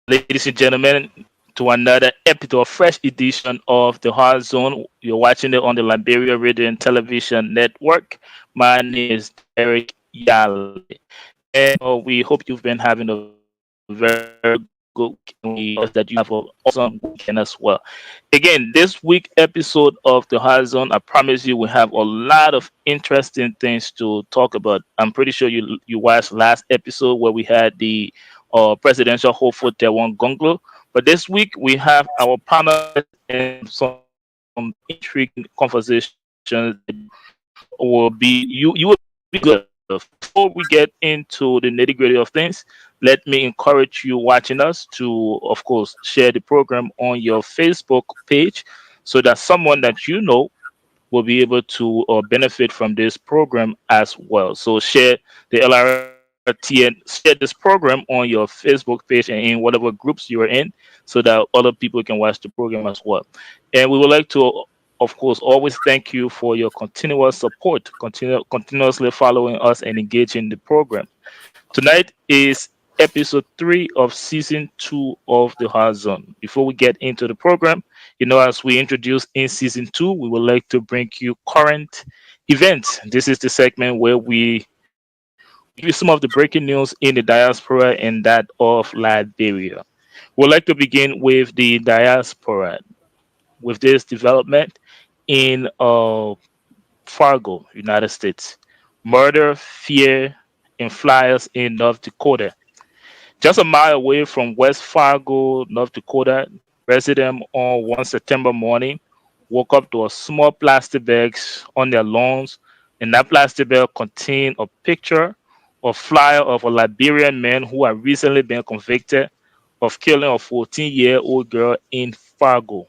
ladies and gentlemen, to another episode, fresh edition of the Hard Zone. You're watching it on the Liberia Radio and Television Network. My name is Derek Yale, and we hope you've been having a very good weekend. We trust that you have an awesome weekend as well. Again, this week episode of the Hard Zone, I promise you, we have a lot of interesting things to talk about. I'm pretty sure you watched last episode where we had the presidential hopeful Tewon Gonglo. But this week we have our panelists and some intriguing conversations will be you will be glad of. Before we get into the nitty gritty of things, let me encourage you watching us to, of course, share the program on your Facebook page so that someone that you know will be able to benefit from this program as well. So share the LRT and share this program on your Facebook page and in whatever groups you are in so that other people can watch the program as well. And we would like to, of course, always thank you for your continuous support, continuously following us and engaging the program. Tonight is episode 3 of season 2 of the Hard Zone. Before we get into the program, as we introduced in season 2, we would like to bring you current events. This is the segment where we give you some of the breaking news in the diaspora and that of Liberia. We'd like to begin with the diaspora, with this development in Fargo, United States. Murder, fear, and flyers in North Dakota. Just a mile away from West Fargo, North Dakota, residents on one September morning woke up to a small plastic bags on their lawns, and that plastic bag contained a picture or flyer of a Liberian man who had recently been convicted of killing a 14-year-old girl in Fargo.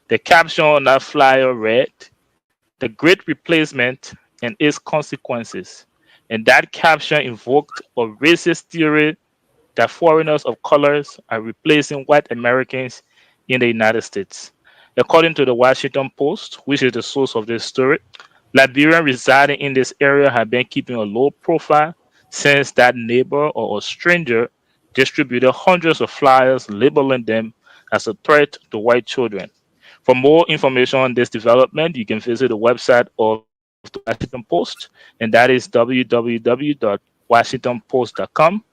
The caption on that flyer read, "The Great Replacement and Its Consequences." And that caption invoked a racist theory that foreigners of colors are replacing white Americans in the United States. According to the Washington Post, which is the source of this story, Liberians residing in this area have been keeping a low profile since that neighbor or a stranger distributed hundreds of flyers labeling them as a threat to white children. For more information on this development, you can visit the website of the Washington Post, and that is www.washingtonpost.com.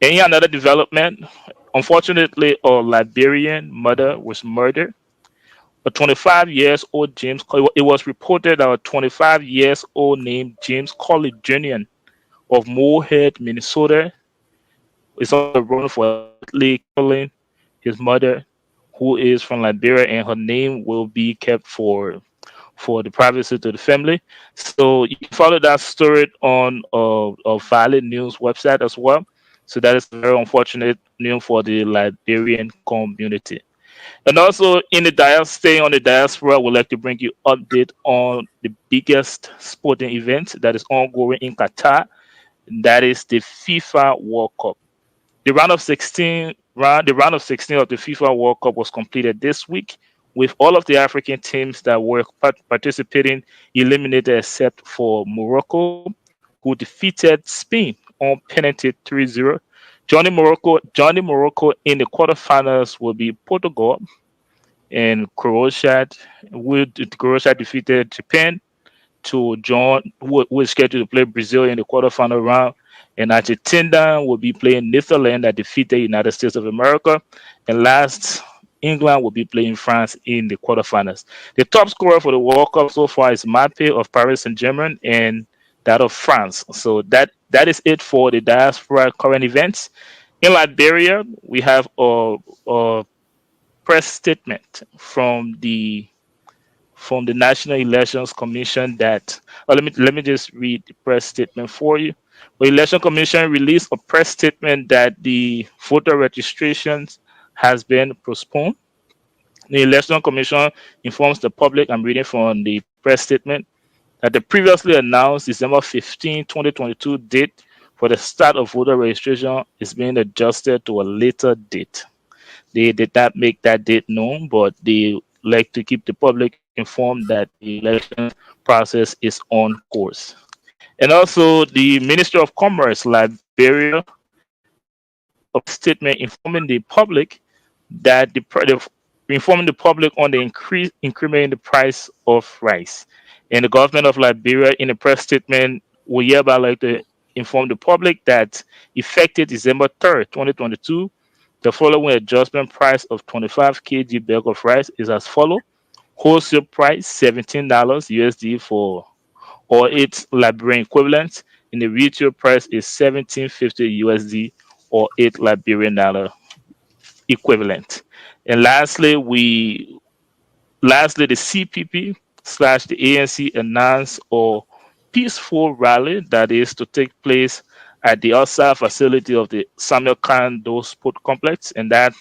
Any another development? Unfortunately, a Liberian mother was murdered. A 25 years old it was reported that a 25 years old named James Colley Jr. of Moorhead, Minnesota, is on the run for allegedly killing his mother, who is from Liberia, and her name will be kept for the privacy to the family. So you can follow that story on a valid news website as well. So that is very unfortunate news for the Liberian community. And also in the staying on the diaspora, we'd like to bring you update on the biggest sporting event that is ongoing in Qatar. And that is the FIFA World Cup. The round of 16 of the FIFA World Cup was completed this week, with all of the African teams that were participating eliminated except for Morocco, who defeated Spain on penalty 3-0. Johnny Morocco in the quarterfinals will be Portugal, and Croatia defeated Japan to John, who is scheduled to play Brazil in the quarterfinal round. And Argentina will be playing Netherlands that defeated United States of America. And last, England will be playing France in the quarterfinals. The top scorer for the World Cup so far is Mbappe of Paris Saint-Germain and that of France. So that is it for the diaspora current events. In Liberia, we have a press statement from the National Elections Commission that let me just read the press statement for you. The Election Commission released a press statement that the voter registrations has been postponed. The Election Commission informs the public, I'm reading from the press statement, that the previously announced December 15, 2022 date for the start of voter registration is being adjusted to a later date. They did not make that date known, but they like to keep the public informed that the election process is on course. And also, the Minister of Commerce, Liberia, a statement informing the public that informing the public on the increment in the price of rice. And the government of Liberia, in a press statement, will hereby like to inform the public that effective December 3rd, 2022, the following adjustment price of 25 kg bag of rice is as follow. Wholesale price $17 USD for or its Liberian equivalent, and the retail price is 17.50 USD or $8 equivalent. And lastly the CPP slash the ANC announced a peaceful rally that is to take place at the outside facility of the Samuel Kando Sport Complex, and that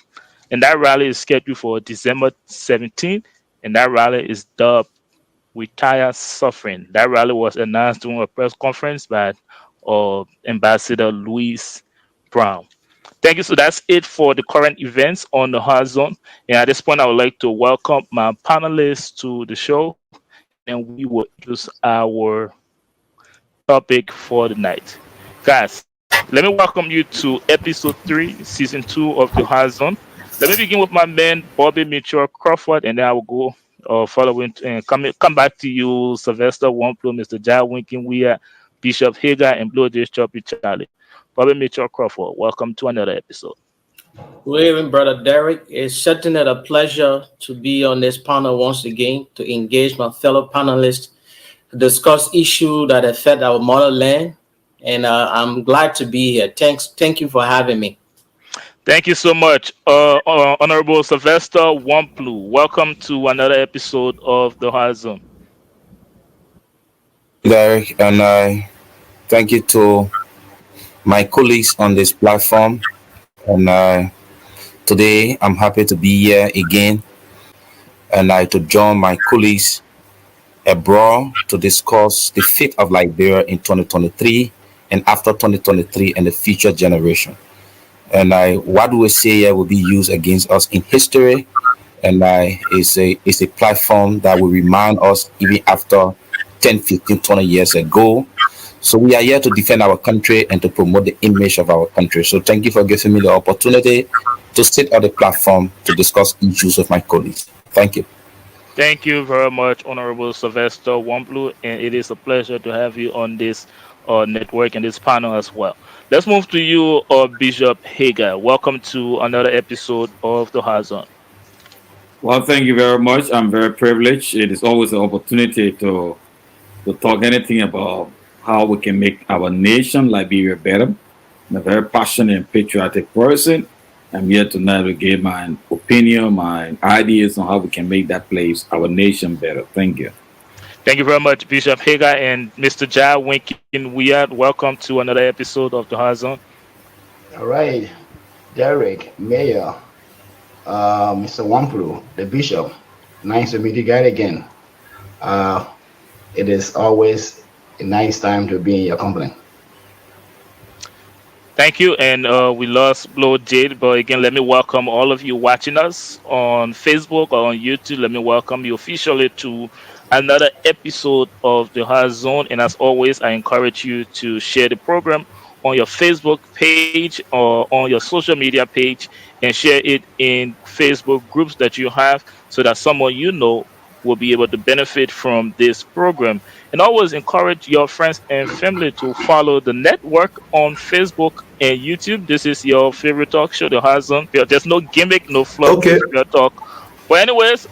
rally is scheduled for December 17th, and that rally is dubbed Retire Suffering. That rally was announced during a press conference by Ambassador Louis Brown. Thank you. So that's it for the current events on the Hard Zone. And at this point, I would like to welcome my panelists to the show, and then we will introduce our topic for the night. Guys, let me welcome you to episode 3, season 2 of the Hard Zone. Let me begin with my man, Bobby Mitchell Crawford, and then I will go following and come back to you, Sylvester Wamplo, Mr. Jai Winking Weir, Bishop Hager, and Blue Dish Choppy Charlie. Bobby Mitchell Crawford, welcome to another episode. Good evening, Brother Derek. It's certainly a pleasure to be on this panel once again to engage my fellow panelists to discuss issues that affect our motherland. And I'm glad to be here. Thank you for having me. Thank you so much, Honorable Sylvester Wamplu. Welcome to another episode of the Hard Zone. Derek, and I thank you to my colleagues on this platform. And today I'm happy to be here again, and to join my colleagues abroad to discuss the fate of Liberia in 2023 and after 2023 and the future generation. And what we say here will be used against us in history, and it's a platform that will remind us even after 10, 15, 20 years ago. So we are here to defend our country and to promote the image of our country. So thank you for giving me the opportunity to sit on the platform to discuss issues with my colleagues. Thank you. Thank you very much, Honorable Sylvester Wamplu, and it is a pleasure to have you on this network and this panel as well. Let's move to you, Bishop Hager. Welcome to another episode of the Hard Zone. Well, thank you very much. I'm very privileged. It is always an opportunity to talk anything about how we can make our nation, Liberia, better. I'm a very passionate and patriotic person. I'm here tonight to give my opinion, my ideas on how we can make that place, our nation, better. Thank you. Thank you very much, Bishop Hager, and Mr. Jai Winking Weir. Welcome to another episode of the Hard Zone. All right, Derek, Mayor, Mr. Wamplu, the Bishop. Nice to meet you guys again. It is always a nice time to be in your company. Thank you, and we lost Blow Jade, but again, let me welcome all of you watching us on Facebook or on YouTube. Let me welcome you officially to another episode of the Hard Zone, and as always, I encourage you to share the program on your Facebook page or on your social media page, and share it in Facebook groups that you have, so that someone you know will be able to benefit from this program. And always encourage your friends and family to follow the network on Facebook and YouTube. This is your favorite talk show, the Hard Zone. There's no gimmick, no fluff. Okay. Talk. But anyways,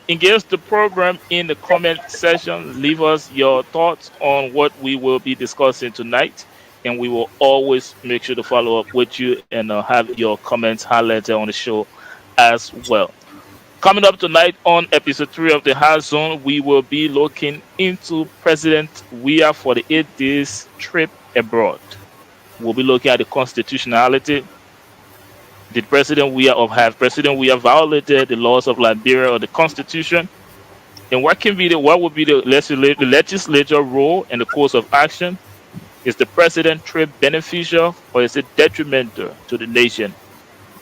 engage the program in the comment section. Leave us your thoughts on what we will be discussing tonight, and we will always make sure to follow up with you and have your comments highlighted on the show as well. Coming up tonight on episode 3 of the Hard Zone, we will be looking into President Weir for the 8 days trip abroad. We'll be looking at the constitutionality. Did President Weir violated the laws of Liberia or the Constitution? And what would be the legislature role and the course of action? Is the president trip beneficial or is it detrimental to the nation?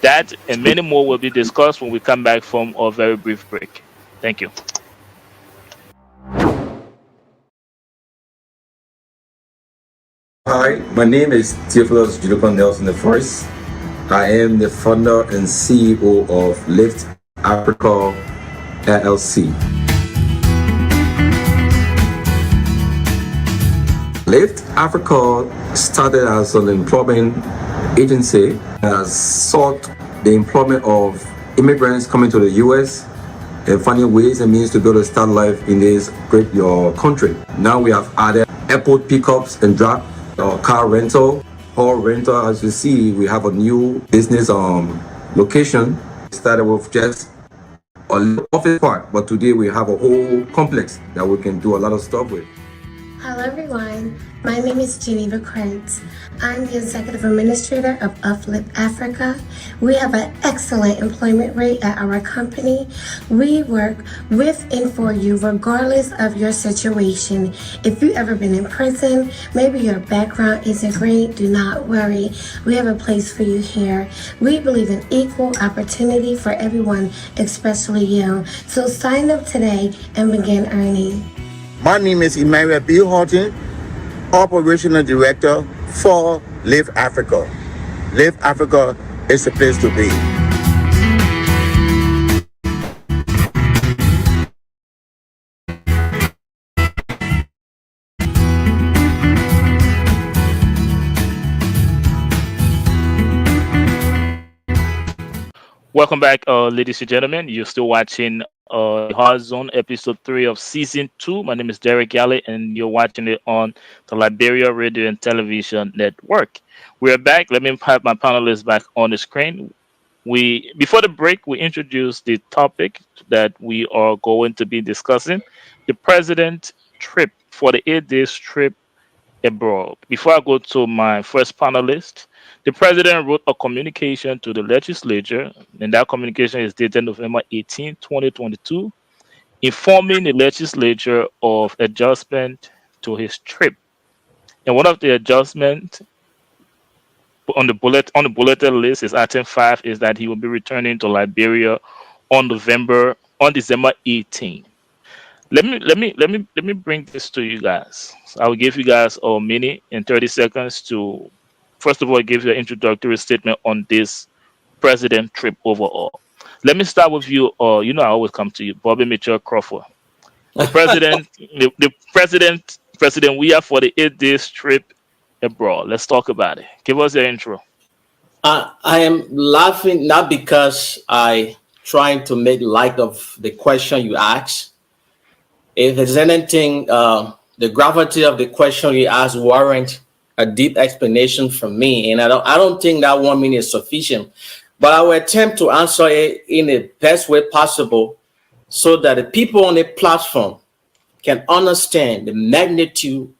That and many more will be discussed when we come back from our very brief break. Thank you. Hi, my name is Theophilus Julipon Nelson I. I am the founder and CEO of Lift Africa LLC. Lift Africa started as an employment agency that has sought the employment of immigrants coming to the U.S. and finding ways and means to be able to start life in this great country. Now we have added airport pickups and drop, car rental, hall rental. As you see, we have a new business location. We started with just a little office part, but today we have a whole complex that we can do a lot of stuff with. Hello everyone, my name is Geneva Krantz. I'm the Executive Administrator of Uplift Africa. We have an excellent employment rate at our company. We work with and for you regardless of your situation. If you've ever been in prison, maybe your background isn't great, do not worry. We have a place for you here. We believe in equal opportunity for everyone, especially you. So sign up today and begin earning. My name is Emmanuel B. Horton, Operational Director for Live Africa. Live Africa is the place to be. Welcome back, ladies and gentlemen. You're still watching Hard Zone episode 3 of season 2. My name is Derek Yale, and you're watching it on the Liberia Radio and Television Network. We're back. Let me have my panelists back on the screen. Before the break, we introduced the topic that we are going to be discussing: the president trip for the 8 days trip abroad. Before I go to my first panelist, the president wrote a communication to the legislature, and that communication is dated November 18, 2022, informing the legislature of adjustment to his trip. And one of the adjustments on the bulletin list is item 5 is that he will be returning to Liberia on December 18. Let me bring this to you guys. So I will give you guys a minute and 30 seconds to, first of all, give you an introductory statement on this president trip overall. Let me start with you. I always come to you, Bobby Mitchell Crawford. The president we are for the 8 days trip abroad. Let's talk about it. Give us your intro. I am laughing not because I trying to make light of the question you asked. If there's anything, the gravity of the question you asked warrant a deep explanation from me, and I don't think that 1 minute is sufficient. But I will attempt to answer it in the best way possible, so that the people on the platform can understand the magnitude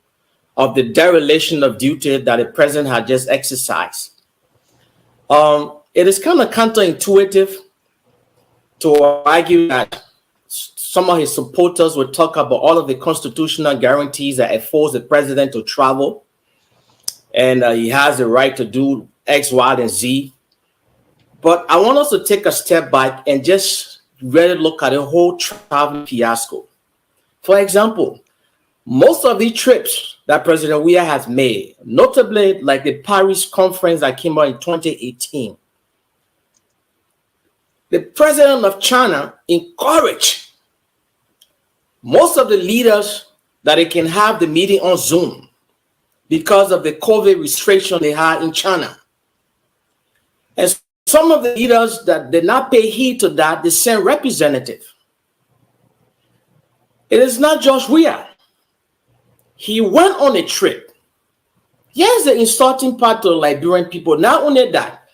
of the dereliction of duty that the president had just exercised. It is kind of counterintuitive to argue that some of his supporters will talk about all of the constitutional guarantees that force the president to travel, and he has the right to do X, Y, and Z. But I want us to take a step back and just really look at the whole travel fiasco. For example, most of the trips that President Weah has made, notably like the Paris conference that came out in 2018, the president of China encouraged most of the leaders that they can have the meeting on Zoom because of the COVID restriction they had in China. And some of the leaders that did not pay heed to that, they sent representative. It is not Josh Weah. He went on a trip. Here's the insulting part to Liberian people. Not only that,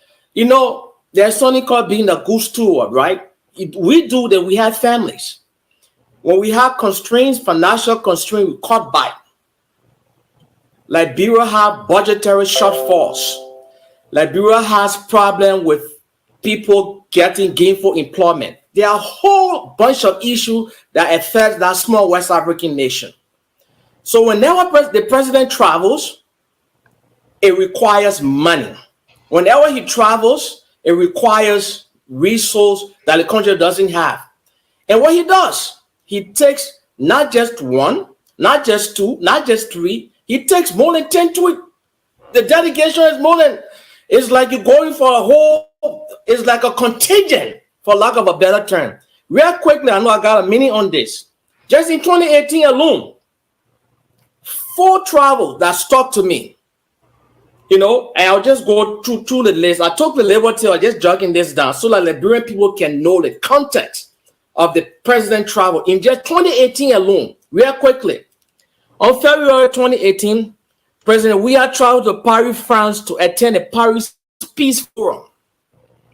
there's something called being a goose steward, right? We do that. We have families. When we have constraints, financial constraints, we cut back. Liberia have budgetary shortfalls. Liberia has problem with people getting gainful employment. There are a whole bunch of issues that affect that small West African nation. So whenever the president travels, it requires money. Whenever he travels, it requires resources that the country doesn't have. And what he does, he takes not just one, not just two, not just three. He takes more than 10 to it. The delegation is more than It's like you're going for a whole, it's like a contagion, for lack of a better term. Real quickly, I know I got a minute on this. Just in 2018 alone, 4 travels that stuck to me. You know, and I'll just go through the list. I took the liberty of just jogging this down so that Liberian people can know the context of the president travel in just 2018 alone. Real quickly, on February 2018, President Weah traveled to Paris, France to attend the Paris Peace Forum.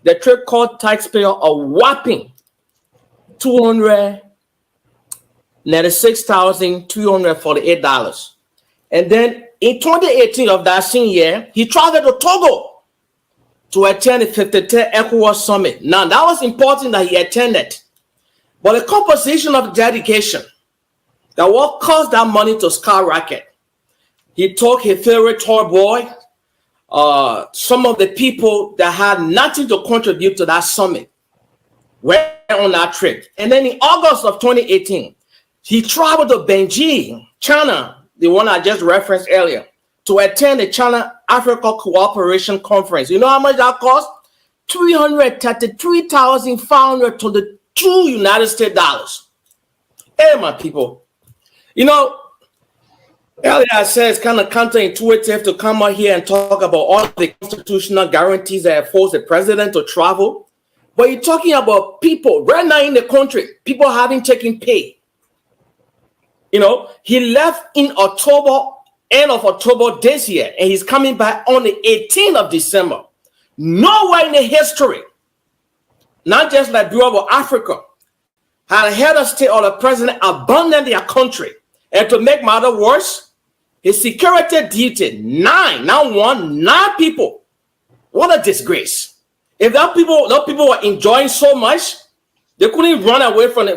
The trip cost taxpayer a whopping $296,348. And then in 2018 of that same year, he traveled to Togo to attend the 53rd ECOWAS Summit. Now, that was important that he attended. But the composition of the delegation, that what caused that money to skyrocket. He took his favorite toy boy, some of the people that had nothing to contribute to that summit went on that trip. And then in August of 2018, he traveled to Beijing, China, the one I just referenced earlier, to attend the China-Africa Cooperation Conference. You know how much that cost? $333,522 United States dollars. Hey, my people. You know, earlier I said it's kind of counterintuitive to come out here and talk about all the constitutional guarantees that force the president to travel. But you're talking about people right now in the country, people having taken pay. You know, he left in October, end of October this year, and he's coming back on the 18th of December. Nowhere in the history, not just like Bureau of Africa, had a head of state or the president abandon their country. And to make matter worse, his security detained 9 people. What a disgrace. If those people were enjoying so much, they couldn't run away from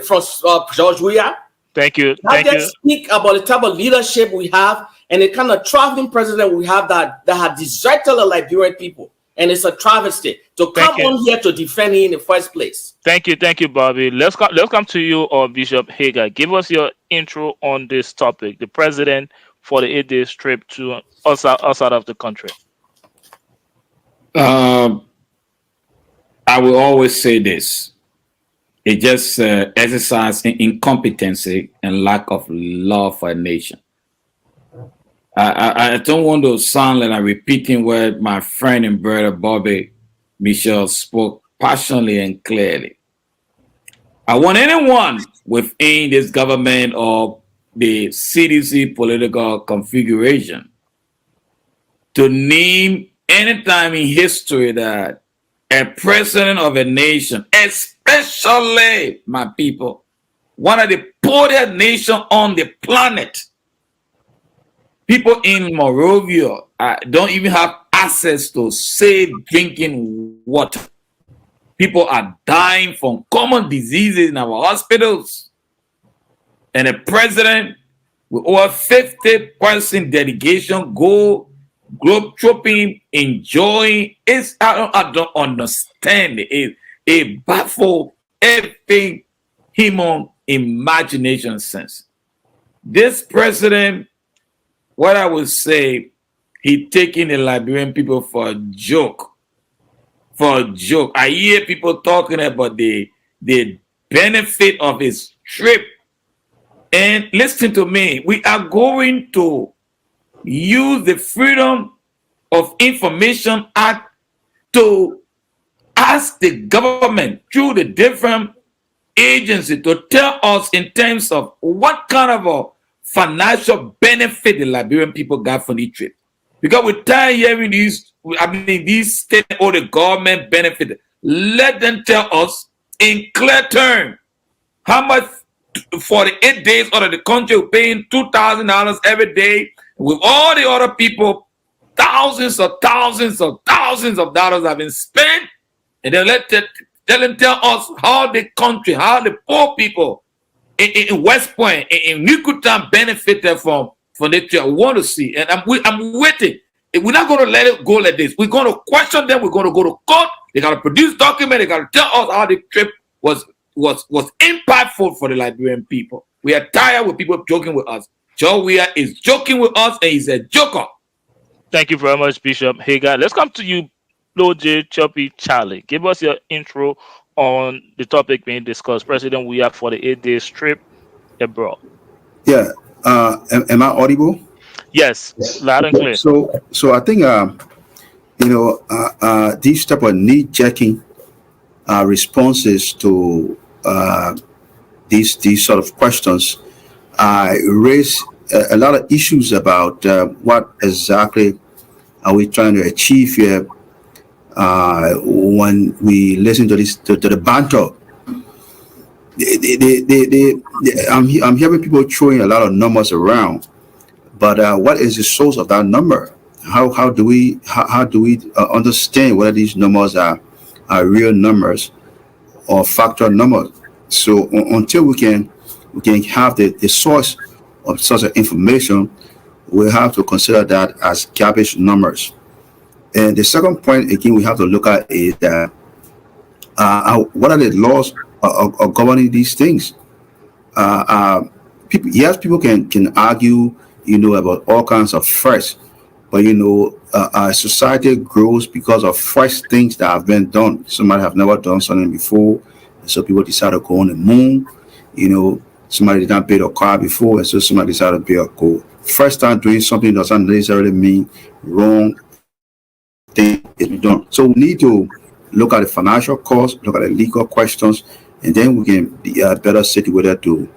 George Weah. Thank you. I just speak about the type of leadership we have and the kind of traveling president we have that had deserted the Liberian people. And it's a travesty to come on here to defend him in the first place. Thank you, Bobby. Let's come to you, Bishop Hagar. Give us your intro on this topic, the president for the 8-day trip to outside of the country. I will always say this. It just exercise incompetency and lack of love for a nation. I don't want to sound like I'm repeating what my friend and brother Bobby Michel spoke passionately and clearly. I want anyone within this government or the CDC political configuration to name any time in history that a president of a nation, especially my people, one of the poorest nations on the planet, people in Moravia don't even have access to safe drinking water. People are dying from common diseases in our hospitals. And the president, with over 50% delegation, go globe-tropping, enjoying. I don't understand it. It baffles every human imagination sense. This president, what I would say, he taking the Liberian people for a joke. For a joke. I hear people talking about the benefit of his trip. And listen to me, we are going to use the Freedom of Information Act to ask the government through the different agencies to tell us in terms of what kind of a financial benefit the Liberian people got from the trip. Because we're tired hearing these state or the government benefit. Let them tell us in clear terms how much for the 8 days out of the country we're paying $2,000 every day. With all the other people, thousands of dollars have been spent. And then let them tell us how the country, how the poor people in West Point, in Newtown benefited from the trip. I want to see. And I'm waiting. We're not going to let it go like this. We're going to question them. We're going to go to court. They got to produce documents. They got to tell us how the trip was impactful for the Liberian people. We are tired with people joking with us. Joe Weah is joking with us, and he's a joker. Thank you very much, Bishop Hagar. Let's come to you, Flo J. Choppy Charlie. Give us your intro on the topic being discussed. President, we are for the 8 day trip abroad. Yeah. Am I audible? Yes, loud and clear. So I think these type of knee-jerking responses to these sort of questions raise a lot of issues about what exactly are we trying to achieve here when we listen to this to the banter. I'm hearing people throwing a lot of numbers around, but what is the source of that number? How do we understand whether these numbers are real numbers or factual numbers? So until we can have the source of such information, we have to consider that as garbage numbers. And the second point again we have to look at is that what are the laws of governing these things? People can argue, about all kinds of threats, but society grows because of fresh things that have been done. Somebody have never done something before, and so people decide to go on the moon. Somebody did not build a car before, and so somebody decided to build a car. First time doing something doesn't necessarily mean wrong thing is done. So we need to look at the financial costs, look at the legal questions, and then we can be better situated to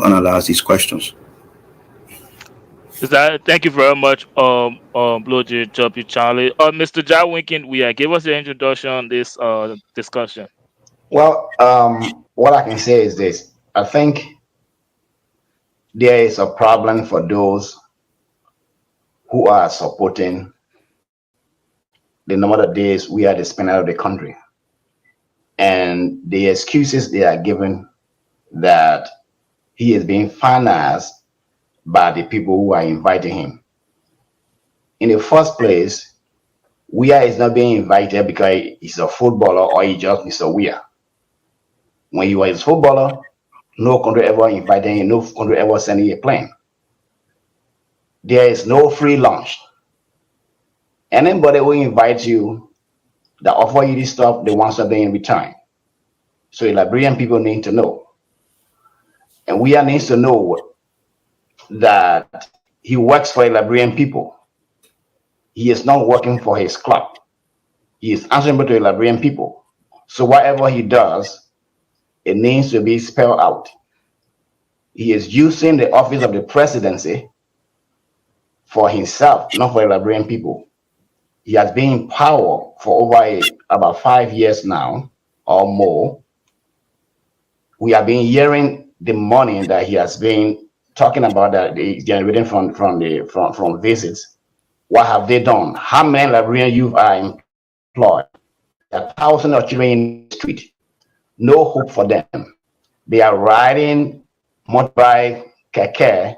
analyze these questions. Thank you very much, Flo J. Choppy Charlie. Mr. Jawinkin, give us the introduction on this discussion. Well, what I can say is this. I think there is a problem for those who are supporting the number of days we are spending out of the country. And the excuses they are given that he is being financed by the people who are inviting him. In the first place, Weah is not being invited because he's a footballer or he just Mr. Weah. When he was a footballer, no country ever invited him, no country ever sent him a plane. There is no free lunch. Anybody who invites you, that offer you this stuff, they want something in return. So the Liberian people need to know. And Weah needs to know that he works for the Liberian people. He is not working for his club. He is answerable to the Liberian people. So whatever he does, it needs to be spelled out. He is using the office of the presidency for himself, not for the Liberian people. He has been in power for over about 5 years now or more. We have been hearing the money that he has been talking about that he's generating from visits. What have they done? How many Liberian youth are employed? There are thousands of children in the street. No hope for them. They are riding motorbike, keke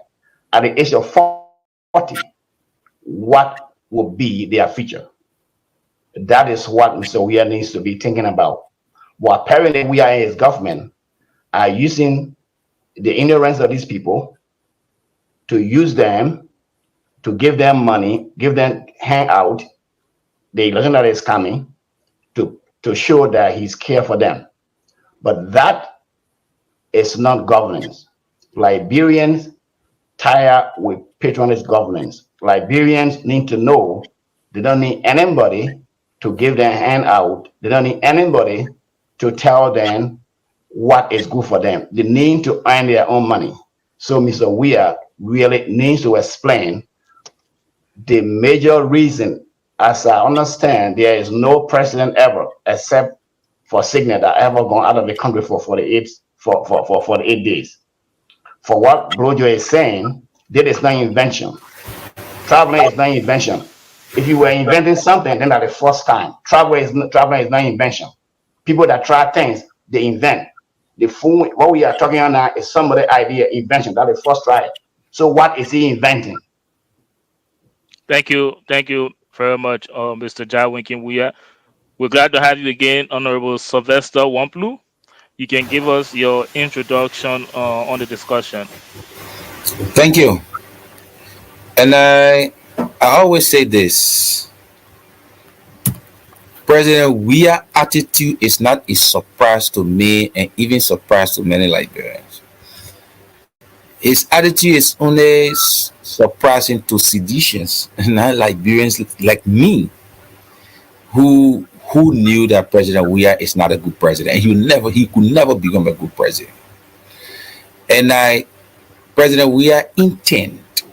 at the age of 40. What will be their future? That is what Mr. Weah needs to be thinking about. Well, apparently we are his government are using the ignorance of these people to use them, to give them money, give them handout, the election that is coming, to show that he's care for them. But that is not governance. Liberians tire with patronage governance. Liberians need to know they don't need anybody to give them handout. They don't need anybody to tell them what is good for them. They need to earn their own money. So Mr. Weah really needs to explain the major reason. As I understand, there is no president ever, except for Signet, that ever gone out of the country for 48 days. For what Brojo is saying, that is not invention. Traveling is not invention. If you were inventing something, then that's the first time. Traveling is not invention. People that try things, they invent. The fool, what we are talking about now is somebody's idea, invention. That's the first try. So what is he inventing? Thank you very much, Mr. Jawinkin Weah. We're glad to have you again, Honorable Sylvester Wamplu. You can give us your introduction on the discussion. Thank you. And I always say this. President Weah attitude is not a surprise to me and even surprise to many Liberians. His attitude is only surprising to seditious, not Liberians like me, who knew that President Weah is not a good president, and he could never become a good president. And President Weah intent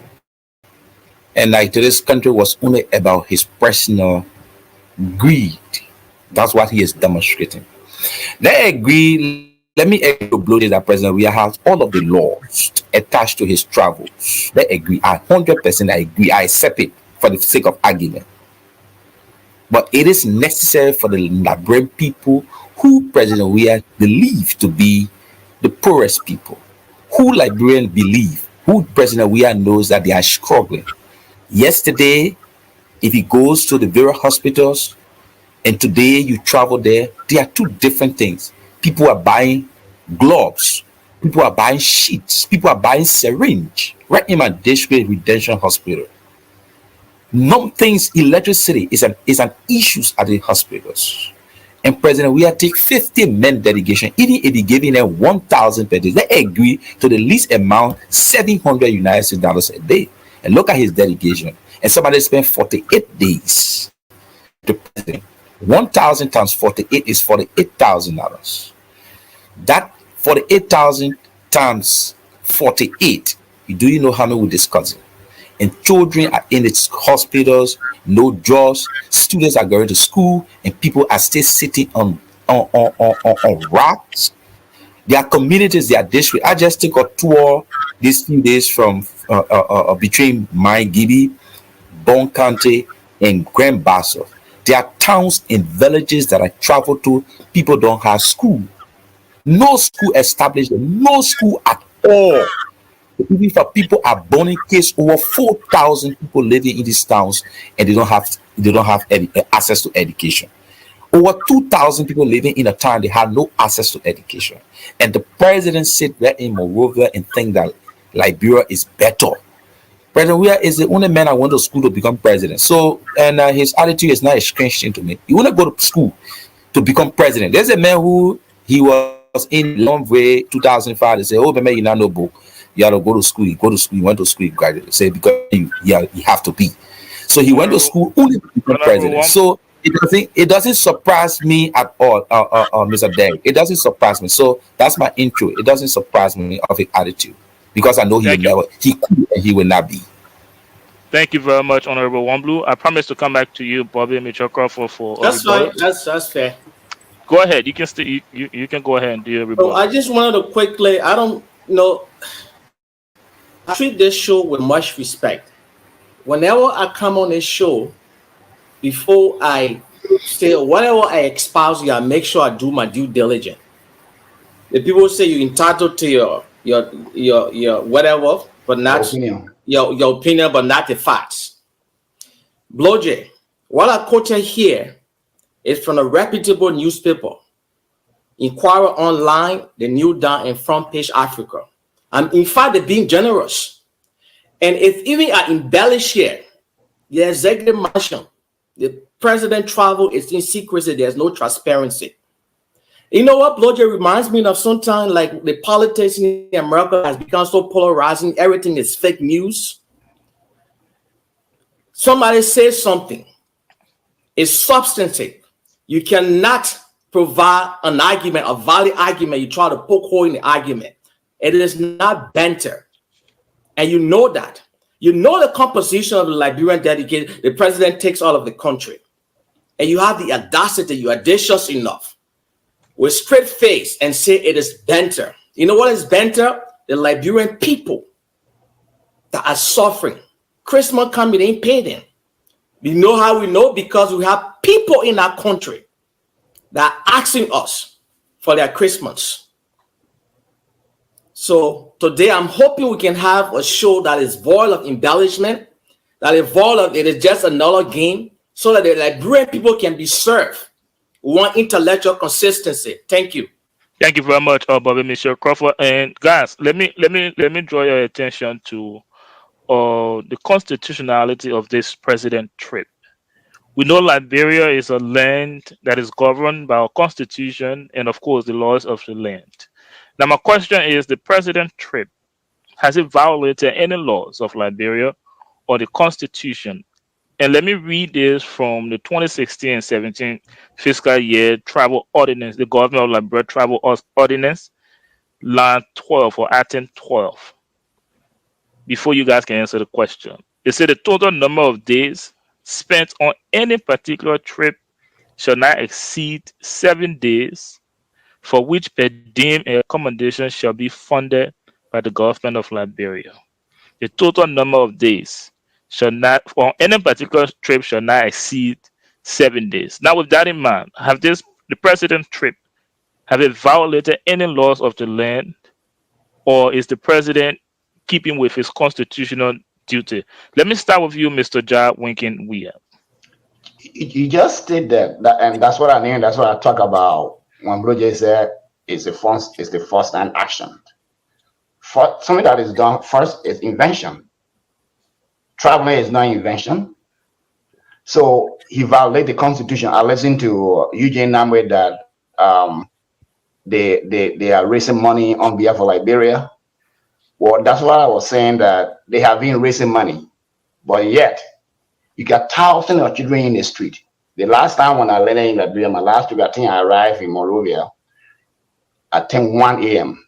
and to this country was only about his personal greed. That's what he is demonstrating. Let me agree that President Weah has all of the laws attached to his travels. Let agree. 100% I agree. I accept it for the sake of argument. But it is necessary for the Liberian people who President Weah believed to be the poorest people, who Liberians believe, who President Weah knows that they are struggling. Yesterday, if he goes to the various hospitals, and today you travel there, they are two different things. People are buying gloves, people are buying sheets, people are buying syringe right in my district redemption hospital. Nothing's electricity is an issue at the hospitals. And President Weah take 50 men delegation, even if he giving them 1,000 per day, they agree to the least amount, $700 a day. And look at his delegation. And somebody spent 48 days. The president, 1,000 times 48 is $48,000. That 48,000 times 48, do you know how many we discussing? And children are in its hospitals, no jobs, students are going to school, and people are still sitting on rocks. Their communities, their district. I just took a tour these few days from between my Gibi, Bon County, and Grand Bassa. There are towns and villages that I travel to. People don't have school. No school established, no school at all. Even for people are burning case, over 4,000 people living in these towns, and they don't have access to education. Over 2,000 people living in a town, they have no access to education. And the president sit there in Monrovia and think that Liberia is better. President Weah is the only man I went to school to become president. So, and his attitude is not a strange thing to me. You want to go to school to become president. There's a man who he was in Longway 2005. They say, "Oh, man, you not know book. You have to go to school. You go to school. You went to school. You graduated." Say because you have to be. So he went to school only to become president. So it doesn't surprise me at all, Mr. Derek. It doesn't surprise me. So that's my intro. It doesn't surprise me of his attitude because I know he could and he will not be. Thank you very much, Honorable Wamblu. I promise to come back to you, Bobby Michoka, for that's fine. That's fair. Go ahead. You can still you can go ahead and do your report. So I just wanted to quickly. I don't know. I treat this show with much respect. Whenever I come on this show, before I say whatever I espouse you, I make sure I do my due diligence. The people say you're entitled to your whatever, but not your opinion, but not the facts. Blowjay, what I quoted here is from a reputable newspaper, Inquirer Online, the New Dawn, and Front Page Africa. In fact, they're being generous. And if even I embellish here, the executive mansion, the president travel is in secrecy, there's no transparency. You know what, Blowjay reminds me of sometimes like the politics in America has become so polarizing, everything is fake news. Somebody says something, it's substantive. You cannot provide an argument, a valid argument. You try to poke hole in the argument. It is not banter. And you know that. You know the composition of the Liberian delegate. The president takes all of the country. And you have the audacity, you're audacious enough with straight face and say it is banter. You know what is banter? The Liberian people that are suffering. Christmas coming, they ain't paid them. We know how we know because we have people in our country that are asking us for their Christmas. So today I'm hoping we can have a show that is void of embellishment, that is void of it is just another game, so that the Liberian people can be served. We want intellectual consistency. Thank you. Thank you very much, Bobby Michelle Crawford. And guys, let me draw your attention to the constitutionality of this president trip. We know Liberia is a land that is governed by our constitution and, of course, the laws of the land. Now, my question is, the President Tripp, has he violated any laws of Liberia or the constitution? And let me read this from the 2016 and 17 fiscal year travel ordinance, the government of Liberia travel ordinance, line 12 or item 12, before you guys can answer the question. It said the total number of days spent on any particular trip shall not exceed 7 days, for which per diem and accommodation shall be funded by the government of Liberia. The total number of days shall not, on any particular trip, shall not exceed 7 days. Now, with that in mind, the President Tripp, have it violated any laws of the land, or is the president keeping with his constitutional duty? Let me start with you, Mr. Ja Winkin Weah. You just did that, and that's what I mean. That's what I talk about when Bro said it's the first time action. For something that is done first is invention. Traveling is not invention. So he violated the constitution. I listened to Eugene Namwe that they are raising money on behalf of Liberia. Well, that's what I was saying, that they have been raising money, but yet you got thousands of children in the street. The last time when I landed in Liberia, my last week, I think I arrived in Monrovia at 1 a.m.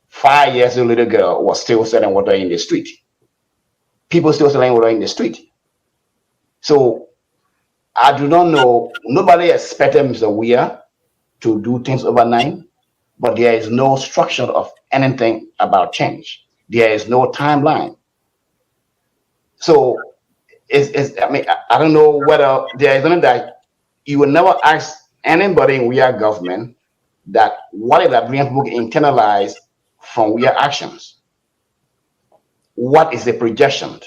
5 years old little girl was still selling water in the street. People still selling water in the street. So I do not know. Nobody expected Mr. Weah to do things overnight, but there is no structure of anything about change. There is no timeline. So I mean, I don't know whether there is something that you will never ask anybody in Weah government that what is Liberian people internalize from Weah actions. What is the projection?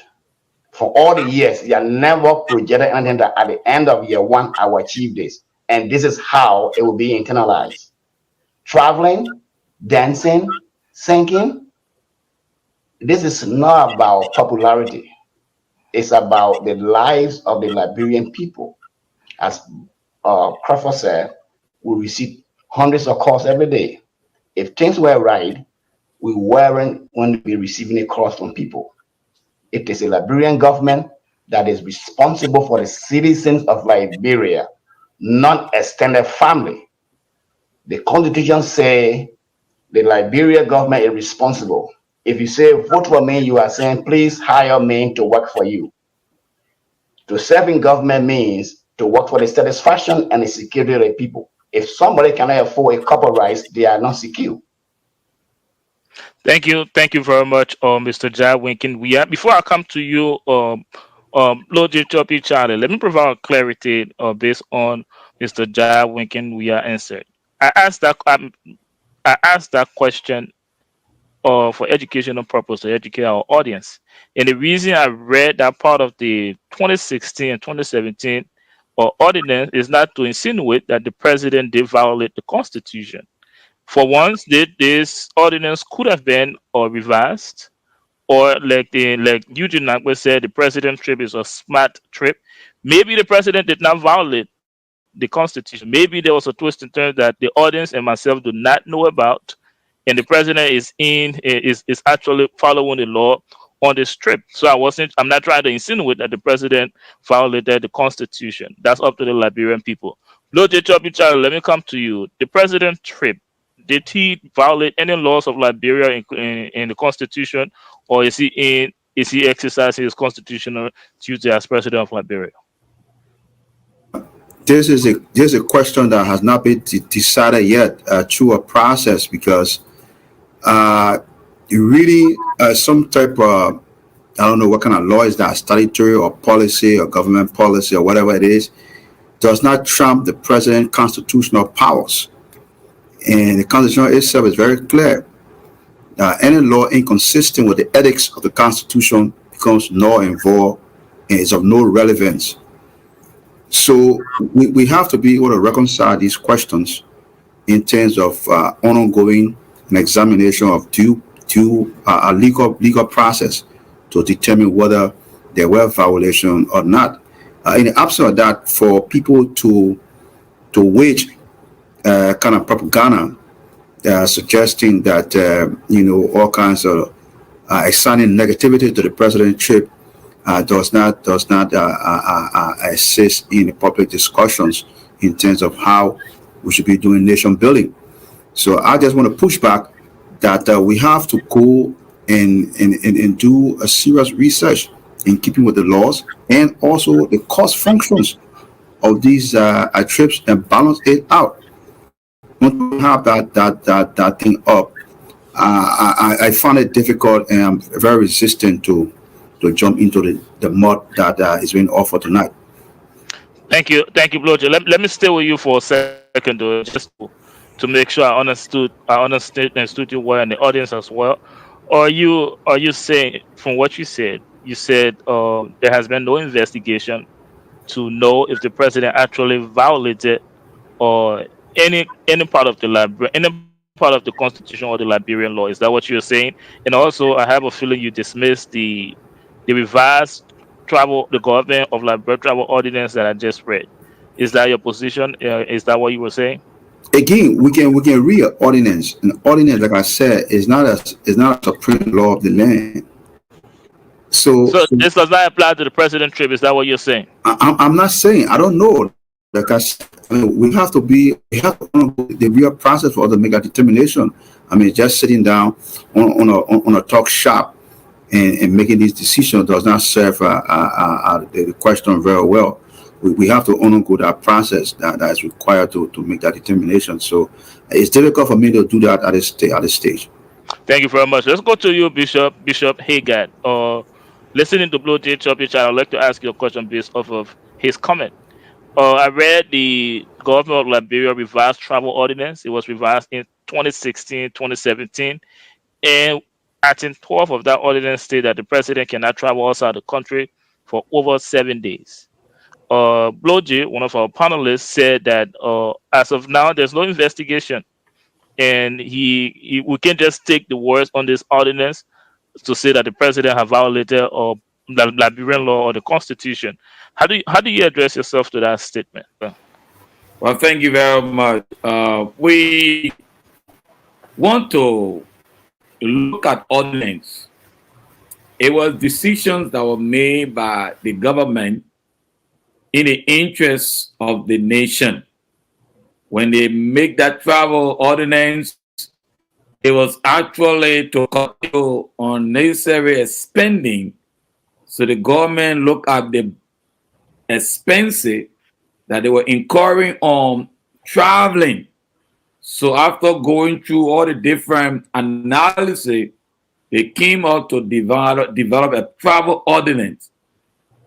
For all the years, you have never projected anything that at the end of year one, I will achieve this. And this is how it will be internalized. Traveling, dancing, singing. This is not about popularity. It's about the lives of the Liberian people. As Crawford said, we receive hundreds of calls every day. If things were right, we weren't going to be receiving a calls from people. It is a Liberian government that is responsible for the citizens of Liberia, not extended family. The constitution say the Liberia government is responsible. If you say vote for me, you are saying please hire me to work for you. To serve in government means to work for the satisfaction and the security of the people. If somebody cannot afford a cup of rice, they are not secure. Thank you very much, Mr. Ja Winkin Weah. Before I come to you, Lord J. Charlie, let me provide clarity based on Mr. Ja Winkin Weah answered. I asked that question for educational purpose to educate our audience. And the reason I read that part of the 2016 and 2017 ordinance is not to insinuate that the president did violate the Constitution. For once, this ordinance could have been revised, or like Eugene Namwe said, the president trip is a smart trip. Maybe the president did not violate the Constitution. Maybe there was a twist in terms that the audience and myself do not know about, and the president is actually following the law on this trip. So I'm not trying to insinuate that the president violated the Constitution. That's up to the Liberian people. Lord J. Charlie, let me come to you. The president trip, did he violate any laws of Liberia in the Constitution, or is he exercising his constitutional duty as president of Liberia? This is a question that has not been decided yet through a process, because really some type of, I don't know what kind of law is that, statutory or policy or government policy or whatever it is, does not trump the president's constitutional powers. And the Constitution itself is very clear. Any law inconsistent with the ethics of the Constitution becomes null and void and is of no relevance. So we have to be able to reconcile these questions in terms of ongoing an examination of due legal process to determine whether there were violations or not. in the absence of that, for people to wage kind of propaganda suggesting that all kinds of assigning negativity to the president trip does not assist in the public discussions in terms of how we should be doing nation building. So I just want to push back that we have to go and do a serious research in keeping with the laws and also the cost functions of these trips and balance it out. Once we have that thing up, I find it difficult and I'm very resistant to jump into the mud that is being offered tonight. Thank you, Blojo. Let me stay with you for a second, though, just to make sure I understood you well and the audience as well. Are you saying, from what you said there has been no investigation to know if the president actually violated or any part of the Constitution or the Liberian law? Is that what you're saying? And also, I have a feeling you dismissed the revised the government of Liberia travel ordinance that I just read. Is that your position? Is that what you were saying? Again, we can read an ordinance. An ordinance, like I said, is not a supreme law of the land. So this does not apply to the president trip. Is that what you're saying? I'm not saying. I don't know. Like we have to the real process for us to make that determination. I mean, just sitting down on a talk shop and making these decisions does not serve the question very well. We have to undergo that process that is required to make that determination. So it's difficult for me to do that at this stage. Thank you very much. Let's go to you, Bishop Haggard. Listening to Blue Jay Choppy Chat, I'd like to ask you a question based off of his comment. I read the government of Liberia revised travel ordinance. It was revised in 2016, 2017. And Article 12 of that ordinance stated that the president cannot travel outside the country for over 7 days. Bloji, one of our panelists, said that as of now, there's no investigation. And we can't just take the words on this ordinance to say that the president have violated or the Liberian law or the Constitution. How do you address yourself to that statement? Well, thank you very much. We want to look at ordinance. It was decisions that were made by the government in the interest of the nation. When they make that travel ordinance, it was actually to cut unnecessary spending. So the government looked at the expenses that they were incurring on traveling. So after going through all the different analysis, they came out to develop a travel ordinance.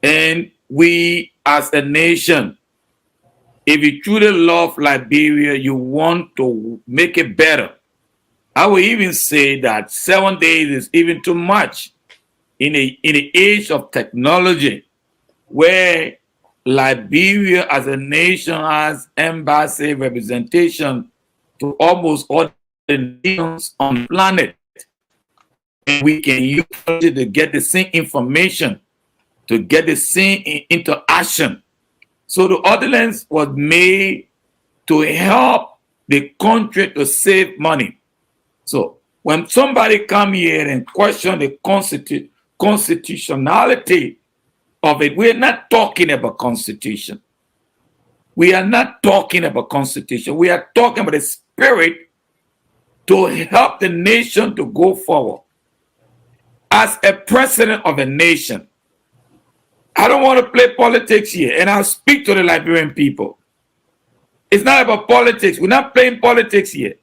And we, as a nation, if you truly love Liberia, you want to make it better. I would even say that 7 days is even too much in the age of technology, where Liberia as a nation has embassy representation to almost all the nations on the planet. And we can use it to get the same information, to get the same into action. So the ordinance was made to help the country to save money. So when somebody come here and question the constitutionality of it, we're not talking about constitution. We are not talking about constitution. We are talking about the spirit to help the nation to go forward. As a president of a nation, I don't want to play politics here, and I'll speak to the Liberian people. It's not about politics. We're not playing politics here.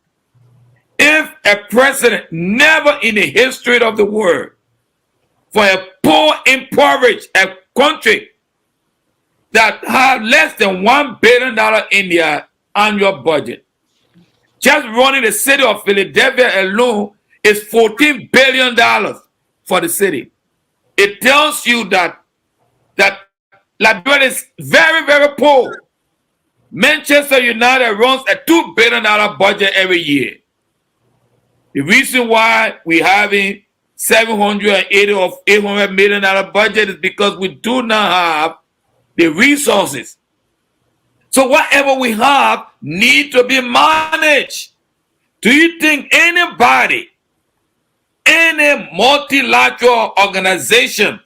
If a president, never in the history of the world, for a poor, impoverished a country that have less than $1 billion in their annual budget, just running the city of Philadelphia alone is $14 billion for the city. It tells you that Liberia is very, very poor. Manchester United runs a $2 billion budget every year. The reason why we're having $780 or $800 million budget is because we do not have the resources. So whatever we have need to be managed. Do you think anybody, any multilateral organization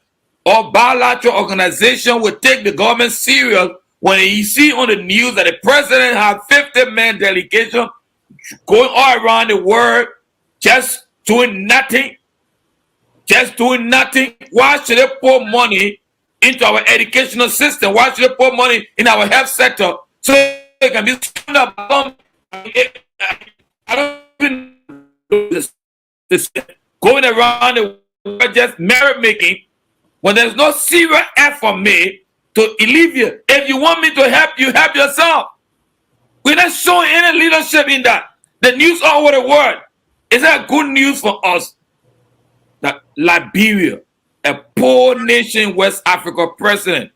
or bilateral organization will take the government serious when you see on the news that the president has 50-man delegation going all around the world just doing nothing? Just doing nothing. Why should they pour money into our educational system? Why should they pour money in our health sector so they can be up? I don't even know this going around the world just merit making when there's no serious effort made to alleviate. If you want me to help you, help yourself. We're not showing any leadership in that. The news all over the world. Is that good news for us? That Liberia, a poor nation, West Africa president,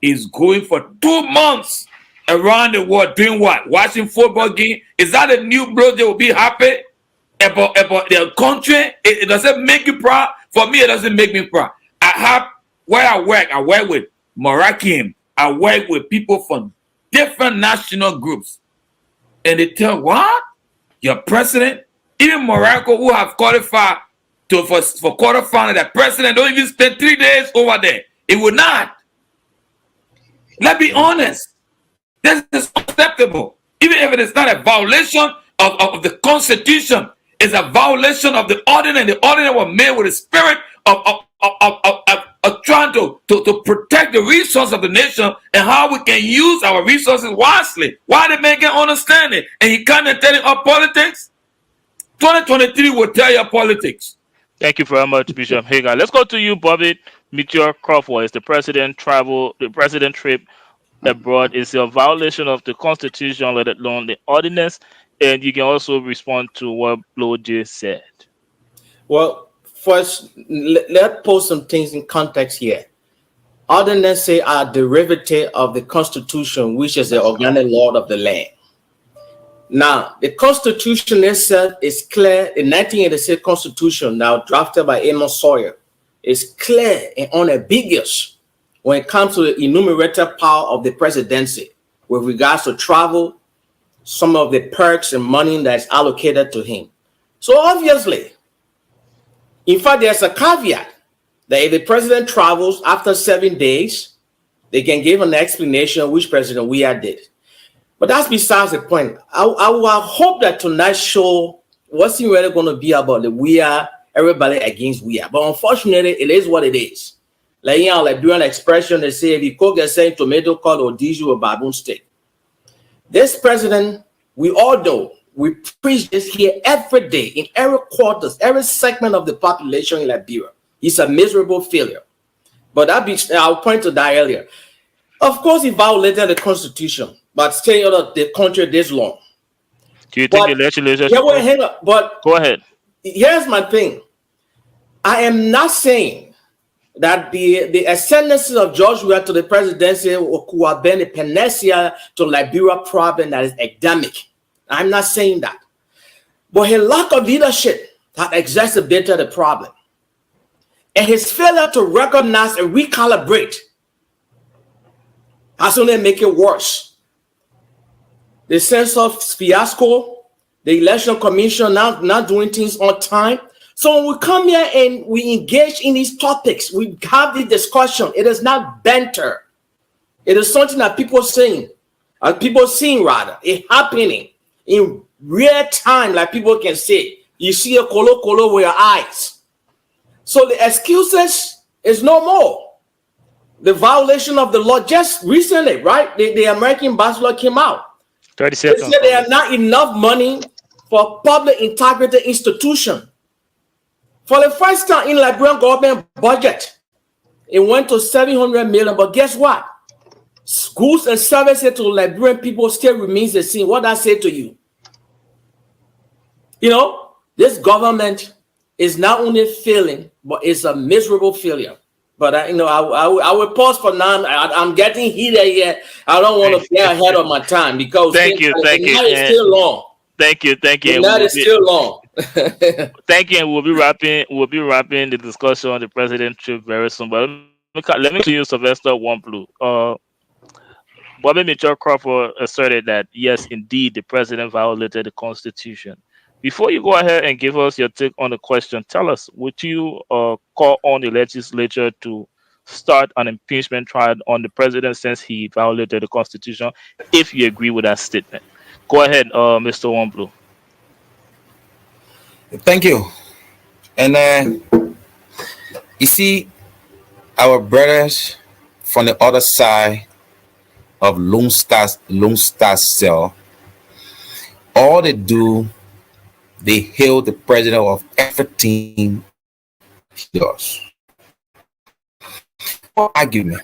is going for 2 months around the world doing what? Watching football game? Is that a new blood that will be happy about their country? It doesn't make you proud. For me, it doesn't make me proud. I have where I work with Moroccan. I work with people from different national groups. And they tell, what? Your president? Even Morocco, who have qualified for quarterfinal, the president don't even spend 3 days over there. It would not. Let's be honest. This is unacceptable. Even if it is not a violation of the Constitution, it's a violation of the ordinance. The ordinance was made with the spirit of trying to protect the resources of the nation and how we can use our resources wisely. Why the man can't understand it? And he can't tell it our politics? 2023 will tell you politics. Thank you very much, Bishop Hagan. Let's go to you, Bobby Meteor Crawford. Is the president trip abroad is a violation of the Constitution, let alone the ordinance? And you can also respond to what Flo just said. Well, first, let's put some things in context here. Ordinances are derivative of the Constitution, which is the organic law of the land. Now, the Constitution itself is clear. The 1986 Constitution, now drafted by Amos Sawyer, is clear and unambiguous when it comes to the enumerated power of the presidency with regards to travel, some of the perks and money that's allocated to him. So obviously, in fact, there's a caveat that if the president travels after 7 days, they can give an explanation which President Weah did. But that's besides the point. I hope that tonight's show wasn't really going to be about the Weah, everybody against Weah. But unfortunately, it is what it is. Like, you know, like during an expression, they say, if you cook a saying tomato cut or diesel or baboon steak. This president, we all know, we preach this here every day, in every quarters, every segment of the population in Liberia. He's a miserable failure. But I'll point to that earlier. Of course, he violated the Constitution, but staying out of the country this long. Do you think the legislature? Yeah, well, hang on. But go ahead. Here's my thing. I am not saying that the ascendancy of George Weah to the presidency who have been a panacea to Liberia problem that is endemic. I'm not saying that. But his lack of leadership had exacerbated the problem. And his failure to recognize and recalibrate has only made it worse. The sense of fiasco, the election commission not doing things on time. So when we come here and we engage in these topics, we have this discussion. It is not banter. It is something that people seeing rather. It happening in real time, like people can say. You see a colo with your eyes. So the excuses is no more. The violation of the law just recently, right? The American ambassador came out. 30 seconds. They said there are not enough money for public integrity institution. For the first time in Liberian government budget, it went to 700 million. But guess what? Schools and services to Liberian people still remains the same. What I say to you, you know, this government is not only failing, but it's a miserable failure. But I will pause for now. I'm getting heated here. I don't want to get ahead of my time because thank you. The night is still long. Thank you. The night is still long. Thank you. And we'll be wrapping the discussion on the president trip very soon. But let me to you, Sylvester Wamploo. Bobby Mitchell Crawford asserted that yes, indeed, the president violated the Constitution. Before you go ahead and give us your take on the question, tell us, would you call on the legislature to start an impeachment trial on the president since he violated the Constitution, if you agree with that statement? Go ahead, Mr. Wamblu. Thank you. And you see, our brothers from the other side of Lone Star Cell, all they do, they hail the president of everything he does. Argument.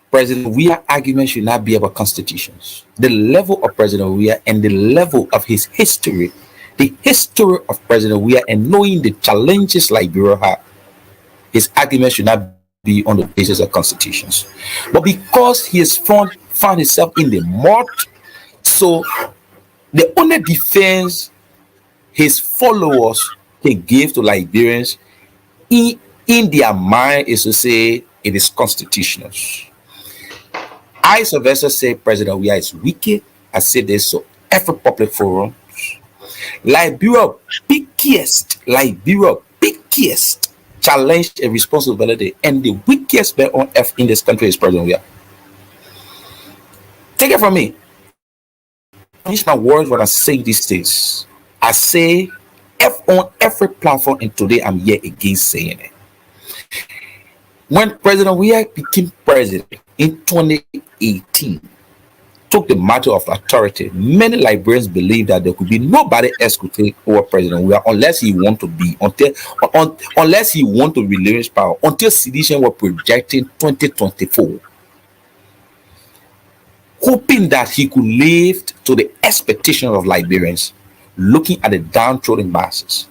President Weah argument should not be about constitutions. The level of President Weah and the level of his history, the history of President Weah, and knowing the challenges Liberia had, his argument should not be on the basis of constitutions. But because he has found himself in the mud, so the only defense his followers can give to Liberians in their mind is to say it is constitutional. I, Sylvester, say President Weah is wicked. I say this so every public forum. Liberia biggest challenge and responsibility, and the weakest man on earth in this country is President Weah. Take it from me. Finish my words when I say these things. I say on every platform, and today I'm here again saying it. When President Weah became president in 2018, took the matter of authority, many Liberians believe that there could be nobody else could take over President Weah unless he want to be, unless he want to relinquish power, until sedition were projecting 2024. Hoping that he could live to the expectations of Liberians, looking at the downtrodden masses.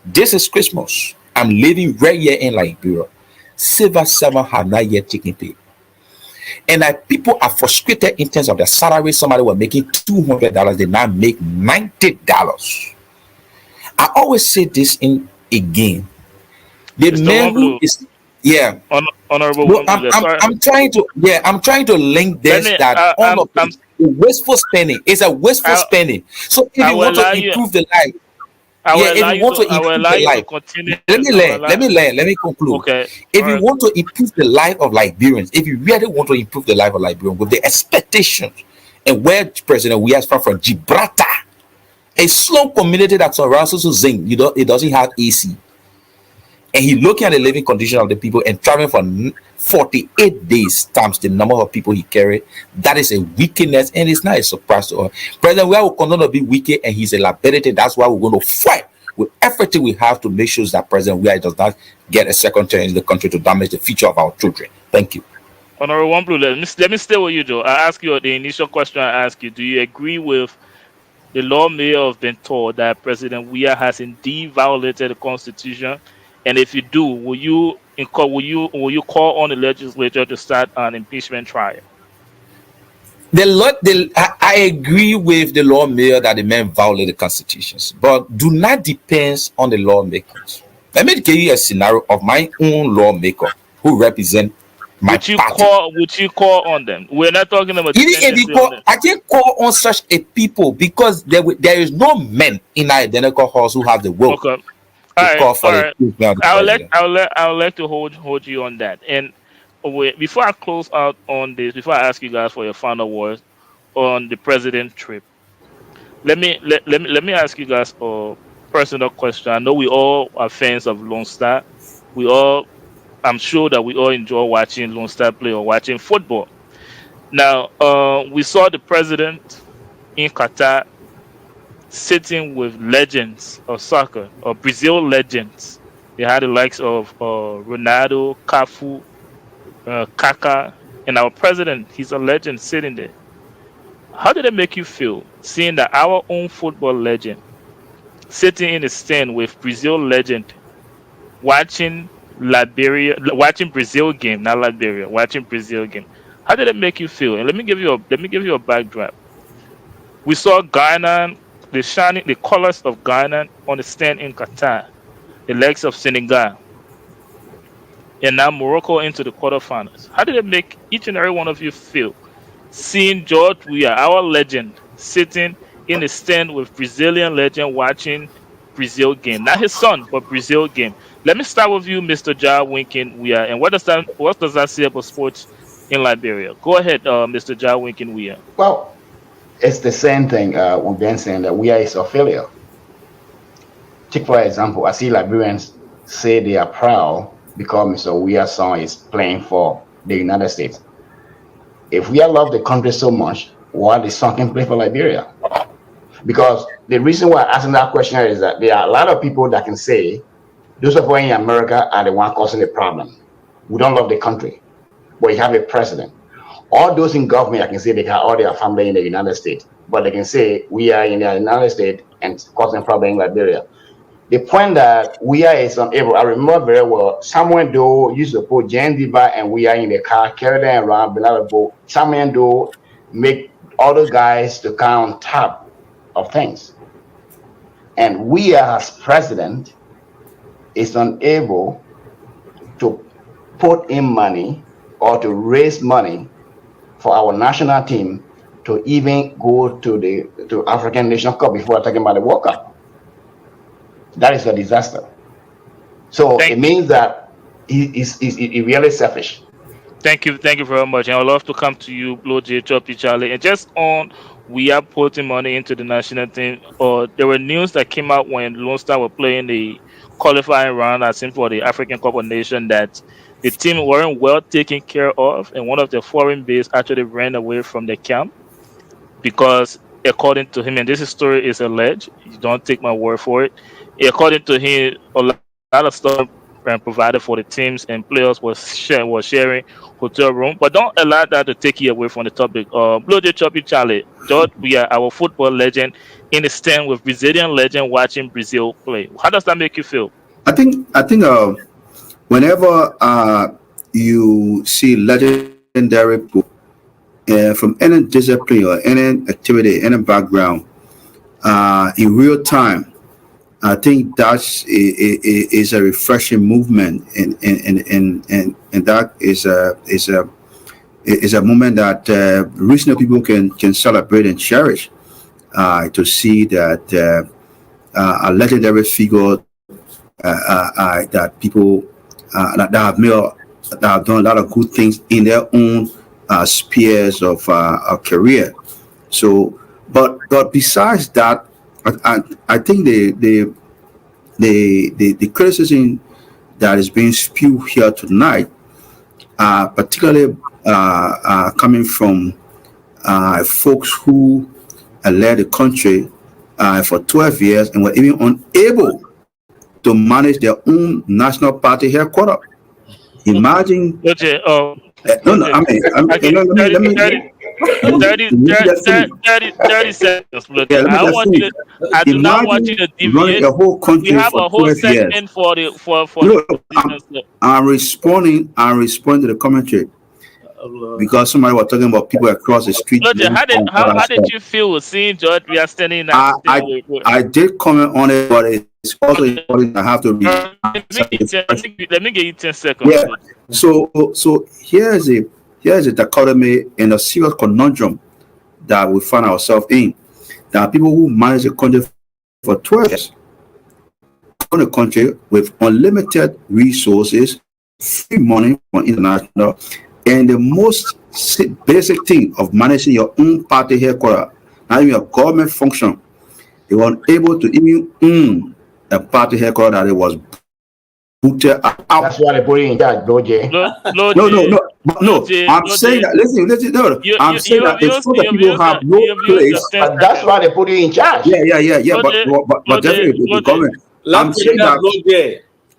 This is Christmas. I'm living right here in Liberia. Civil servants have not yet taken pay. And people are frustrated in terms of their salary. Somebody was making $200, they now make $90. I always say this in again. The Mr. man who Wamblu, is Honorable no, Wamblu, I'm trying to link this all of this. Wasteful spending is a wasteful spending. So if you want to improve the life, if you want to improve the life, let me conclude. Okay. If you want to improve the life of Liberians, if you really want to improve the life of Liberians with the expectations and where President Weah is from Gibraltar, a slow community that surrounds us with zinc, it doesn't have AC. And he looking at the living condition of the people and traveling for 48 days times the number of people he carried. That is a wickedness, and it's not a surprise to us. President Weah will continue to be wicked, and he's a liability. That's why we're going to fight with everything we have to make sure that President Weah does not get a second chance in the country to damage the future of our children. Thank you. Honorable Wamblu, let me stay with you, Joe. I ask you the initial question. I ask you: do you agree with the Lord Mayor of Bentol that President Weah has indeed violated the Constitution? And if you do, will you call on the legislature to start an impeachment trial? I agree with the lawmaker that the man violated the constitutions, but do not depend on the lawmakers. Let me give you a scenario of my own lawmaker who represent my party. Would you call on them? We're not talking about. I can't call on such a people because there is no men in our identical halls who have the will. Okay. All right. I would like to hold you on that. And before I close out on this, before I ask you guys for your final words on the president trip, let me ask you guys a personal question. I know we all are fans of Lone Star. I'm sure that we all enjoy watching Lone Star play or watching football. Now, we saw the president in Qatar sitting with legends of soccer, or Brazil legends. They had the likes of Ronaldo, Cafu, Kaká, and our president. He's a legend sitting there. How did it make you feel seeing that our own football legend sitting in the stand with Brazil legend, watching Brazil game, not Liberia, watching Brazil game? How did it make you feel? And let me give you a backdrop. We saw Ghana, the colors of Ghana on the stand in Qatar, the legs of Senegal, and now Morocco into the quarterfinals. How did it make each and every one of you feel seeing George Weah, our legend, sitting in a stand with Brazilian legend watching Brazil game. Not his son, but Brazil game. Let me start with you, Mr. Ja Winkin Weah. And what does that say about sports in Liberia? Go ahead, Mr. Ja Winkin Weah. Well, it's the same thing we've been saying that we are a failure. Take for example, I see Liberians say they are proud because Mr. Weah's son is playing for the United States. If we love the country so much, why the son can play for Liberia? Because the reason why I'm asking that question is that there are a lot of people that can say those of us in America are the one causing the problem. We don't love the country, but you have a president. All those in government, I can say they have all their family in the United States, but they can say we are in the United States and causing problem in Liberia. The point that we are is unable. I remember very well. Someone though used to put Jan Diva and we are in the car, carry them around, Bilal. Someone though make other guys to come on top of things, and we as president is unable to put in money or to raise money for our national team to even go to African Nations Cup before talking about the World Cup. That is a disaster. So it means that he really selfish. Thank you very much. And I'd love to come to you, Blue Jay, Choppy Charlie. And just on, we are putting money into the national team. There were news that came out when Lone Star were playing the qualifying round, I think, for the African Cup of Nations, that the team weren't well taken care of, and one of the foreign base actually ran away from the camp because, according to him, and this story is alleged, you don't take my word for it, according to him, a lot of stuff provided for the teams and players was sharing hotel room. But don't allow that to take you away from the topic. Blue Jay Choppy Charlie, George, we are our football legend in the stand with Brazilian legend watching Brazil play. How does that make you feel? I think whenever you see legendary people from any discipline or any activity, any background, in real time, I think that's is a refreshing movement, and that is a moment that reasonable people can celebrate and cherish. To see that a legendary figure that people that have done a lot of good things in their own spheres of career. So, but besides that, I think the criticism that is being spewed here tonight, particularly coming from folks who led the country for 12 years and were even unable to manage their own national party headquarters. Imagine. Okay. No, I mean, let me 30 seconds. Yeah, I do not want you to deviate. The whole country We have a whole segment years. for I'm responding to the commentary because somebody was talking about people across the street. Roger, how did you feel with seeing George? We are standing now. I did comment on it, but it's also important. I have to let me give you 10 seconds. Yeah. So here's a dichotomy and a serious conundrum that we find ourselves in. There are people who manage the country for 12 years, in a country with unlimited resources, free money from international, and the most basic thing of managing your own party headquarters, not even a government function. They were unable to even own a party headquarters that it was booted out. That's why they put it in charge, Roger. No. I'm saying that. Listen. No. I'm saying that the sort of people have no place. But that's why they put it in charge. Yeah. But definitely the government. I'm saying that.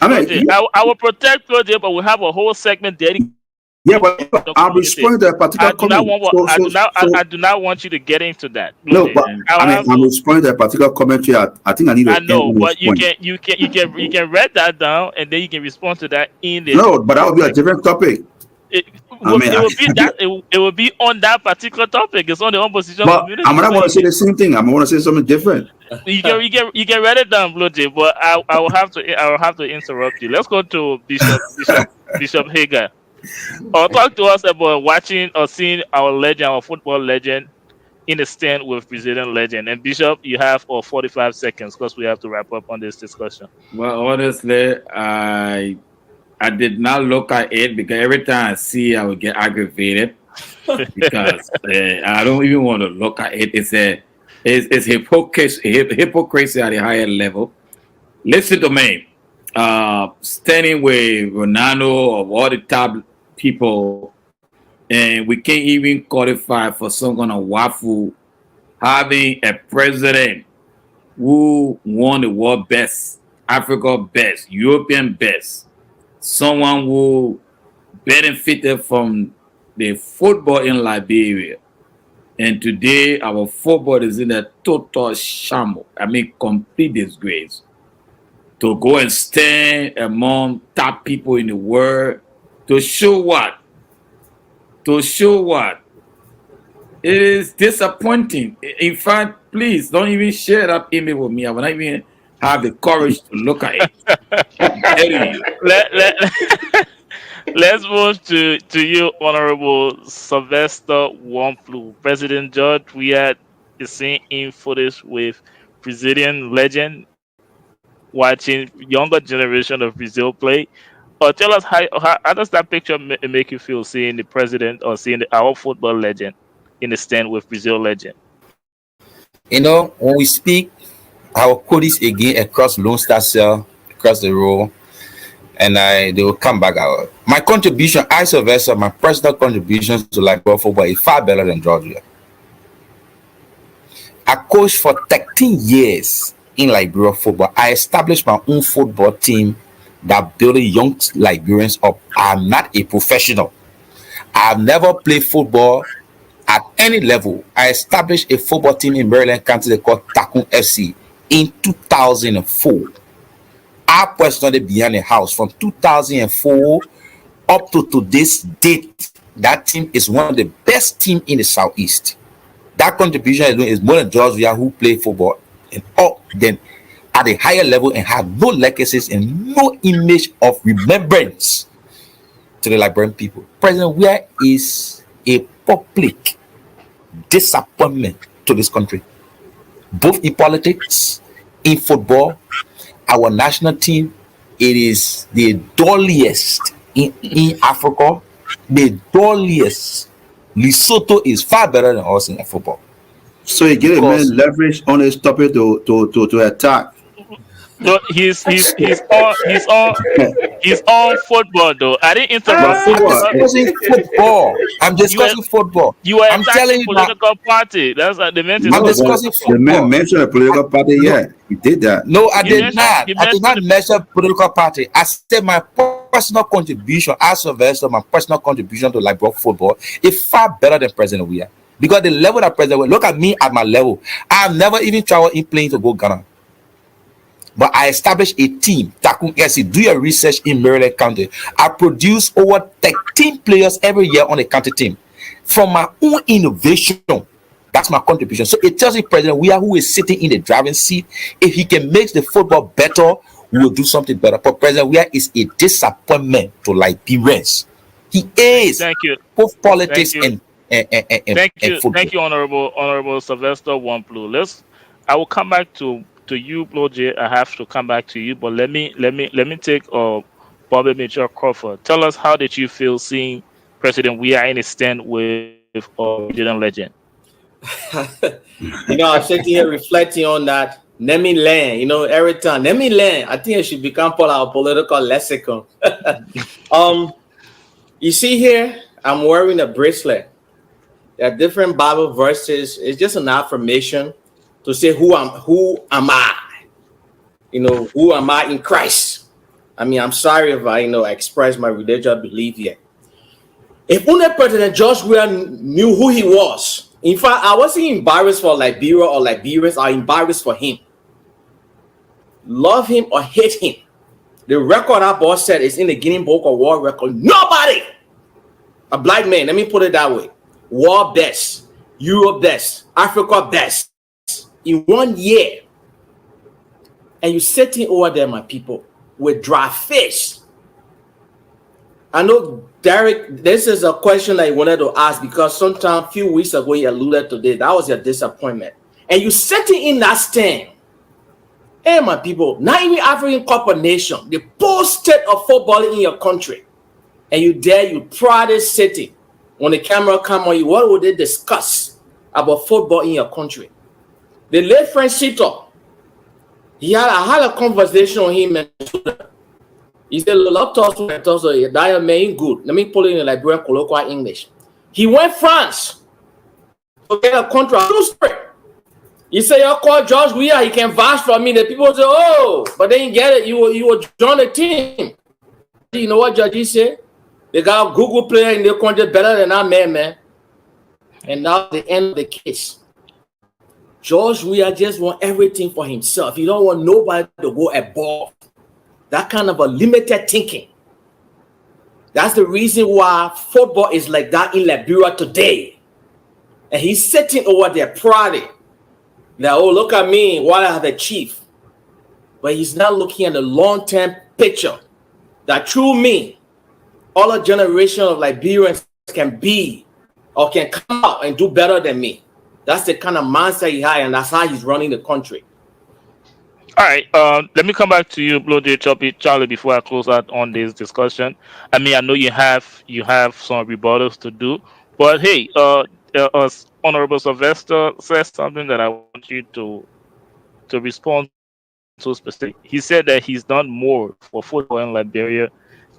I mean, I will protect Roger, but we have a whole segment dedicated. Yeah, but I'm responding to a particular comment. I do not want you to get into that. No, but I'm responding to a particular commentary. I think I need to. I know, but you can write that down and then you can respond to that in the. No, but that would be a different topic. It will be on that particular topic. It's on the opposition community. I'm not going to say the same thing. I'm going to say something different. You can write it down, Bloody, but I will have to interrupt you. Let's go to Bishop Hager. Or talk to us about watching or seeing our legend, our football legend, in a stand with Brazilian legend. And Bishop, you have 45 seconds because we have to wrap up on this discussion. Well, honestly, I did not look at it because every time I see, I would get aggravated because I don't even want to look at it. It's hypocrisy at a higher level. Listen to me. Standing with Ronaldo or all the top people, and we can't even qualify for some kind of waffle. Having a president who won the world best, Africa best, European best, someone who benefited from the football in Liberia. And today, our football is in a total shambles. I mean, complete disgrace. To go and stand among top people in the world to show what? To show what? It is disappointing. In fact, please don't even share that image with me. I will not even have the courage to look at it. I'm telling you. Let's move to you, Honorable Sylvester Wamploo. President George, we had the same in footage with Brazilian legend watching younger generation of Brazil play. Tell us how does that picture make you feel seeing the president or seeing our football legend in the stand with Brazil legend? You know, when we speak, our colleagues again across Lone Star Cell, across the road, and they will come back out. My contribution, I Sylvester, my personal contributions to Liberia football is far better than Georgia. I coached for 13 years in Liberia football. I established my own football team that built young Liberians up. I'm not a professional. I've never played football at any level. I established a football team in Maryland County called Takun FC in 2004. I personally behind the house from 2004 up to today's date. That team is one of the best teams in the Southeast. That contribution is more than Georgia, who play football and all then at a higher level and have no legacies and no image of remembrance to the Liberian people. President Weah is a public disappointment to this country, both in politics, in football. Our national team, it is the dullest in Africa, the dullest. Lesotho is far better than us in football. So you get a man leverage on his topic to attack. So he's on football though. I didn't interrupt. I'm discussing football. I'm discussing football. You were I'm telling you political party. That's what the man. I'm discussing football. The man mentioned a political party. Yeah, he did that. No, I did not. I did not mention political party. I said my personal contribution as Sylvester, my personal contribution to Liberia football is far better than President Weah. Because the level that President Weah, look at me at my level. I've never even traveled in plane to go Ghana. But I established a team, Takun FC. Do your research in Maryland County. I produce over 13 players every year on the county team. From my own innovation, that's my contribution. So it tells you President Weah, who is sitting in the driving seat, if he can make the football better, we will do something better. But President Weah is a disappointment to Liberians. He is. Thank you. Both politics and football. Thank you, Honorable Sylvester Wamploo. I will come back to you, Blo J. I have to come back to you, but let me take Bobby Mitchell Crawford. Tell us, how did you feel seeing President Weah in a stand with Brazilian legend? I'm sitting here reflecting on that. Let me learn, every time. Let me learn. I think it should become part of our political lexicon. You see here, I'm wearing a bracelet. There are different Bible verses. It's just an affirmation to say who am I? Who am I in Christ? I mean, I'm sorry if I express my religious belief here. If only President George Weah knew who he was. In fact, I wasn't embarrassed for Liberia or Liberians. I embarrassed for him. Love him or hate him. The record our boss said is in the Guinness Book of World Record. Nobody, a black man, let me put it that way, world best, Europe best, Africa best, in 1 year. And you're sitting over there, my people, with dry fish. I know, Derek, this is a question I wanted to ask because sometime a few weeks ago you alluded to this. That was your disappointment. And you sitting in that stand. Hey, my people, not even African Cup of Nation, the post state of football in your country. And you proudly sitting. When the camera come on you, what would they discuss about football in your country? The late Francito, I had a conversation with him and he said, "Love talks that man good." Let me put it in Liberian colloquial English. He went France to get a contract. He said, "You call George Weah, he can vouch for me." The people say, "Oh, but then you get it. You will join the team." You know what Georgie said? They got a Google player in their country better than that man. And now the end of the case. George Weah just want everything for himself. He don't want nobody to go above. That kind of a limited thinking. That's the reason why football is like that in Liberia today. And he's sitting over there proudly. Like, oh, look at me, what I have achieved. But he's not looking at the long-term picture. That through me, all a generation of Liberians can be or can come out and do better than me. That's the kind of mindset he has, and that's how he's running the country. All right, let me come back to you, Blue Jay Charlie, before I close out on this discussion. I mean, I know you have some rebuttals to do, but hey, Honorable Sylvester says something that I want you to respond to specific. He said that he's done more for football in Liberia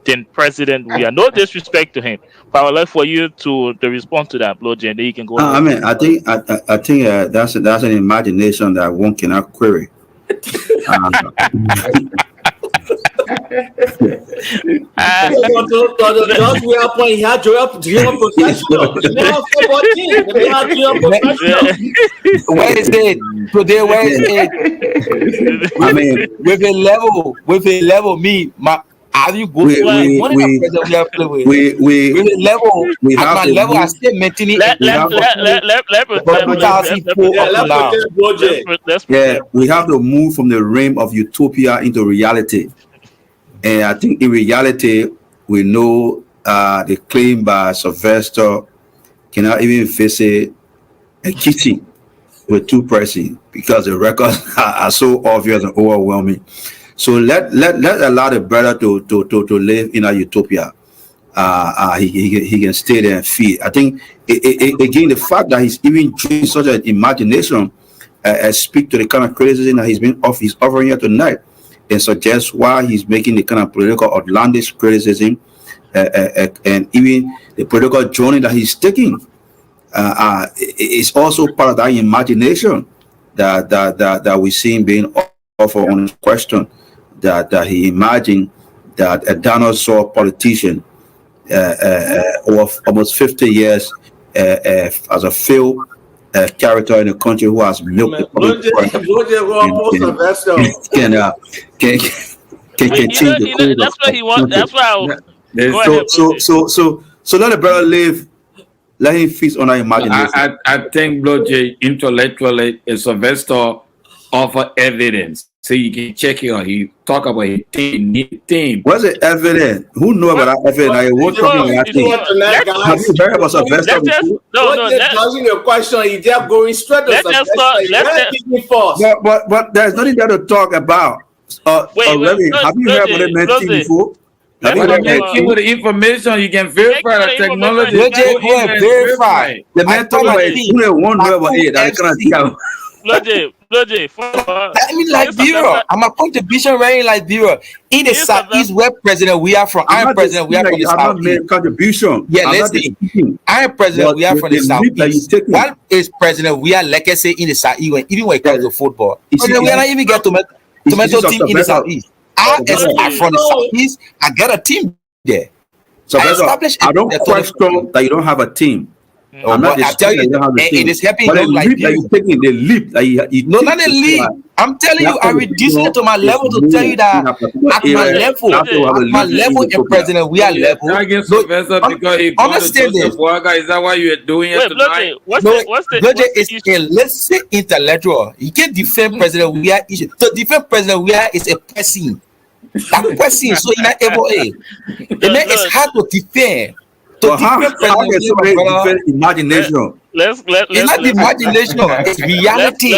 than President Weah. No disrespect to him, but I would like for you to respond to that, Blue Jay, and then you can go. I mean, I think that's an imagination that one cannot query. Where is it today? Where is it? I mean, with a level, me, my. Are you good? We have level. I still maintaining. We have to move from the realm of utopia into reality, and I think in reality, we know the claim by Sylvester cannot even visit a kitchen with two persons because the records are so obvious and overwhelming. So let allow the brother to live in a utopia. He can stay there and feed. I think again the fact that he's even doing such an imagination speak to the kind of criticism that he's offering here tonight, and suggests why he's making the kind of political outlandish criticism and even the political journey that he's taking. It's also part of that imagination that we're seeing being offered on this question. That he imagined that a dinosaur politician of almost 50 years as a failed character in a country who has milked the public can change the code. That's what he wants. That's why. So let the brother live. Let him feast on our imagination. I think Blue Jay intellectually Sylvester offer evidence. So you can check it out. He talk about his team. What's the evidence? Who know about that evidence? I won't talk about that thing. Have you heard about Sylvester? Asking your question, you just going straight to Sylvester. But there's nothing there to talk about. Have you heard about the team before? With the information, you can verify the technology. Verify. The man talking about it. One about it. I cannot tell. I mean, Liberia. I'm a contribution right in Liberia. In the southeast, where President we are from. I'm President we are from the southeast. Contribution. Yeah, listen. I'm President we are from the southeast. What is President we are like I say in the southeast? Even when it comes to football, President we are not even get tomato team in the southeast. I'm from the southeast. I got a team there. So I don't question that you don't have a team. I tell you, it is happening. But you're taking the leap. No, not a leap. I'm telling you, I'm reducing it to my level to tell you that at my level in President we are level. Understand this. Is that why you are doing it tonight? It's a illicit intellectual. You can't defend President we are. To defend President we are is a person. That question is so inevitable. It's hard to defend. How can somebody defend imagination? Let's It's not imagination, it's reality.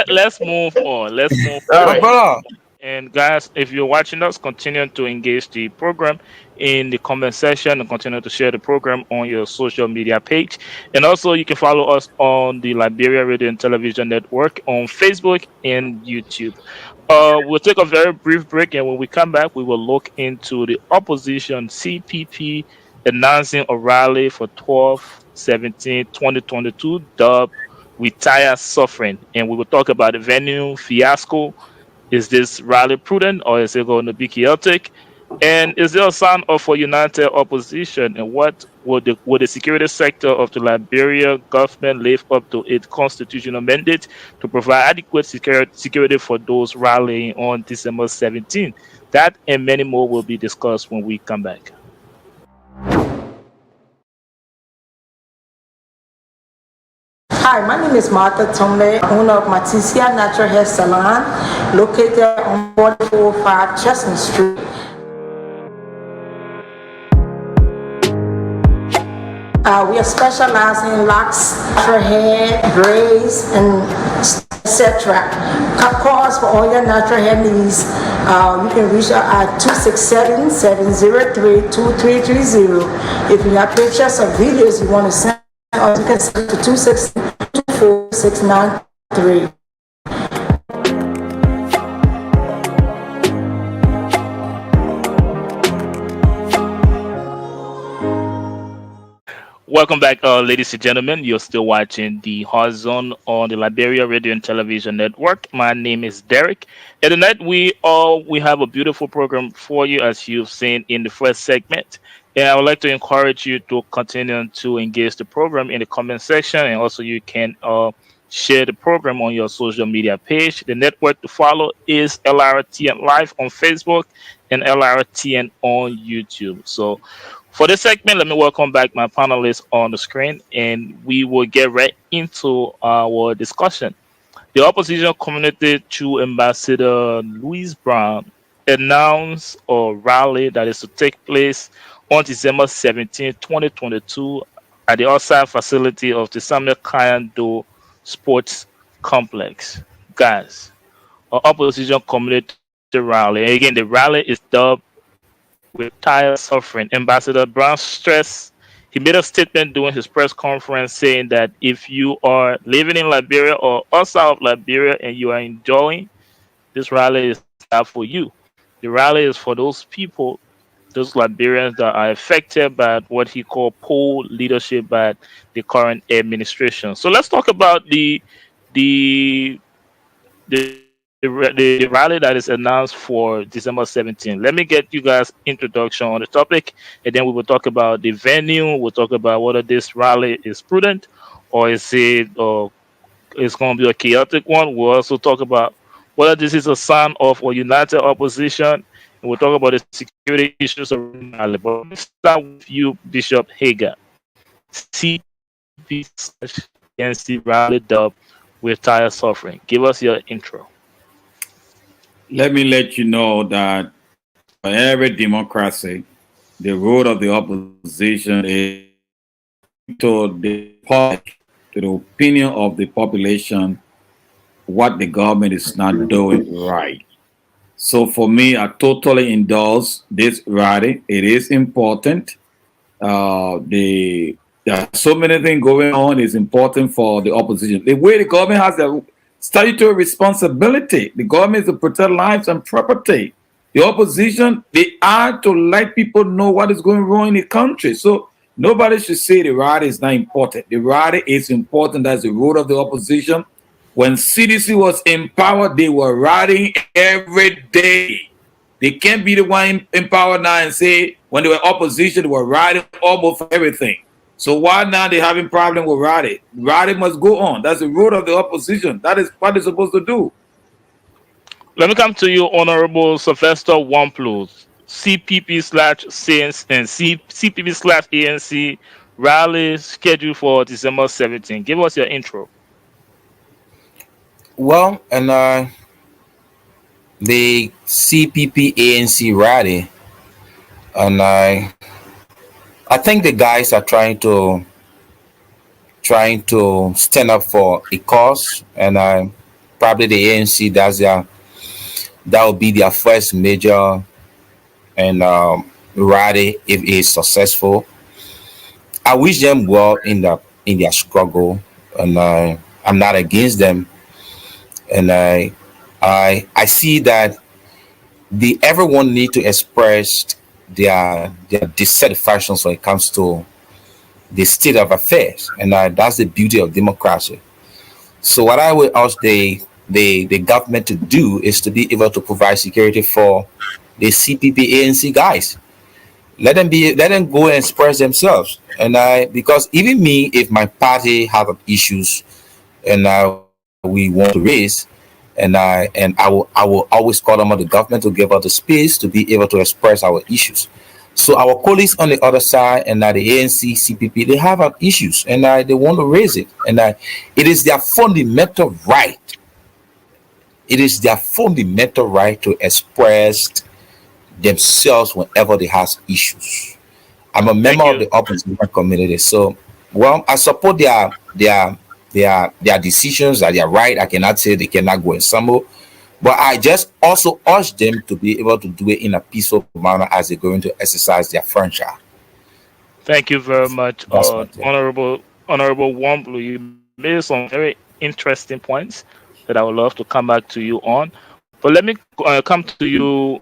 Let's move on. Let's move My on. brother. And guys, if you're watching us, continue to engage the program in the comment section and continue to share the program on your social media page. And also, you can follow us on the Liberia Radio and Television Network on Facebook and YouTube. We'll take a very brief break, and when we come back, we will look into the opposition CPP announcing a rally for 12/17/2022 dubbed Retire Suffering. And we will talk about the venue fiasco. Is this rally prudent or is it going to be chaotic? And is there a sign of a united opposition? And what would the security sector of the Liberia government live up to its constitutional mandate to provide adequate security for those rallying on December 17th? That and many more will be discussed when we come back. Hi, my name is Martha Tombe, owner of Matisia Natural Hair Salon, located on 4405 Chestnut Street. We are specializing in locks, natural hair, braids, and etc. Cut calls for all your natural hair needs. You can reach out at 267-703-2330. If you have pictures or videos you want to send, or you can send to 2624693. Welcome back, ladies and gentlemen. You're still watching the Hot Zone on the Liberia Radio and Television Network. My name is Derek. And tonight we have a beautiful program for you, as you've seen in the first segment. And I would like to encourage you to continue to engage the program in the comment section, and also you can share the program on your social media page. The network to follow is LRTN Live on Facebook and LRTN on YouTube. So for this segment, let me welcome back my panelists on the screen, and we will get right into our discussion. The opposition community through Ambassador Louis Brown announced a rally that is to take place on December 17, 2022 at the outside facility of the Samuel Kayando Sports Complex. Guys, our opposition community rally. Again, the rally is dubbed Retire Suffering. Ambassador Brown stressed, he made a statement during his press conference saying that if you are living in Liberia or outside of Liberia and you are enjoying, this rally is not for you. The rally is for those people, those Liberians that are affected by what he called poor leadership by the current administration. So let's talk about the rally that is announced for December 17th. Let me get you guys introduction on the topic, and then we will talk about the venue. We'll talk about whether this rally is prudent or is it it's going to be a chaotic one. We'll also talk about whether this is a sign of a united opposition, and we'll talk about the security issues around the rally. But let's start with you, Bishop Hager. CP/NC rally dub with Retire Suffering. Give us your intro. Let me let you know that for every democracy, the role of the opposition is to the public, to the opinion of the population, what the government is not doing right. So for me, I totally endorse this rally. It is important. There are so many things going on. It's important for the opposition. The way the government has a statutory responsibility. The government is to protect lives and property. The opposition, they are to let people know what is going wrong in the country. So nobody should say the rally is not important. The rally is important. That's the role of the opposition. When CDC was in power, they were rallying every day. They can't be the one in power now and say when they were opposition, they were rallying almost for everything. So why now they having problem with rally? Rally must go on. That's the role of the opposition. That is what they're supposed to do. Let me come to you, Honorable Sylvester Wamplos, CPP/ANC and CPP/ANC rally scheduled for December 17. Give us your intro. Well, and the CPP ANC rally, and I think the guys are trying to stand up for a cause, and probably the ANC that will be their first major and rally if it is successful. I wish them well in their struggle, and I'm not against them, and I see that everyone need to express their dissatisfactions when it comes to the state of affairs, and that's the beauty of democracy. So what I would ask the government to do is to be able to provide security for the CPP ANC guys. Let them go and express themselves, and because even me, if my party have issues and we want to raise, and I will always call on the government to give us the space to be able to express our issues. So our colleagues on the other side, and the ANC, CPP, they have issues, and they want to raise it, and it is their fundamental right. It is their fundamental right to express themselves whenever they have issues. I'm a member of the opposition community, so I support their decisions, that they are right. I cannot say they cannot go in summer, but I just also urge them to be able to do it in a peaceful manner as they're going to exercise their franchise. Thank you very much, Honorable Wamblu. You made some very interesting points that I would love to come back to you on. But let me come to you.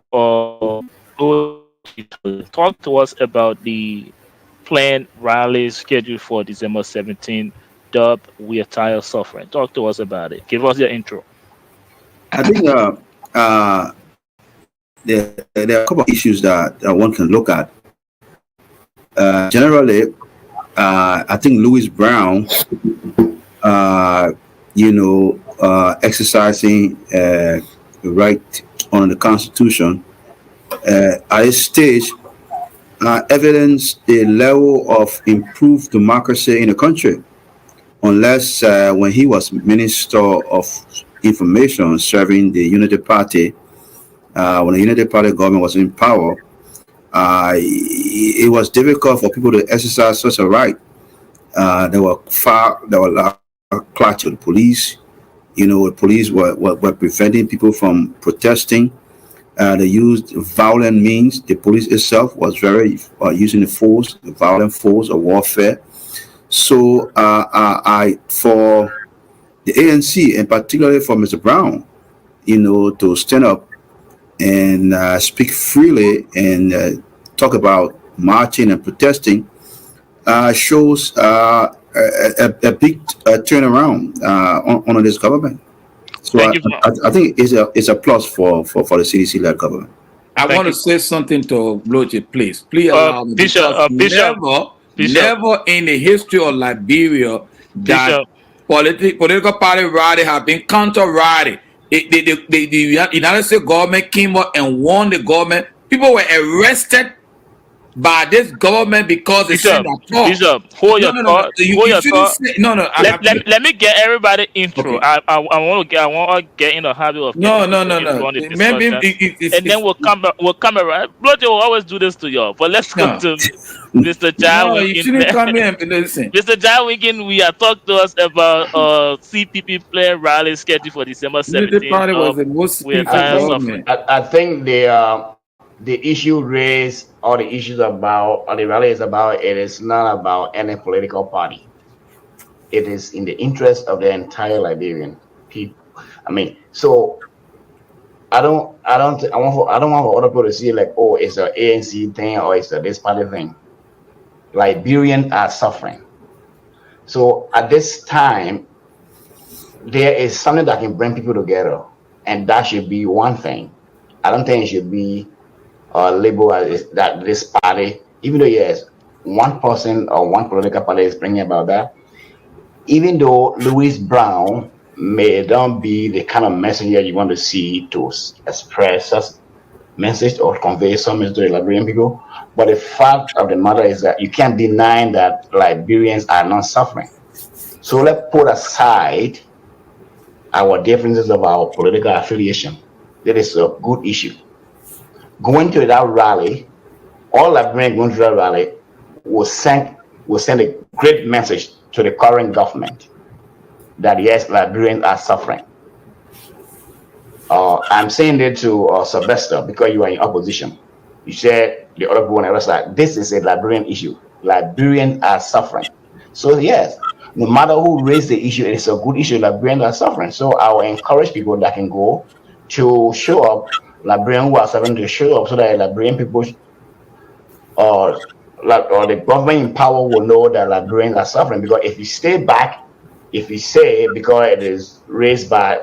Talk to us about the planned rally scheduled for December 17th, dubbed "We Are Tired of Suffering." Talk to us about it. Give us your intro. I think there are a couple of issues that one can look at. Generally, I think Louis Brown, exercising right on the Constitution, at this stage, evidence a level of improved democracy in the country, unless when he was Minister of Information serving the Unity Party, when the Unity Party government was in power, it was difficult for people to exercise such a right. They were clutch to the police. The police were preventing people from protesting. They used violent means. The police itself was very using the violent force of warfare. So for the ANC, and particularly for Mr. Brown, to stand up and speak freely and talk about marching and protesting shows a big turnaround on this government. So I think it's a plus for the CDC-led government. I want to say something to Bloche, please. Please allow me. Bishop, Never in the history of Liberia that political party rally have been counter rally. The United States government came up and won the government. People were arrested by this government because they said that. Bishop, hold your thought. Let me get everybody intro. I want to get in the habit of no. Maybe and then we'll come around. Blood will always do this to y'all. But let's go to Mr. John. No, you shouldn't come here and listen. Mr. John Wiggin, we are talking to us about CPP player rally scheduled for December 17th. The party was the most I think the issue raised, or the issues about, or the rally is about, it is not about any political party. It is in the interest of the entire Liberian people. So I don't want for other people to see like, oh, it's an ANC thing or it's a this party thing. Liberians are suffering. So at this time, there is something that can bring people together, and that should be one thing. I don't think it should be labeled as that this party, even though yes, one person or one political party is bringing about that. Even though Louis Brown may not be the kind of messenger you want to see to express such message or convey some message to the Liberian people, but the fact of the matter is that you can't deny that Liberians are not suffering. So let's put aside our differences of our political affiliation. that is a good issue. Going to that rally, all Liberians going to that rally will send a great message to the current government that yes, Liberians are suffering. I'm saying it to Sylvester because you are in opposition. You said the other people on the other side, this is a Liberian issue. Liberians are suffering. So yes, no matter who raised the issue, it's a good issue. Liberians are suffering. So I will encourage people that can go to show up, Liberians who are suffering to show up so that Liberian people or the government in power will know that Liberians are suffering. Because if you stay back, if you say because it is raised by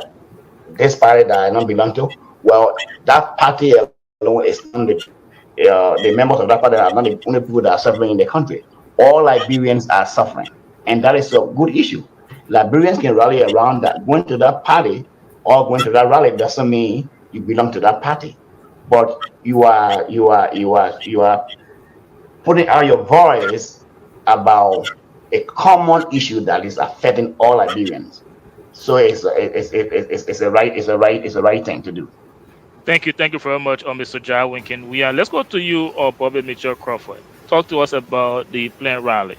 this party that I don't belong to, well, that party alone is not the members of that party are not the only people that are suffering in the country. All Liberians are suffering, and that is a good issue. Liberians can rally around that. Going to that party or going to that rally doesn't mean you belong to that party, but you are putting out your voice about a common issue that is affecting all Liberians. So it's the right thing to do. Thank you very much, Mr. John Winkin. Let's go to you, Bobby Mitchell Crawford. Talk to us about the planned rally.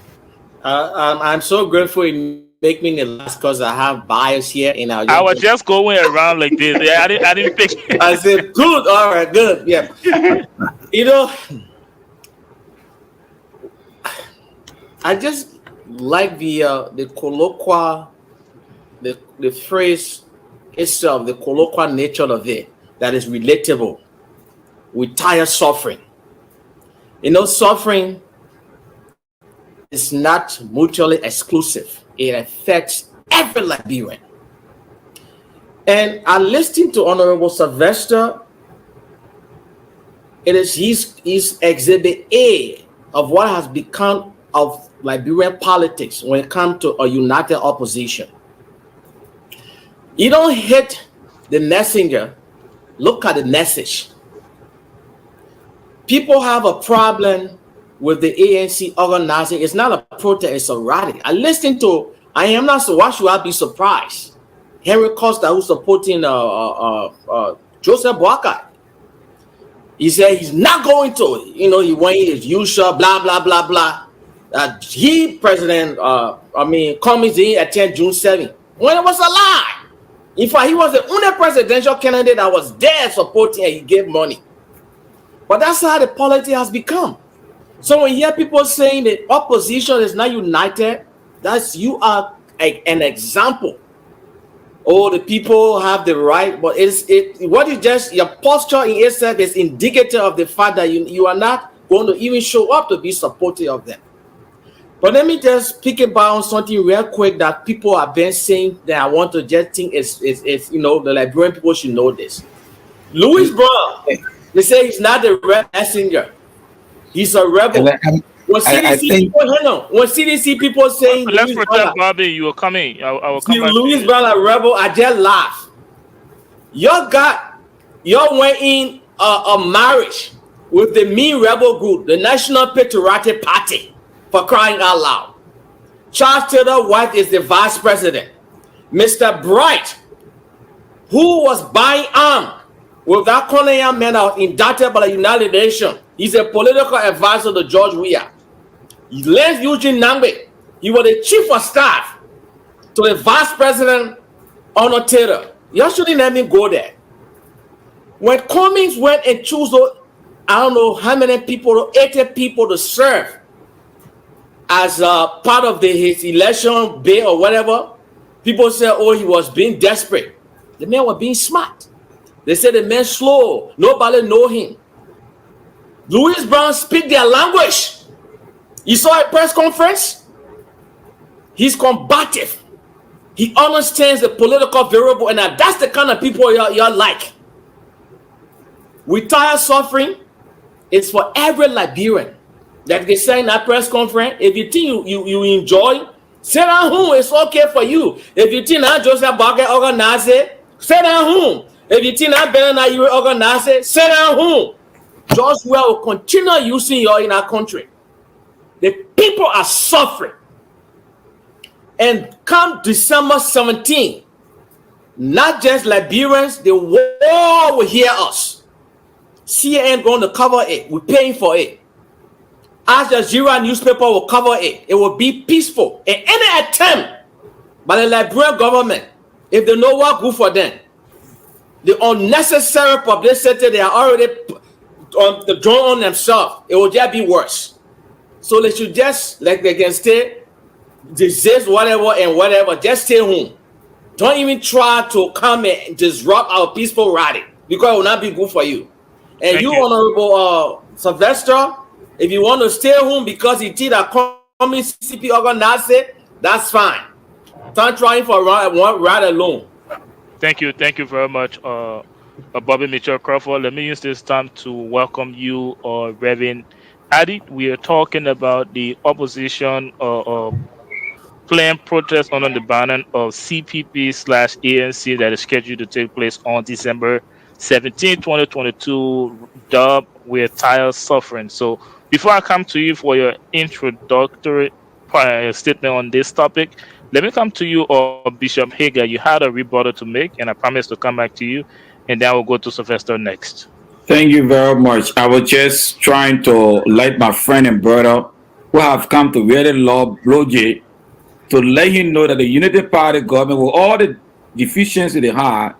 I'm so grateful you make me the last because I have bias here in our. I was just going around like this. Yeah, I didn't pick. I said good. All right, good. Yeah. I just like the colloquial, the phrase itself, the colloquial nature of it, that is relatable. We tire suffering. Suffering is not mutually exclusive. It affects every Liberian. And I listened to Honorable Sylvester. It is his exhibit A of what has become of Liberian politics when it comes to a united opposition. You don't hit the messenger, look at the message. People have a problem with the ANC organizing. It's not a protest, it's a rally. I listened to, I am not so, why should I be surprised? Henry Costa, who's supporting Joseph Boakai. He said he's not going to, he went his usual blah, blah, blah, blah. Cummings didn't attend June 7th. When it was a lie. In fact, he was the only presidential candidate that was there supporting and he gave money. But that's how the politics has become. So when you hear people saying the opposition is not united, you are an example. Oh, the people have the right, but your posture in itself is indicative of the fact that you are not going to even show up to be supportive of them. But let me just pick about something real quick that people have been saying that I want to just think is the Liberian people should know this. Louis Brown, they say he's not a red messenger. He's a rebel. When CDC people saying let's protect Bobby, you will come in. I will come back. Louis Brown a rebel, I just laugh. Y'all went in a marriage with the mean rebel group, the National Patriotic Party, for crying out loud. Charles Taylor White is the vice president. Mr. Bright, who was buying arms with that colonial man that was indicted by the United Nations, he's a political advisor to George Weah. Lance Eugene Nangbe, he was the chief of staff to the vice president, Honor Taylor. Y'all shouldn't let me go there. When Cummings went and chose, I don't know how many people, 80 people to serve as a part of his election bid or whatever, people said, oh, he was being desperate. The man was being smart. They said the man slow. Nobody know him. Louis Brown speak their language. You saw a press conference? He's combative. He understands the political variable, and that's the kind of people y'all like. We tire suffering. It's for every Liberian. Like they say in that press conference, if you think you enjoy, sit down home. It's okay for you. If you think that Joseph Boakai organize it, sit down home. If you think that Bernard you organize it, sit down home. George Weah will continue using you in our country. The people are suffering. And come December 17, not just Liberians, the world will hear us. CNN going to cover it. We're paying for it. Al Jazeera newspaper will cover it. It will be peaceful. And any attempt by the Liberian government, if they know what good for them, the unnecessary publicity they are already drawn on themselves, it will just be worse. So they should just, like they can stay, disease, whatever and whatever, just stay home. Don't even try to come and disrupt our peaceful rally because it will not be good for you. And you, Honorable Sylvester, if you want to stay home because you think that coming CCP organize it, that's fine. Don't try for one ride alone. Thank you very much, Bobby Mitchell Crawford. Let me use this time to welcome you, Reverend Addy. We are talking about the opposition planned protest under the banner of CPP/ANC that is scheduled to take place on December 17, 2022, dubbed We're Tired Suffering. So before I come to you for your introductory statement on this topic, let me come to you, Bishop Hager. You had a rebuttal to make, and I promise to come back to you, and then we'll go to Sylvester next. Thank you very much. I was just trying to let my friend and brother who have come to really love Blodgett to let him know that the Unity Party government, with all the deficiencies they had,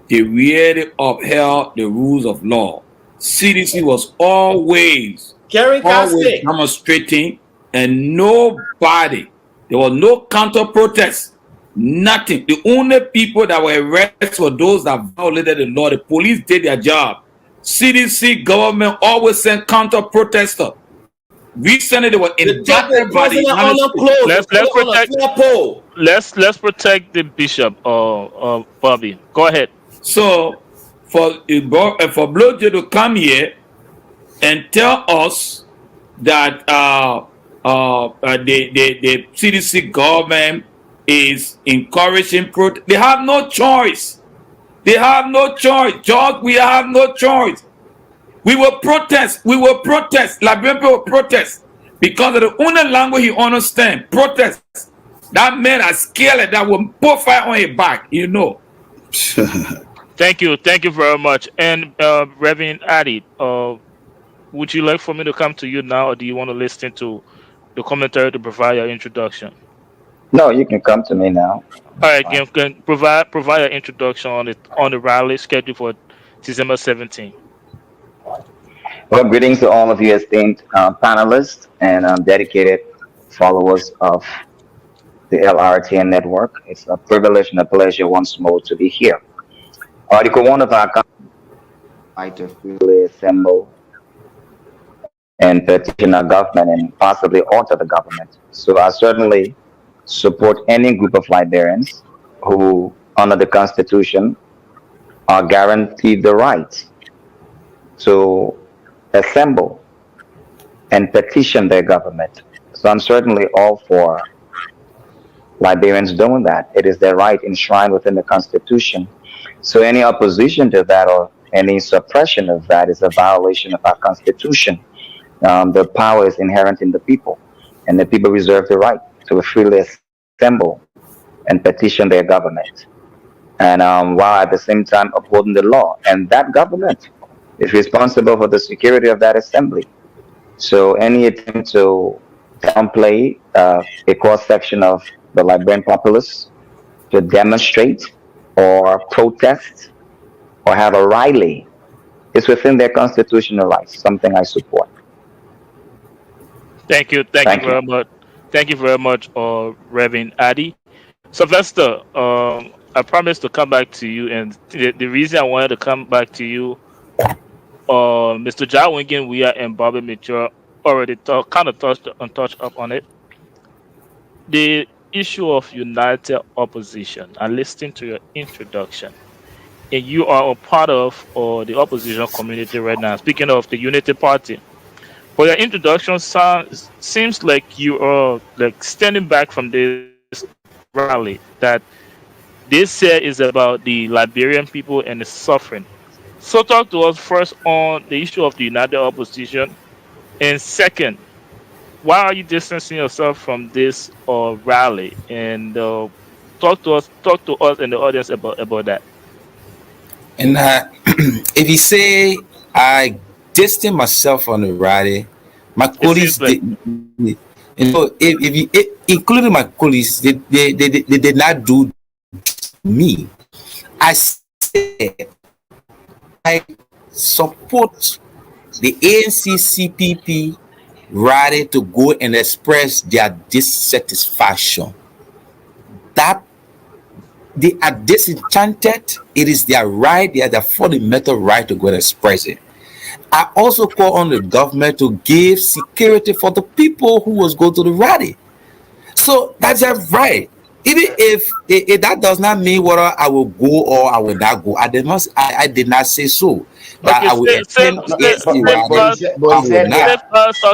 they really upheld the rules of law. CDC was always demonstrating, and nobody, there was no counter protest, nothing. The only people that were arrested were those that violated the law. The police did their job. CDC government always sent counter protesters. Recently, they were indicted by the Let's protect the bishop, Bobby. Go ahead. So, for Blodgett to come here and tell us that the CDC government is encouraging protest, they have no choice. They have no choice. George, we have no choice. We will protest. Liberian people will protest because of the only language he understands. Protest. That man is scared that will put fire on his back, you know. Thank you very much. And Reverend Addy, would you like for me to come to you now, or do you want to listen to the commentary to provide your introduction? No, you can come to me now. All right, can provide an introduction on the rally scheduled for December 17. Well, greetings to all of you esteemed panelists and dedicated followers of the LRTN network. It's a privilege and a pleasure once more to be here. Article 1 of our right to freely assemble and petition our government and possibly alter the government. So I certainly support any group of Liberians who, under the Constitution, are guaranteed the right to assemble and petition their government. So I'm certainly all for Liberians doing that. It is their right enshrined within the Constitution. So any opposition to that or any suppression of that is a violation of our Constitution. The power is inherent in the people, and the people reserve the right to freely assemble and petition their government, and while at the same time upholding the law. And that government is responsible for the security of that assembly. So any attempt to downplay a cross-section of the Liberian populace to demonstrate or protest or have a rally is within their constitutional rights, something I support. Thank you very much. Thank you very much, Reverend Addy. Sylvester, I promised to come back to you, and the reason I wanted to come back to you, Mr. John Wingen, we are and Bobby Mitchell already touched up on it. The issue of united opposition. I listened to your introduction, and you are a part of the opposition community right now. Speaking of the Unity Party, for your introduction, seems like you are like standing back from this rally that they say is about the Liberian people and the suffering. So talk to us first on the issue of the united opposition, and second, why are you distancing yourself from this rally, and Talk to us and the audience about that. And if you say I distance myself on the rally, my colleagues, including my colleagues, they did not do me. I said I support the ANC CPP rally to go and express their dissatisfaction. That they are disenchanted. It is their right, they are their fundamental right to go and express it. I also call on the government to give security for the people who was going to the rally. So that's their right. Even if that does not mean whether I will go or I will not go. I did not say so. That I will attend the rally.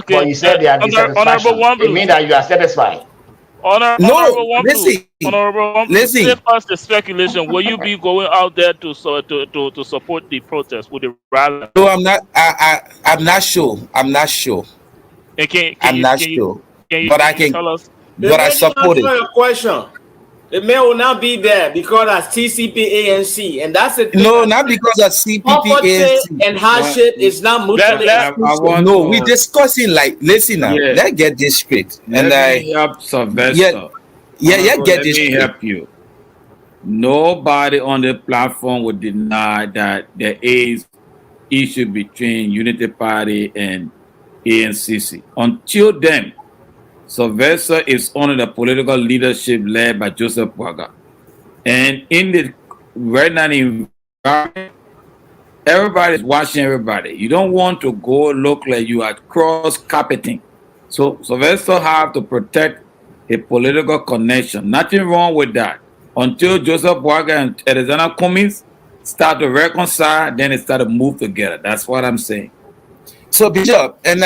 But you said they are dissatisfied. It means that you are satisfied. Listen. Save us the speculation. Will you be going out there to support the protest with the rally? No, I'm not. I'm not sure. I'm not sure. I'm not sure. But I can tell us. But I support it. Question. The man will not be there because of TCP ANC, and that's it. No, not because of CPP ANC. And hardship is not mutually. No, we're discussing like, listen now. Yeah. Let's get this straight. Let me help Sylvester. Get this straight. Let me help you. Nobody on the platform would deny that there is issue between Unity Party and ANCC. Until then, Sylvester is under the political leadership led by Joseph Boaga. And in the right now environment, everybody is watching everybody. You don't want to go look like you are cross-carpeting. So Sylvester have to protect a political connection. Nothing wrong with that. Until Joseph Boaga and Alexander Cummings start to reconcile, then it start to move together. That's what I'm saying. So Bishop, and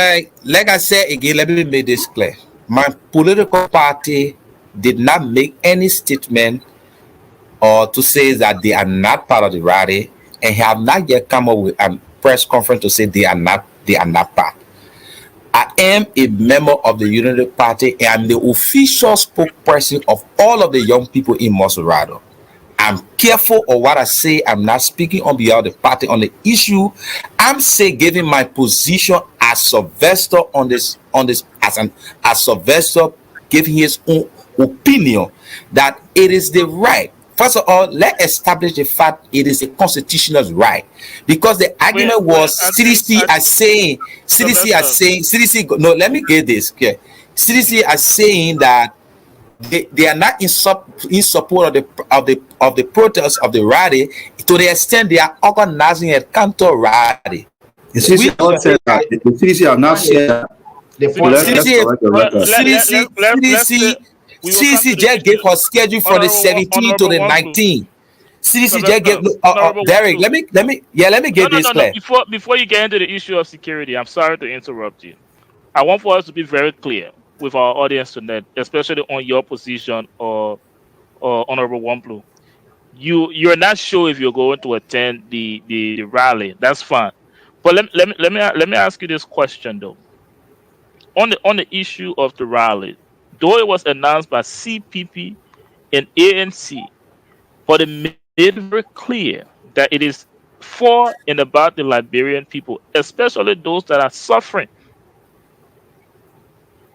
like I said again, let me make this clear. My political party did not make any statement or to say that they are not part of the rally, and have not yet come up with a press conference to say they are not part. I am a member of the Unity Party, and I'm the official spokesperson of all of the young people in Montserrat. I'm careful of what I say. I'm not speaking on behalf of the party on the issue. I'm saying, giving my position as Sylvester on this as Sylvester giving his own opinion that it is the right. First of all, let's establish the fact it is a constitutional right, because the argument was CDC as saying. No, let me get this. Okay, CDC as saying that they are not in support of the protest of the rally to the extent they are organizing a counter rally. The CDC have not said that. CDC just gave her schedule from the 17th to the 19th. CDC just gave Derek. Let me get this clear. Before you get into the issue of security, I'm sorry to interrupt you. I want for us to be very clear with our audience tonight, especially on your position or Honorable Wamplu. You're not sure if you're going to attend the rally. That's fine. But let me ask you this question though. On the issue of the rally, though it was announced by CPP and ANC, but it made it very clear that it is for and about the Liberian people, especially those that are suffering.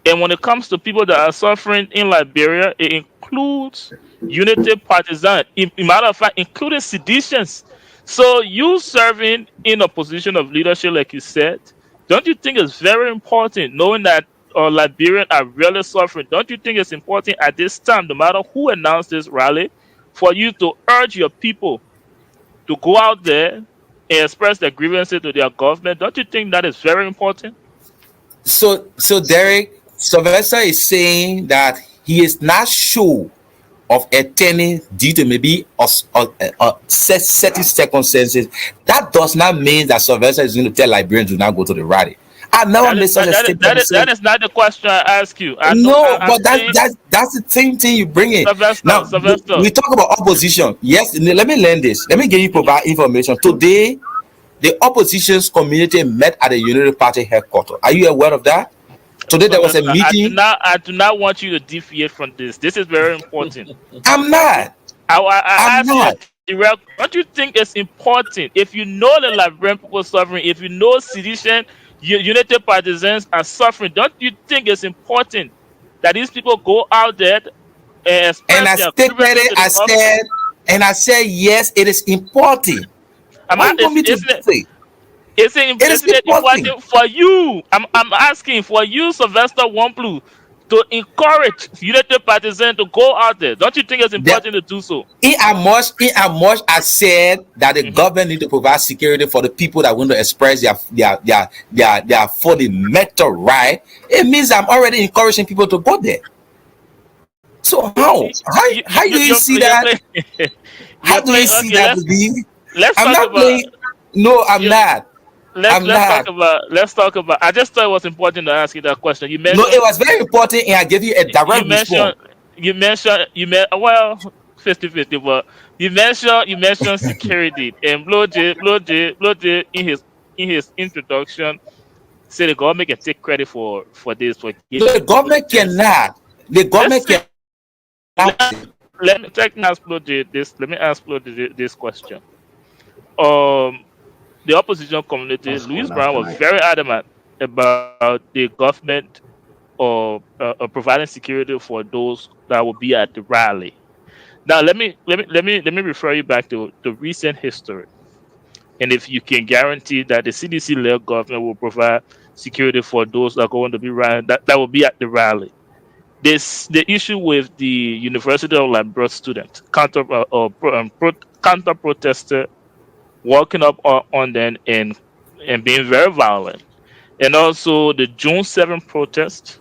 And when it comes to people that are suffering in Liberia, it includes Unity Partisans, in matter of fact, including seditions. So you serving in a position of leadership, like you said, don't you think it's very important, knowing that Liberians are really suffering? Don't you think it's important at this time, no matter who announced this rally, for you to urge your people to go out there and express their grievances to their government? Don't you think that is very important? So Derek, Sylvester is saying that he is not sure of attending due to maybe certain circumstances. That does not mean that Sylvester is going to tell Liberians to not go to the rally. I never made such a statement. That is not the question I ask you. That's the same thing you bring in. Sylvester. We talk about opposition. Yes, let me learn this. Let me give you provide information. Today, the opposition's community met at the Unity Party headquarters. Are you aware of that? Today there was a meeting. I do not want you to deviate from this. This is very important. I'm not. I'm not. Don't you think it's important if you know the Liberian people suffering, if you know sedition, United Partisans are suffering? Don't you think it's important that these people go out there and I stated it? I said yes, it is important. Is it important for you? I'm asking for you, Sylvester Wamplu, to encourage United Partisans to go out there. Don't you think it's important to do so? In as much as said that the government need to provide security for the people that want to express their fundamental right, it means I'm already encouraging people to go there. So how do you see that? How do you see that to be? I'm not playing. No, I'm not. Let's talk about. I just thought it was important to ask you that question. You mentioned. No, it was very important, and I gave you a direct response. You mentioned. Well, 50-50, but you mentioned security, and Bloje in his introduction said the government can take credit for this. The government cannot. The government can. Let me ask Bloje this question. The opposition community, Louis Brown, was very adamant about the government providing security for those that will be at the rally. Now, let me refer you back to the recent history, and if you can guarantee that the CDC-led government will provide security for those that are going to be that will be at the rally. The issue with the University of Liberia student counter protester walking up on them and being very violent, and also the June 7th protest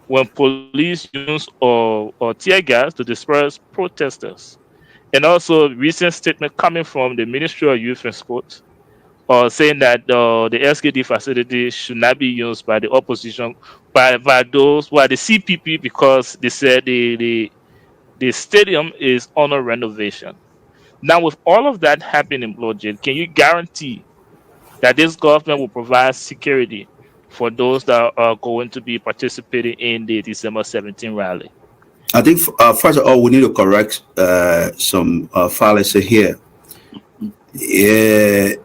when police used or tear gas to disperse protesters, and also recent statement coming from the Ministry of Youth and Sport saying that the SKD facility should not be used by the opposition by those who are the CPP because they said the stadium is under renovation. Now, with all of that happening, Bloje, can you guarantee that this government will provide security for those that are going to be participating in the December 17 rally? I think, first of all, we need to correct some fallacy here. The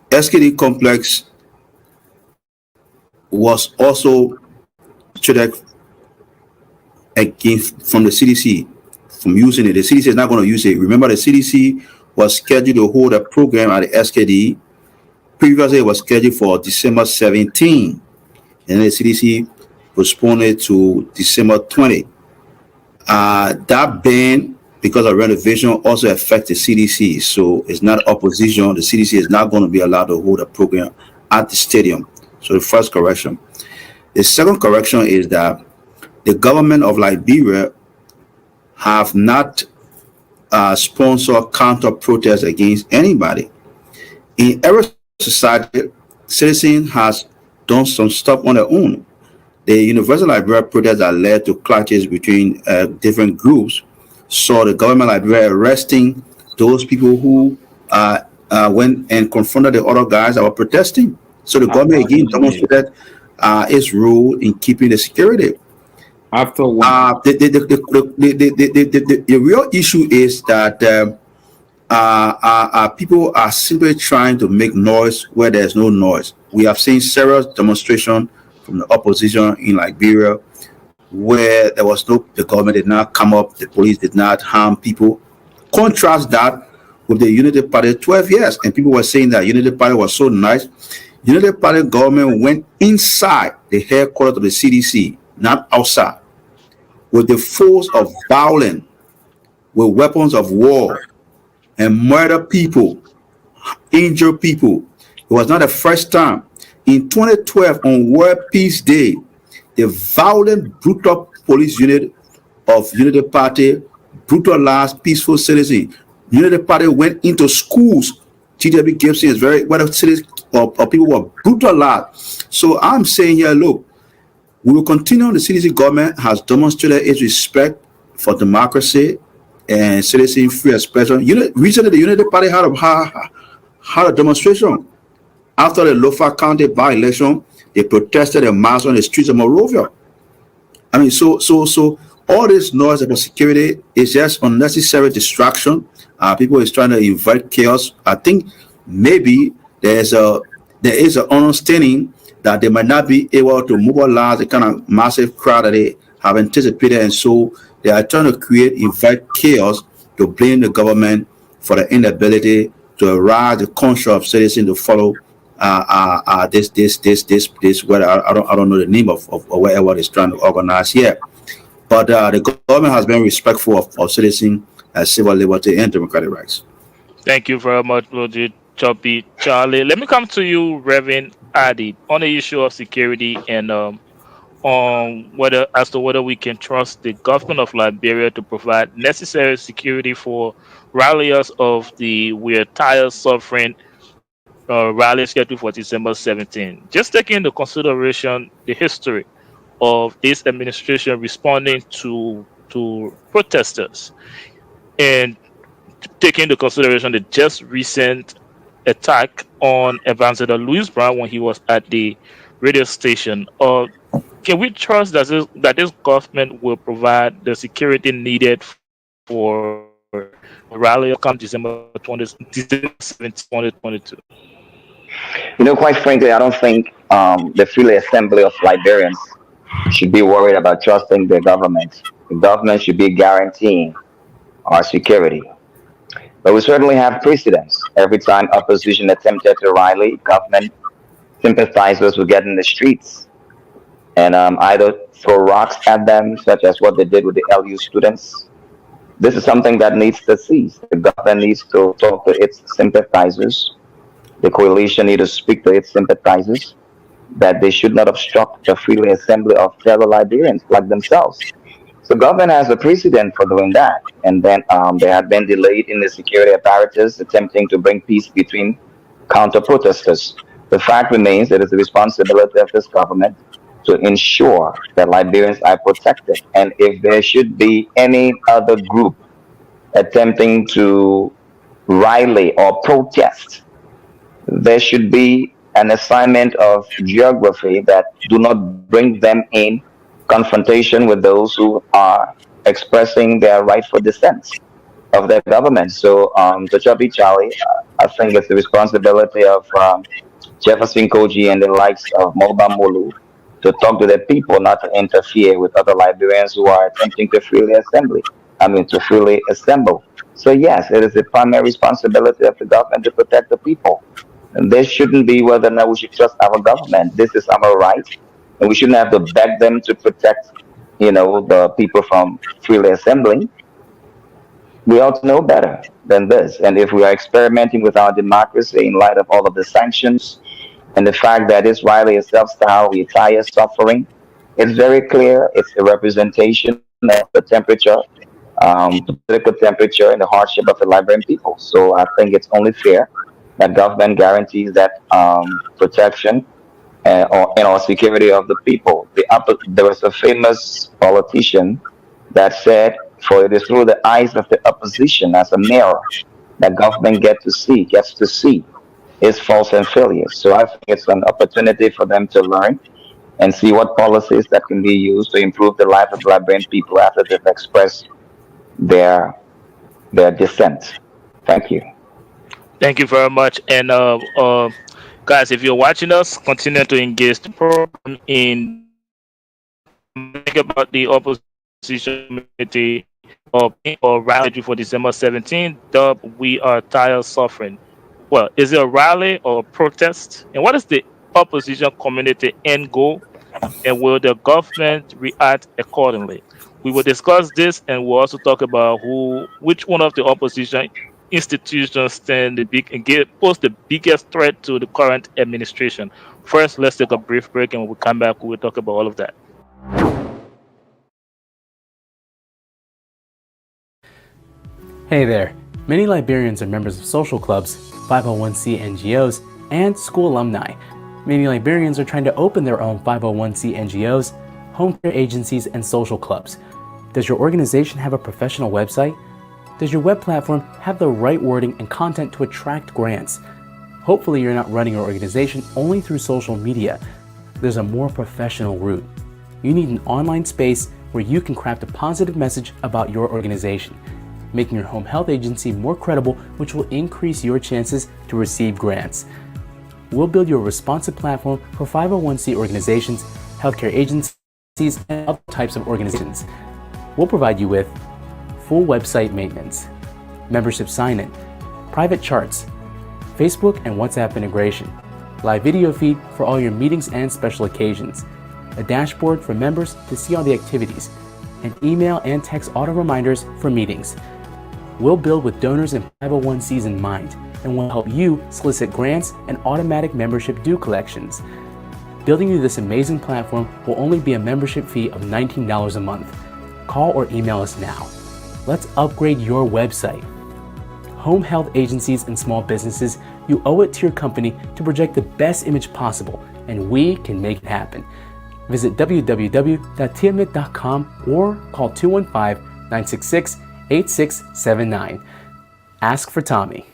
SKD complex was also treated against from the CDC. From using it, the CDC is not going to use it. Remember, the CDC was scheduled to hold a program at the SKD. Previously, it was scheduled for December 17, and the CDC postponed it to December 20. That ban, because of renovation, also affects the CDC. So it's not opposition. The CDC is not going to be allowed to hold a program at the stadium. So the first correction. The second correction is that the government of Liberia have not sponsored counter protests against anybody. In every society, citizens has done some stuff on their own. The Universal Liberia protests that led to clashes between different groups saw the government of Liberia arresting those people who went and confronted the other guys that were protesting. So the government again demonstrated its role in keeping the security. After one. The real issue is that people are simply trying to make noise where there's no noise. We have seen several demonstrations from the opposition in Liberia where there was the government did not come up, the police did not harm people. Contrast that with the United Party 12 years, and people were saying that United Party was so nice. United Party government went inside the headquarters of the CDC, not outside, with the force of violence, with weapons of war, and murder people, injure people. It was not the first time. In 2012, on World Peace Day, the violent, brutal police unit of United Party brutalized peaceful citizens. United Party went into schools. T.W. Gibson is very, where the cities or people were brutalized. So I'm saying here, look, we will continue. The CDC government has demonstrated its respect for democracy and citizen free expression. Recently, the United Party had a demonstration after the Lofa County by-election. They protested en masse on the streets of Monrovia. I mean, so all this noise about security is just unnecessary distraction. People is trying to invite chaos. I think maybe there is an understanding that they might not be able to mobilize the kind of massive crowd that they have anticipated, and so they are trying to invite chaos to blame the government for the inability to arouse the conscience of citizens to follow this. What I don't know the name of whatever is trying to organize here, but the government has been respectful of citizens' civil liberty and democratic rights. Thank you very much, Roger Choppy Charlie. Let me come to you, Reverend Adi, on the issue of security and on whether we can trust the government of Liberia to provide necessary security for ralliers of the We're Tired Suffering rally scheduled for December 17. Just taking into consideration the history of this administration responding to protesters, and taking into consideration the just recent attack on Ambassador Louis Brown when he was at the radio station, can we trust that this government will provide the security needed for rally come December 17, 2022? Quite frankly, I don't think the Freely Assembly of Liberians should be worried about trusting the government. The government should be guaranteeing our security. But we certainly have precedents. Every time opposition attempted to rally, government sympathizers would get in the streets and either throw rocks at them, such as what they did with the LU students. This is something that needs to cease. The government needs to talk to its sympathizers. The coalition needs to speak to its sympathizers that they should not obstruct the Freely Assembly of fellow Liberians like themselves. So government has a precedent for doing that. And then they have been delayed in the security apparatus attempting to bring peace between counter-protesters. The fact remains that it's the responsibility of this government to ensure that Liberians are protected. And if there should be any other group attempting to rally or protest, there should be an assignment of geography that do not bring them in confrontation with those who are expressing their rightful dissent of their government. So, to Choppy Charlie, I think it's the responsibility of Jefferson Koji and the likes of Moba Molu to talk to their people, not to interfere with other Liberians who are attempting to freely assemble. So yes, it is the primary responsibility of the government to protect the people. And this shouldn't be whether or not we should trust our government. This is our right, and we shouldn't have to beg them to protect, the people from freely assembling. We ought to know better than this. And if we are experimenting with our democracy in light of all of the sanctions and the fact that Israeli is self-styled retired suffering, it's very clear it's a representation of the temperature, political temperature and the hardship of the Liberian people. So I think it's only fair that government guarantees that protection or security of the people. There was a famous politician that said, "For it is through the eyes of the opposition as a mirror that government gets to see its faults and failures." So I think it's an opportunity for them to learn and see what policies that can be used to improve the life of Liberian people after they've expressed their dissent. Thank you. Thank you very much. And guys, if you're watching us, continue to engage the program in think about the opposition committee or rally for December 17th, dubbed We Are Tired Suffering. Well, is it a rally or a protest? And what is the opposition community end goal? And will the government react accordingly? We will discuss this, and we'll also talk about which one of the opposition institutions pose the biggest threat to the current administration. First, let's take a brief break, and when we come back, we'll talk about all of that. Hey there. Many Liberians are members of social clubs, 501c NGOs, and school alumni. Many Liberians are trying to open their own 501c NGOs, home care agencies, and social clubs. Does your organization have a professional website? Does your web platform have the right wording and content to attract grants? Hopefully you're not running your organization only through social media. there's a more professional route. You need an online space where you can craft a positive message about your organization, making your home health agency more credible, which will increase your chances to receive grants. We'll build you a responsive platform for 501c organizations, healthcare agencies, and other types of organizations. We'll provide you with full website maintenance, membership sign-in, private charts, Facebook and WhatsApp integration, live video feed for all your meetings and special occasions, a dashboard for members to see all the activities, and email and text auto reminders for meetings. We'll build with donors and 501c in mind, and will help you solicit grants and automatic membership due collections. Building you this amazing platform will only be a membership fee of $19 a month. Call or email us now. Let's upgrade your website. Home health agencies and small businesses, you owe it to your company to project the best image possible, and we can make it happen. Visit www.tiamit.com or call 215-966-8679. Ask for Tommy.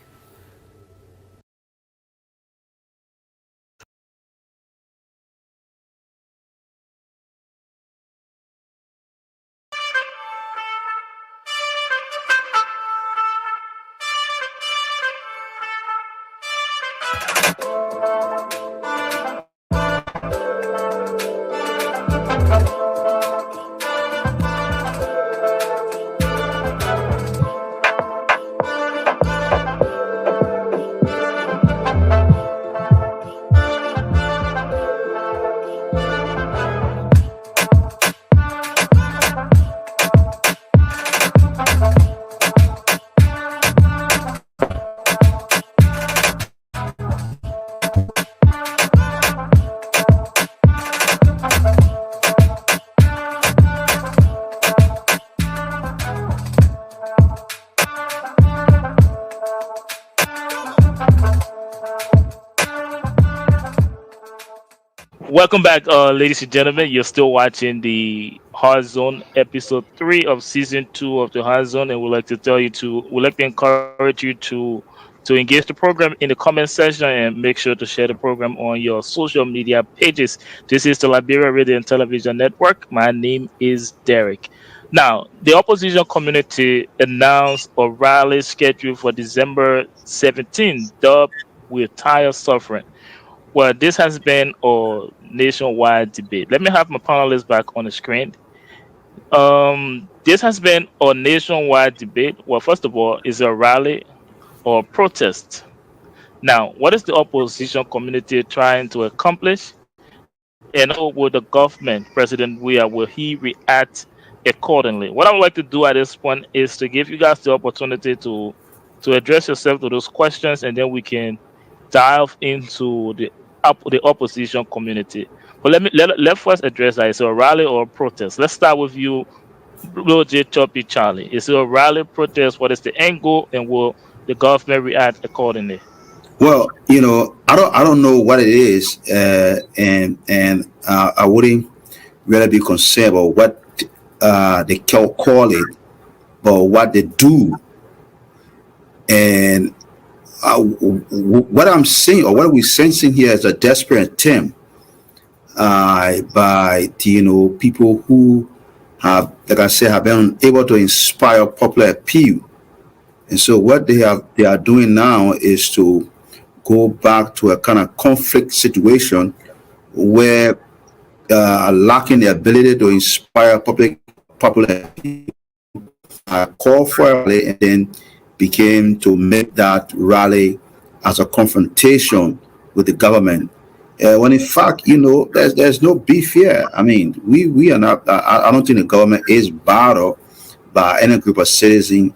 Welcome back, ladies and gentlemen. You're still watching the Hard Zone episode 3 of season 2 of the Hard Zone, and we'd like to encourage you to engage the program in the comment section and make sure to share the program on your social media pages. This is the Liberia Radio and Television Network. My name is Derek. Now, the opposition community announced a rally scheduled for December 17th, dubbed "We're Tired Suffering." Well, this has been a nationwide debate. Let me have my panelists back on the screen. This has been a nationwide debate. Well, first of all, is it a rally or protest? Now, what is the opposition community trying to accomplish? And how will the government, President Weah, will he react accordingly? What I would like to do at this point is to give you guys the opportunity to address yourself to those questions, and then we can dive into the opposition community. But let's first address that. Is it a rally or a protest? Let's start with you, Roger Choppy Charlie. Is it a rally, protest? What is the end goal, and will the government react accordingly? Well, I don't know what it is, and I wouldn't really be concerned about what they call it, but what they do. And what I'm seeing, or what we're sensing here, is a desperate attempt by people who have, like I said, have been able to inspire popular appeal. And so what they are doing now is to go back to a kind of conflict situation where lacking the ability to inspire popular appeal, call for a rally, and then became to make that rally as a confrontation with the government. When in fact, there's no beef here. I mean, we are not. I don't think the government is bothered by any group of citizens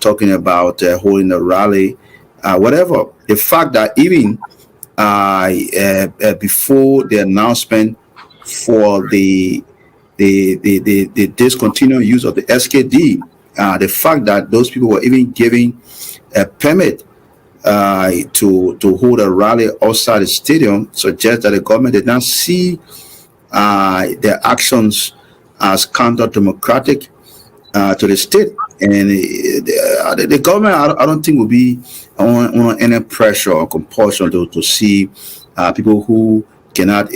talking about holding a rally, whatever. The fact that even before the announcement for the discontinued use of the SKD, the fact that those people were even giving a permit to hold a rally outside the stadium suggests that the government did not see their actions as counter-democratic to the state. And the government, I don't think, will be on any pressure or compulsion to see people who cannot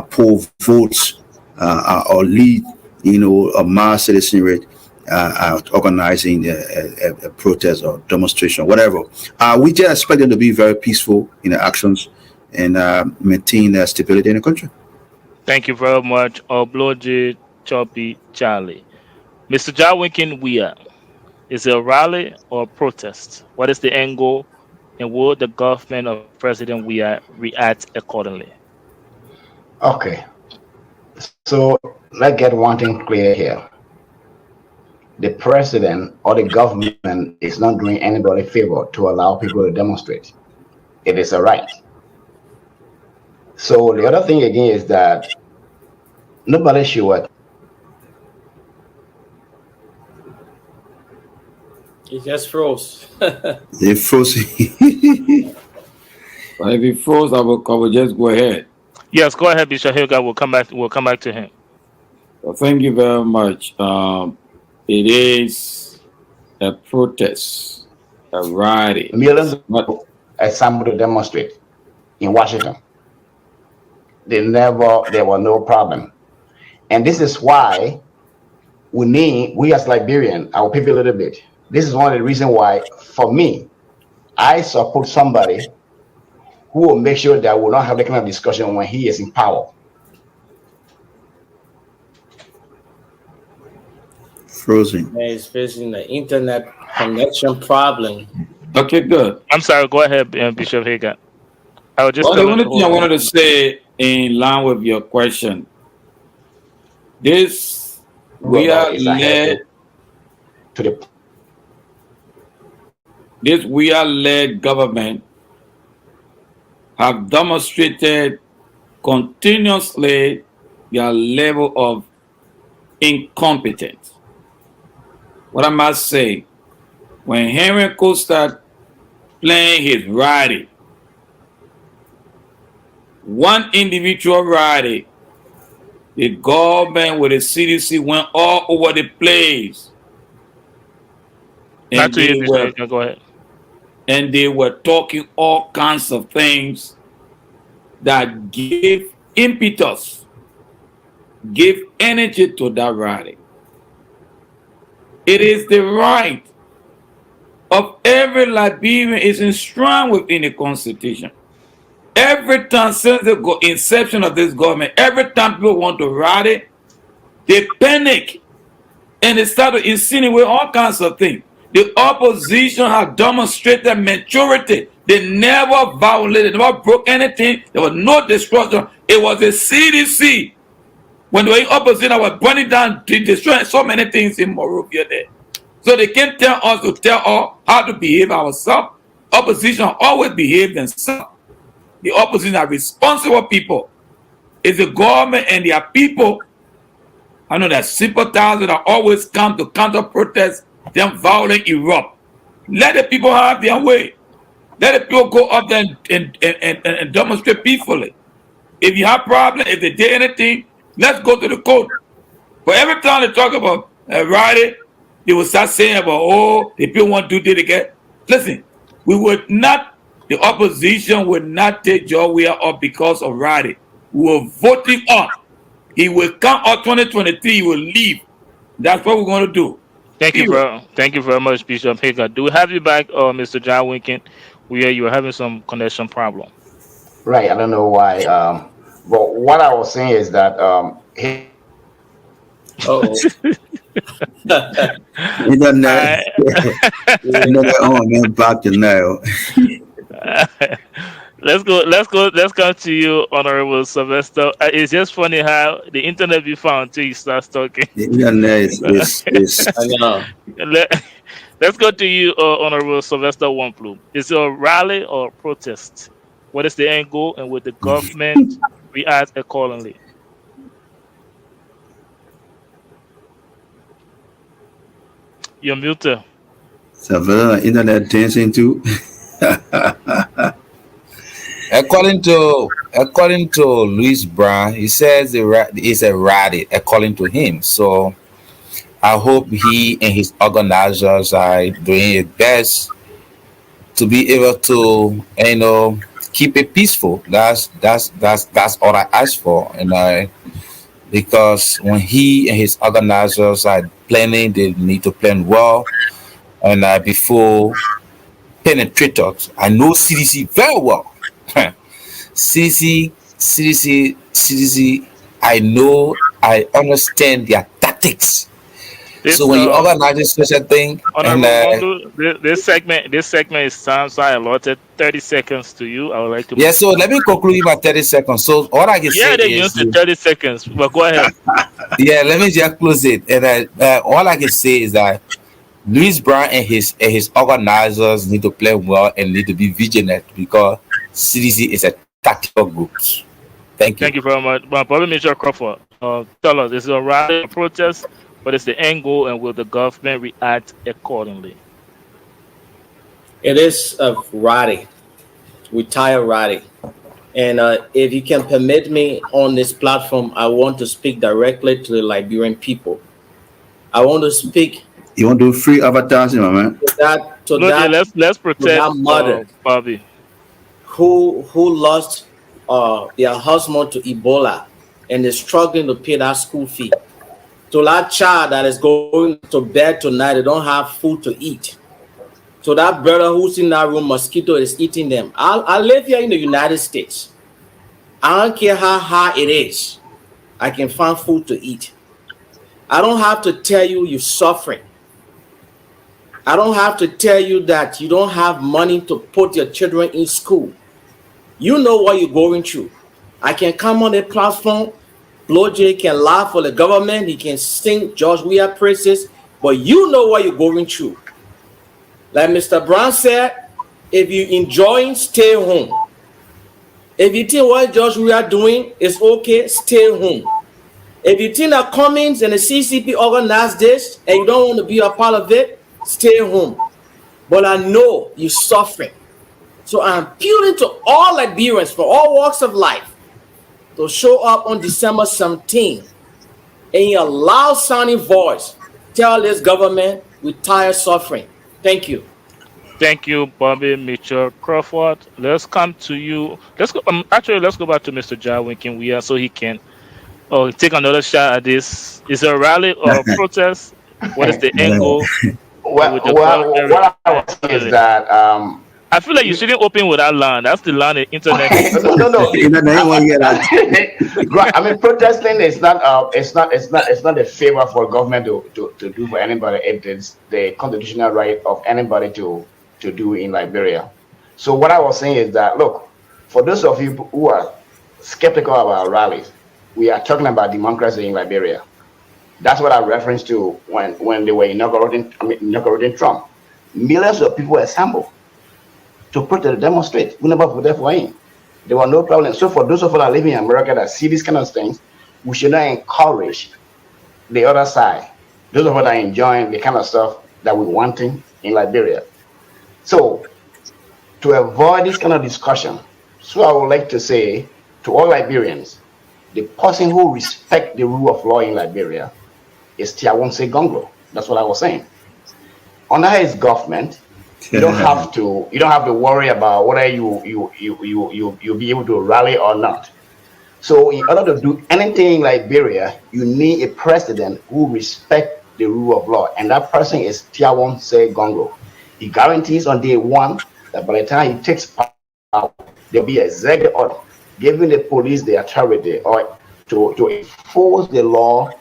pull votes or lead, a mass citizenry organizing a protest or demonstration, whatever. We just expect them to be very peaceful in their actions and maintain stability in the country. Thank you very much, Obloji Choppy Charlie. Mr. Jawinkin Weah, is it a rally or a protest? What is the angle, and will the government of President Weah react accordingly? Okay, so let's get one thing clear here. The president or the government is not doing anybody a favor to allow people to demonstrate. It is a right. So the other thing again is that nobody should what. He just froze. They froze. If he froze, I will just go ahead. Yes, go ahead, Bishop Hilga. We'll come back to him. Well, thank you very much. It is a protest, a rally. Millions of people assembled to demonstrate in Washington. There were no problem. And this is why we as Liberians, I will pivot a little bit. This is one of the reasons why, for me, I support somebody who will make sure that we will not have that kind of discussion when he is in power. Frozen. He's facing the internet connection problem. Okay, good. I'm sorry. Go ahead, Bishop Hagan. I was just. The only thing I wanted to say in line with your question, this we are led to the. This we are led government have demonstrated continuously their level of incompetence. What I must say, when Henry Costa playing his rally, one individual rally, the government with the CDC went all over the place. And go ahead. And they were talking all kinds of things that gave impetus, gave energy to that rally. It is the right of every Liberian is enshrined within the Constitution. Every time since the inception of this government, every time people want to rally, they panic and they start to insinuate all kinds of things. The opposition has demonstrated maturity. They never violated, never broke anything. There was no destruction. It was the CDC. When they were in opposition, I was burning down, destroying so many things in Morovia there. So they can't tell us how to behave ourselves. Opposition always behave themselves. The opposition are responsible people. It's the government and their people. I know that sympathizers that always come to counter protest, then violence erupt. Let the people have their way. Let the people go up there and demonstrate peacefully. If you have problems, if they did anything, let's go to the court. But every time they talk about rioting, they will start saying about, the people want to do this again. Listen, the opposition would not take George Weah up because of rioting. We will vote him up. He will come out 2023, he will leave. That's what we're going to do. Thank you, bro. Thank you very much, Bishop Hager. Do we have you back, Mr. John Winkin? You were having some connection problem. Right. I don't know why. But what I was saying is that internet back to now. Let's come to you, Honorable Sylvester. It's just funny how the internet be found until you start talking. The internet is I know. Let's go to you, Honorable Sylvester Wamplu. Is it a rally or a protest? What is the end goal, and will the government react accordingly? You're muted. Sylvester, internet dancing too. According to Louis Brown, he says it's a rally, according to him. So I hope he and his organizers are doing their best to be able to, keep it peaceful. That's all I ask for, and because when he and his organizers are planning, they need to plan well, and before penetrators, I know CDC very well. CDC. I understand their tactics. So when you organize such a thing, and this segment sounds like allotted 30 seconds to you. I would like to. Yeah, so let me conclude in my 30 seconds. So all I can say they is, used the 30 seconds, but go ahead. yeah, let me just close it. And all I can say is that Louis Brown and his organizers need to play well and need to be vigilant, because CDC is a tactical group. Thank you. Thank you very much. Bobby Mitchell Crawford, tell us, is it a rally, a protest? What is the end goal, and will the government react accordingly? It is a rally, retire rally. And if you can permit me on this platform, I want to speak directly to the Liberian people. I want to speak. You want to do free advertising, my man? Let's protect that mother, Bobby, who lost their husband to Ebola and is struggling to pay that school fee. To that child that is going to bed tonight, they don't have food to eat. So that brother who's in that room, mosquito is eating them. I live here in the United States. I don't care how high it is. I can find food to eat. I don't have to tell you you're suffering. I don't have to tell you that you don't have money to put your children in school. You know what you're going through. I can come on the platform. Flo J can laugh for the government. He can sing George Weah praises. But you know what you're going through. Like Mr. Brown said, if you're enjoying, stay home. If you think what George Weah doing is okay, stay home. If you think that Cummings and the CCP organized this and you don't want to be a part of it, stay home. But I know you're suffering. So I'm appealing to all Liberians from all walks of life to show up on December 17th in your loud sounding voice. Tell this government we're tired of suffering. Thank you. Thank you, Bobby Mitchell Crawford. Let's come to you. Let's go. Let's go back to Mr. Jarwinkin Weah so he can take another shot at this. Is it a rally or a protest? What is the end goal? Well, what I was saying is that I feel like you shouldn't open with that line. That's the line the internet. No. I mean, protesting is not. It's not a favor for government to do for anybody. It is the constitutional right of anybody to do in Liberia. So what I was saying is that, look, for those of you who are skeptical about rallies, we are talking about democracy in Liberia. That's what I referenced to when they were inaugurating Trump. Millions of people assembled to protest, demonstrate. We never voted for him. There were no problem. So for those of us that live in America that see these kind of things, we should not encourage the other side. Those of us that are enjoying the kind of stuff that we're wanting in Liberia. So to avoid this kind of discussion, so I would like to say to all Liberians, the person who respects the rule of law in Liberia is Tiawonse Gonglo. That's what I was saying. Under his government, you don't have to worry about whether you'll be able to rally or not. So in order to do anything in Liberia, you need a president who respects the rule of law, and that person is Tiawonse Gonglo. He guarantees on day one that by the time he takes power, there'll be executive order giving the police the authority or to enforce the law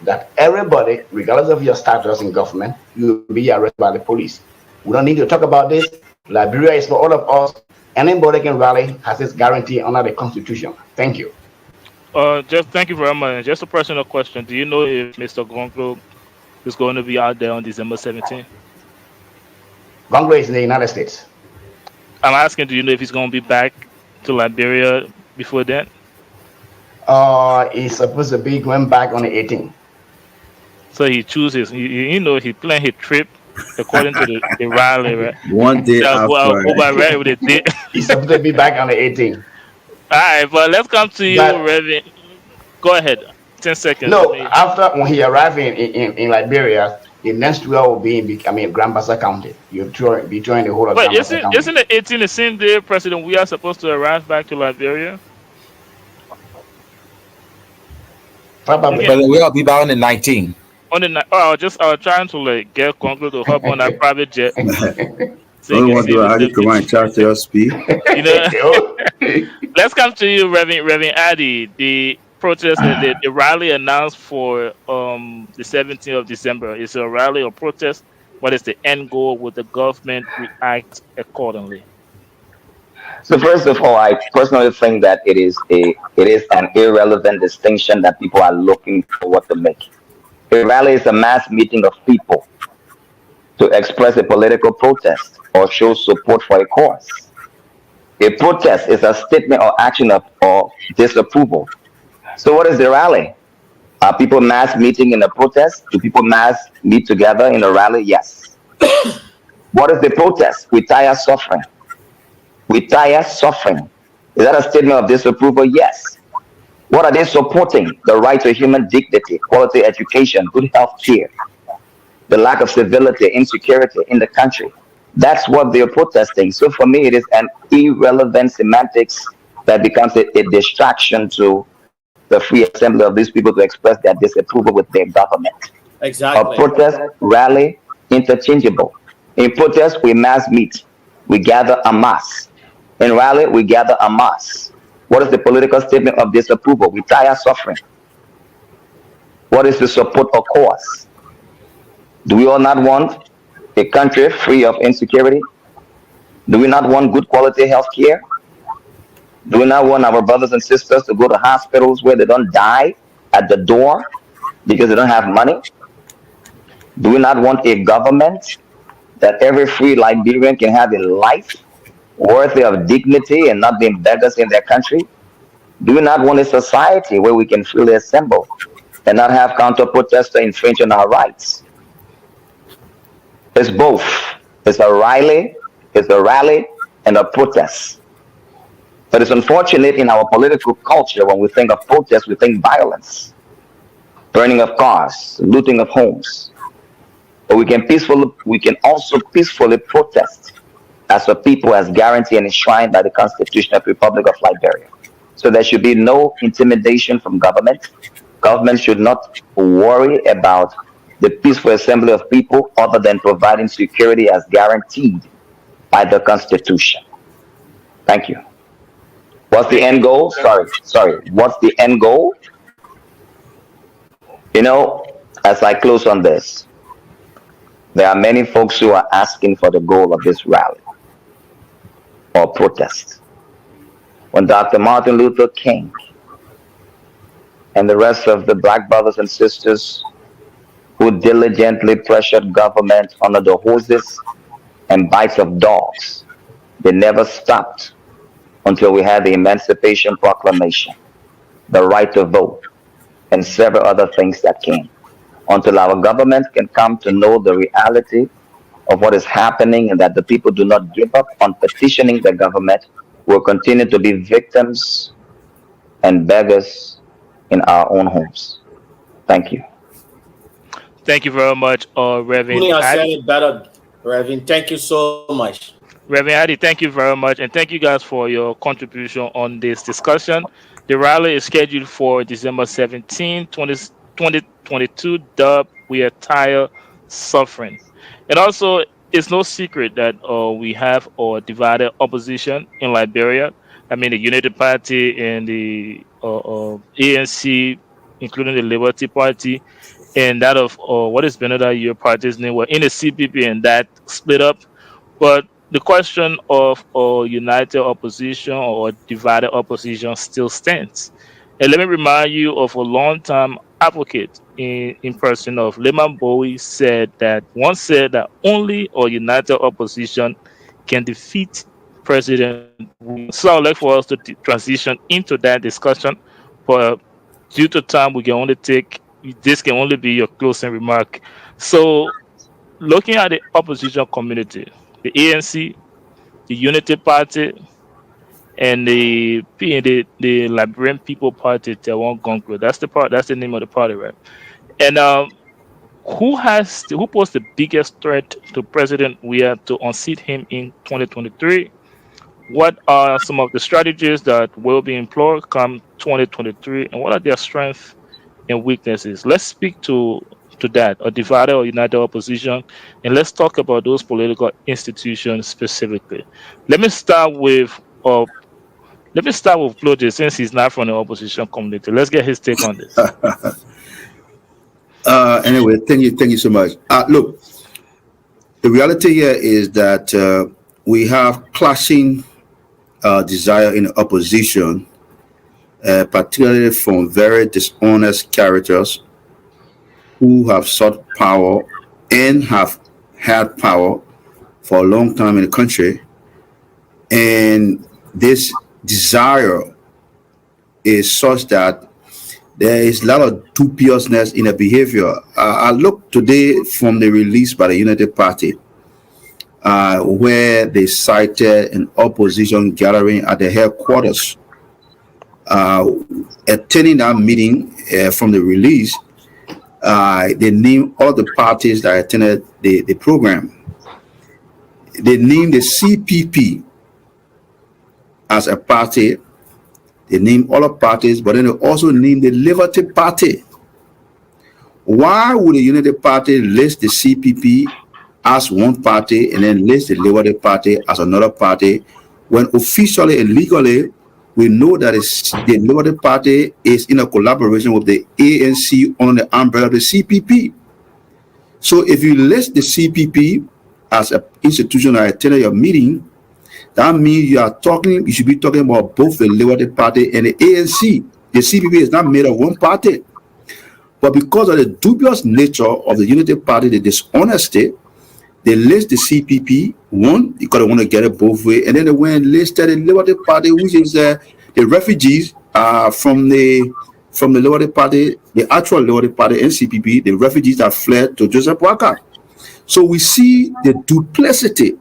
that everybody, regardless of your status in government, you will be arrested by the police. We don't need to talk about this. Liberia is for all of us. Anybody can rally, has its guarantee under the Constitution. Thank you. Just thank you very much. Just a personal question. Do you know if Mr. Gonglo is going to be out there on December 17th? Gonglo is in the United States. I'm asking, do you know if he's going to be back to Liberia before then? He's supposed to be going back on the 18th. So he chooses, he planned his trip according to the rally, right? One day after. He's supposed to be back on the 18th. All right, but let's come to you, Reverend. Go ahead. 10 seconds. No, after when he arrived in Liberia, The next tour will be in Grand Bassa County. You'll be touring the whole of But Grand Bassa County. isn't the 18th the same day President we are supposed to arrive back to Liberia? Probably. But we'll be back on the 19th. On the I was trying to like get Congo to hop on that private jet. Don't want to Adi come and chat to your speak. You know, let's come to you, Reverend Adi. The protest, the rally announced for the 17th of December. Is it a rally or protest? What is the end goal? Will the government react accordingly? So first of all, I personally think that it is an irrelevant distinction that people are looking for what to make. A rally is a mass meeting of people to express a political protest or show support for a cause. A protest is a statement or action of or disapproval. So what is the rally? Are people mass meeting in a protest? Do people mass meet together in a rally? Yes. What is the protest? Retire suffering. Retire suffering. Is that a statement of disapproval? Yes. What are they supporting? The right to human dignity, quality education, good health care, the lack of civility, insecurity in the country. That's what they're protesting. So for me, it is an irrelevant semantics that becomes a distraction to the free assembly of these people to express their disapproval with their government. Exactly. A protest, rally, interchangeable. In protest, we mass meet. We gather en masse. In rally, we gather en masse. What is the political statement of disapproval? Retire suffering. What is the support of cause? Do we all not want a country free of insecurity? Do we not want good quality health care? Do we not want our brothers and sisters to go to hospitals where they don't die at the door because they don't have money? Do we not want a government that every free Liberian can have a life worthy of dignity and not being beggars in their country? Do we not want a society where we can freely assemble and not have counter-protesters infringe on our rights? It's both. It's a rally, and a protest. But it's unfortunate in our political culture when we think of protest, we think violence, burning of cars, looting of homes. But we can also peacefully protest as a people, as guaranteed and enshrined by the Constitution of the Republic of Liberia. So there should be no intimidation from government. Government should not worry about the peaceful assembly of people other than providing security as guaranteed by the Constitution. Thank you. What's the end goal? Sorry. What's the end goal? You know, as I close on this, there are many folks who are asking for the goal of this rally or protest. When Dr. Martin Luther King and the rest of the black brothers and sisters who diligently pressured government under the hoses and bites of dogs, they never stopped until we had the Emancipation Proclamation, the right to vote, and several other things that came. Until our government can come to know the reality of what is happening and that the people do not give up on petitioning the government, we'll continue to be victims and beggars in our own homes. Thank you. Thank you very much, Reverend. I said it better, Reverend. Thank you so much. Reverend Adi, thank you very much. And thank you guys for your contribution on this discussion. The rally is scheduled for December 17, 2022, dubbed We Are Tired Suffering. And also, it's no secret that we have a divided opposition in Liberia. I mean, the United Party and the ANC, including the Liberty Party, and that of what is Benada Your party's name, were in the CPP, and that split up. But the question of united opposition or divided opposition still stands. And let me remind you of a long-time advocate in person of Lehman Bowie once said that only a united opposition can defeat President. So I'd like for us to transition into that discussion, but due to time, this can only be your closing remark. So looking at the opposition community, the ANC, the Unity Party, and the Liberian People Party, Taiwan Gongro. That's the name of the party, right? And who posed the biggest threat to President Weah to unseat him in 2023? What are some of the strategies that will be employed come 2023, and what are their strengths and weaknesses? Let's speak to that, a divided or united opposition, and let's talk about those political institutions specifically. Let me start with Claude, since he's not from the opposition community. Let's get his take on this. Anyway, thank you so much. Look, the reality here is that we have clashing desire in the opposition, particularly from very dishonest characters who have sought power and have had power for a long time in the country. And this desire is such that there is a lot of dubiousness in the behavior. I look today from the release by the United Party, where they cited an opposition gathering at the headquarters. Attending that meeting from the release, they named all the parties that attended the program. They named the CPP as a party. They named all the parties, but then they also named the Liberty Party. Why would the United Party list the CPP as one party and then list the Liberty Party as another party, when officially and legally we know that the Liberty Party is in a collaboration with the ANC under the umbrella of the CPP? So if you list the CPP as an institution that attended your meeting, that means you should be talking about both the Liberty Party and the ANC. The CPP is not made of one party. But because of the dubious nature of the Unity Party, the dishonesty, they list the CPP, one, because they want to get it both ways, and then they went and listed the Liberty Party, which is the refugees from the Liberty Party, the actual Liberty Party and CPP, the refugees that fled to Joseph Boakai. So we see the duplicity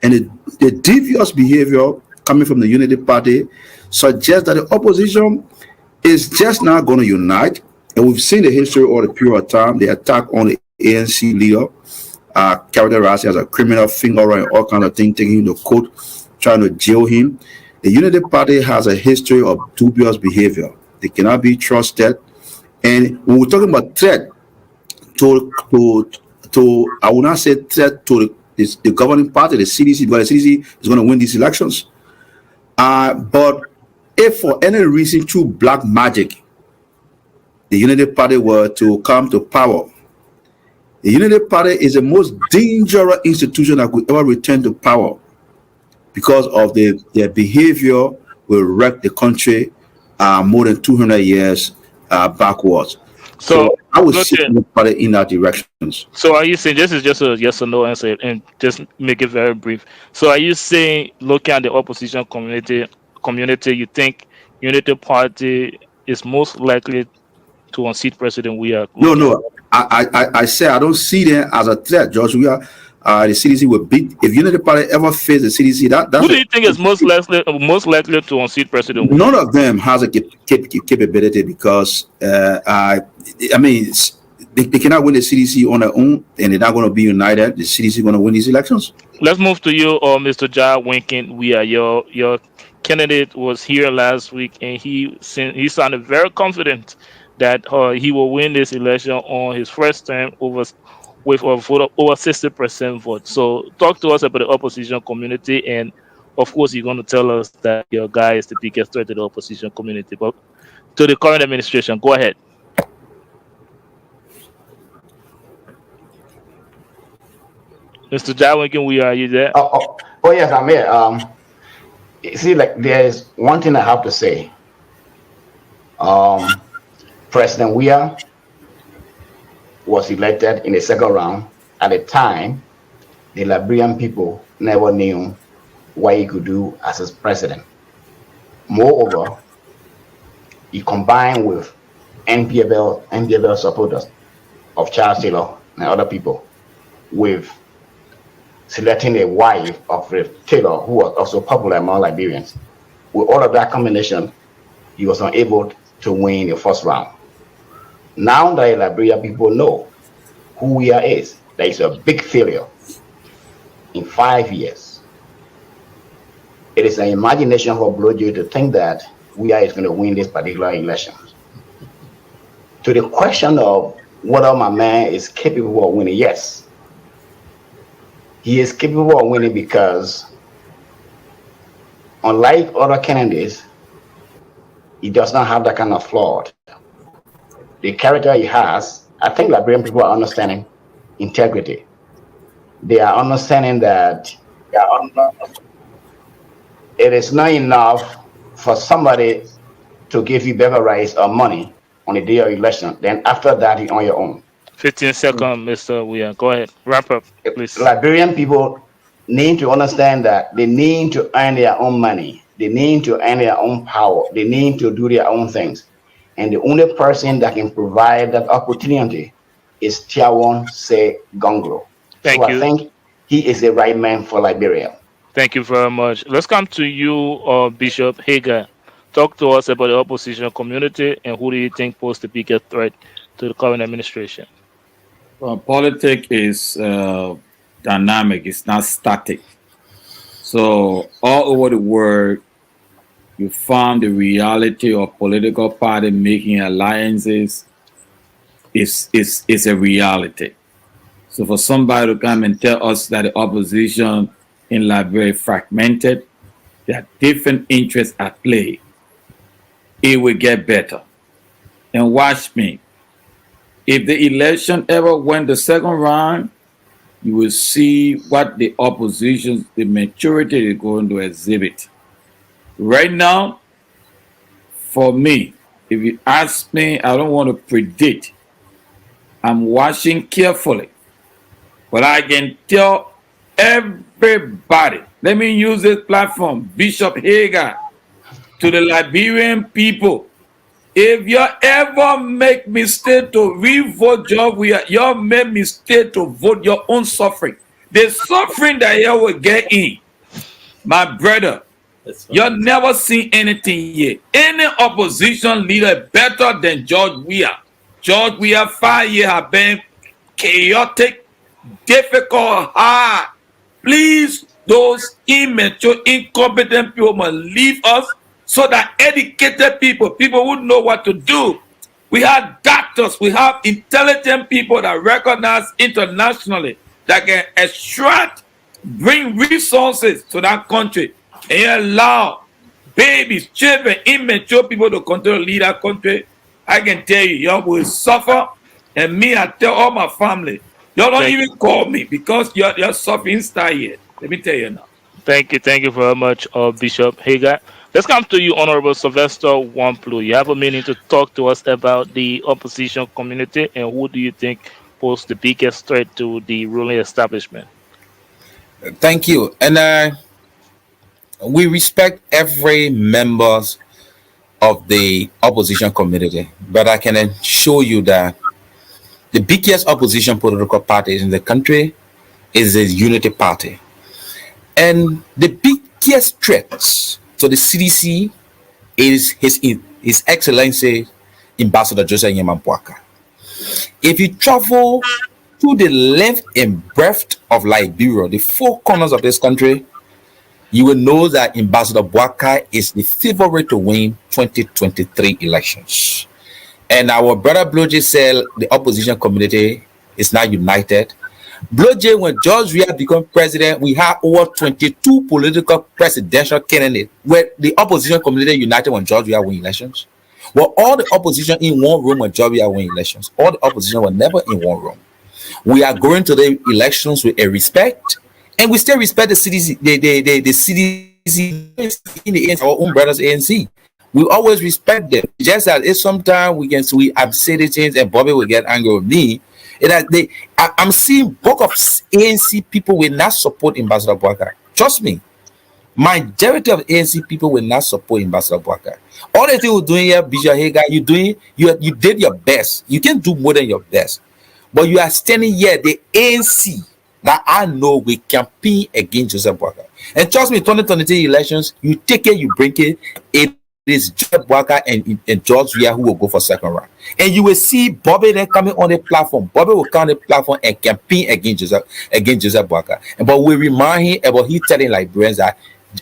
and the devious behavior coming from the Unity Party suggests that the opposition is just not going to unite. And we've seen the history of the period of time, the attack on the ANC leader, characterized as a criminal, finger and all kinds of things, taking him to court, trying to jail him. The Unity Party has a history of dubious behavior. They cannot be trusted. And when we're talking about threat to I will not say threat to the governing party, the CDC, because the CDC is going to win these elections. But if for any reason through black magic, the Unity Party were to come to power, the Unity Party is the most dangerous institution that could ever return to power, because of their behavior will wreck the country more than 200 years backwards. So I would see the party in that direction. So are you saying, this is just a yes or no answer, and just make it very brief. So are you saying, looking at the opposition community, you think Unity Party is most likely to unseat President Weah? No. I say I don't see them as a threat, George. The CDC will beat. If Unity Party ever face the CDC, that's who do you think is most likely to unseat President Weah? None of them has a capability, because I mean, they cannot win the CDC on their own, and they're not going to be united. The CDC is going to win these elections. Let's move to you, Mr. Jah Winkin. Your candidate was here last week, and he sounded very confident that he will win this election on his first term with a vote of over 60% vote. So talk to us about the opposition community, and of course you're going to tell us that your guy is the biggest threat to the opposition community. But to the current administration, go ahead. Mr. Jah Winkin, are you there? Oh, yes, I'm here. You see, like, there's one thing I have to say. President Weah was elected in the second round. At the time, the Liberian people never knew what he could do as his president. Moreover, he combined with NPFL supporters of Charles Taylor and other people with selecting a wife of Taylor, who was also popular among Liberians. With all of that combination, he was unable to win the first round. Now that Liberian people know who we are is. There is a big failure in 5 years. It is an imagination for Blojo to think that we are going to win this particular election. To the question of whether my man is capable of winning, yes. He is capable of winning because, unlike other candidates, he does not have that kind of flaw. The character he has, I think Liberian people are understanding integrity. They are understanding that it is not enough for somebody to give you better rights or money on the day of election. Then after that, you're on your own. 15 seconds, Mr. Weah. Go ahead. Wrap up, please. Liberian people need to understand that they need to earn their own money. They need to earn their own power. They need to do their own things. And the only person that can provide that opportunity is Tiawon Se Gonglo. Thank you. I think he is the right man for Liberia. Thank you very much. Let's come to you, Bishop Hagar. Talk to us about the opposition community and who do you think poses the biggest threat to the current administration? Well, politics is dynamic. It's not static. So all over the world, you found the reality of political party making alliances is a reality. So for somebody to come and tell us that the opposition in Liberia is fragmented, there are different interests at play, it will get better. And watch me. If the election ever went the second round, you will see what the opposition, the maturity is going to exhibit. Right now, for me, if you ask me, I don't want to predict. I'm watching carefully. But I can tell everybody, let me use this platform, Bishop Hagar, to the Liberian people. If you ever make mistake to re-vote George Weah, you make mistake to vote your own suffering. The suffering that you will get in, my brother, you've never seen anything yet. Any opposition leader better than George Weah. George Weah 5 years have been chaotic, difficult, hard. Please, those immature, incompetent people must leave us so that educated people, people who know what to do. We have doctors, we have intelligent people that recognize internationally that can extract, bring resources to that country and allow babies, children, immature people to continue to lead that country. I can tell you, y'all will suffer. And me, I tell all my family, y'all don't even call me because you're suffering style yet. Let me tell you now. Thank you very much, Bishop Hagar. Let's come to you, Honorable Sylvester Wamplu. You have a minute to talk to us about the opposition community and who do you think poses the biggest threat to the ruling establishment? Thank you. And we respect every members of the opposition community, but I can show you that the biggest opposition political party in the country is the Unity Party. And the biggest threats to the CDC is His Excellency Ambassador Joseph Nyeman Boakai. If you travel to the length and breadth of Liberia, the four corners of this country, you will know that Ambassador Boakai is the favorite to win 2023 elections. And our brother Bloje said the opposition community is now united. Bloje, when George Weah became president, we had over 22 political presidential candidates where the opposition community united when George Weah won elections. Well, all the opposition in one room when George Weah won elections. All the opposition were never in one room. We are going to the elections with a respect, and we still respect the CDC, the CDC in the ANC, our own brothers ANC. We always respect them. Just that if sometimes I'm citizens and Bobby will get angry with me, I'm seeing both of ANC people will not support Ambassador Boakai. Trust me, majority of ANC people will not support Ambassador Boakai. All the things you're doing here, Bishop Hagar, you did your best. You can do more than your best, but you are standing here, the ANC that I know we campaign against Joseph Boakai. And trust me, 2023 elections, you take it, you bring it is Joseph Boakai and George Weah who will go for second round. And you will see Bobby then coming on the platform. Bobby will come on the platform and campaign against Joseph Boakai. But we remind him about he telling Liberians that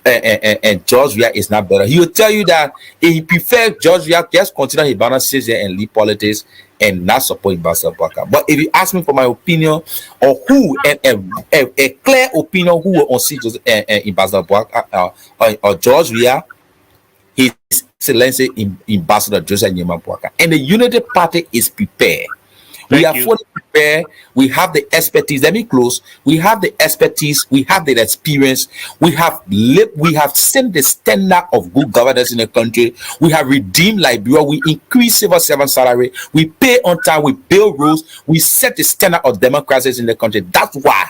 and George Weah is not better. He will tell you that if he prefers George Weah, just consider his banner says there and leave politics and not support Joseph Boakai. But if you ask me for my opinion or who and a clear opinion who will unseat Joseph Boakai or George Weah, His Excellency Ambassador Joseph Nyeman Boakai. And the Unity Party is prepared. We are fully prepared. We have the expertise. Let me close. We have the expertise. We have the experience. We have seen the standard of good governance in the country. We have redeemed Liberia. We increase civil servant salary. We pay on time. We build rules. We set the standard of democracy in the country. That's why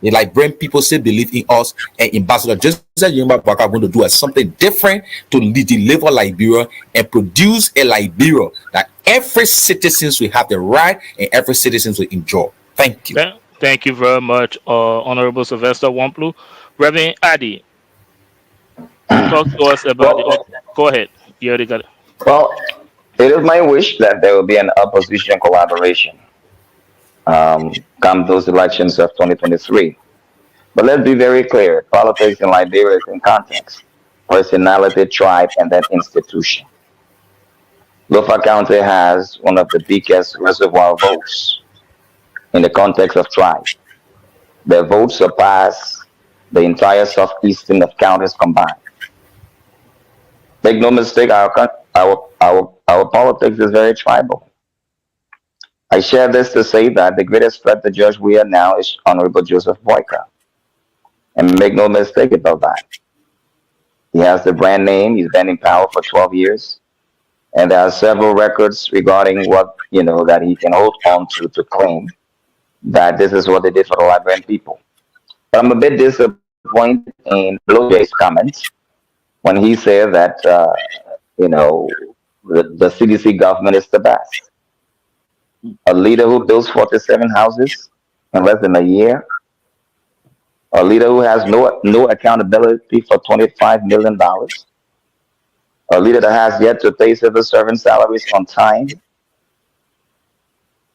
the Liberian people still believe in us, and Ambassador Joseph Nyeman Boakai going to do something different to deliver Liberia and produce a Liberia that every citizen will have the right and every citizen will enjoy. Thank you. Thank you very much, Honorable Sylvester Wamplu. Reverend Adi, talk to us about Go ahead. You already got it. Well, it is my wish that there will be an opposition collaboration come those elections of 2023. But let's be very clear. Politics in Liberia is in context. Personality, tribe, and then institution. Lofa County has one of the biggest reservoir votes in the context of tribe. Their votes surpass the entire southeastern of counties combined. Make no mistake, our politics is very tribal. I share this to say that the greatest threat to George Weah now is Honorable Joseph Boakai. And make no mistake about that. He has the brand name. He's been in power for 12 years. And there are several records regarding what, that he can hold on to claim that this is what they did for the Liberian people. But I'm a bit disappointed in Blue Jay's comments when he said that, the CDC government is the best. A leader who builds 47 houses in less than a year. A leader who has no accountability for $25 million. A leader that has yet to pay civil servant salaries on time.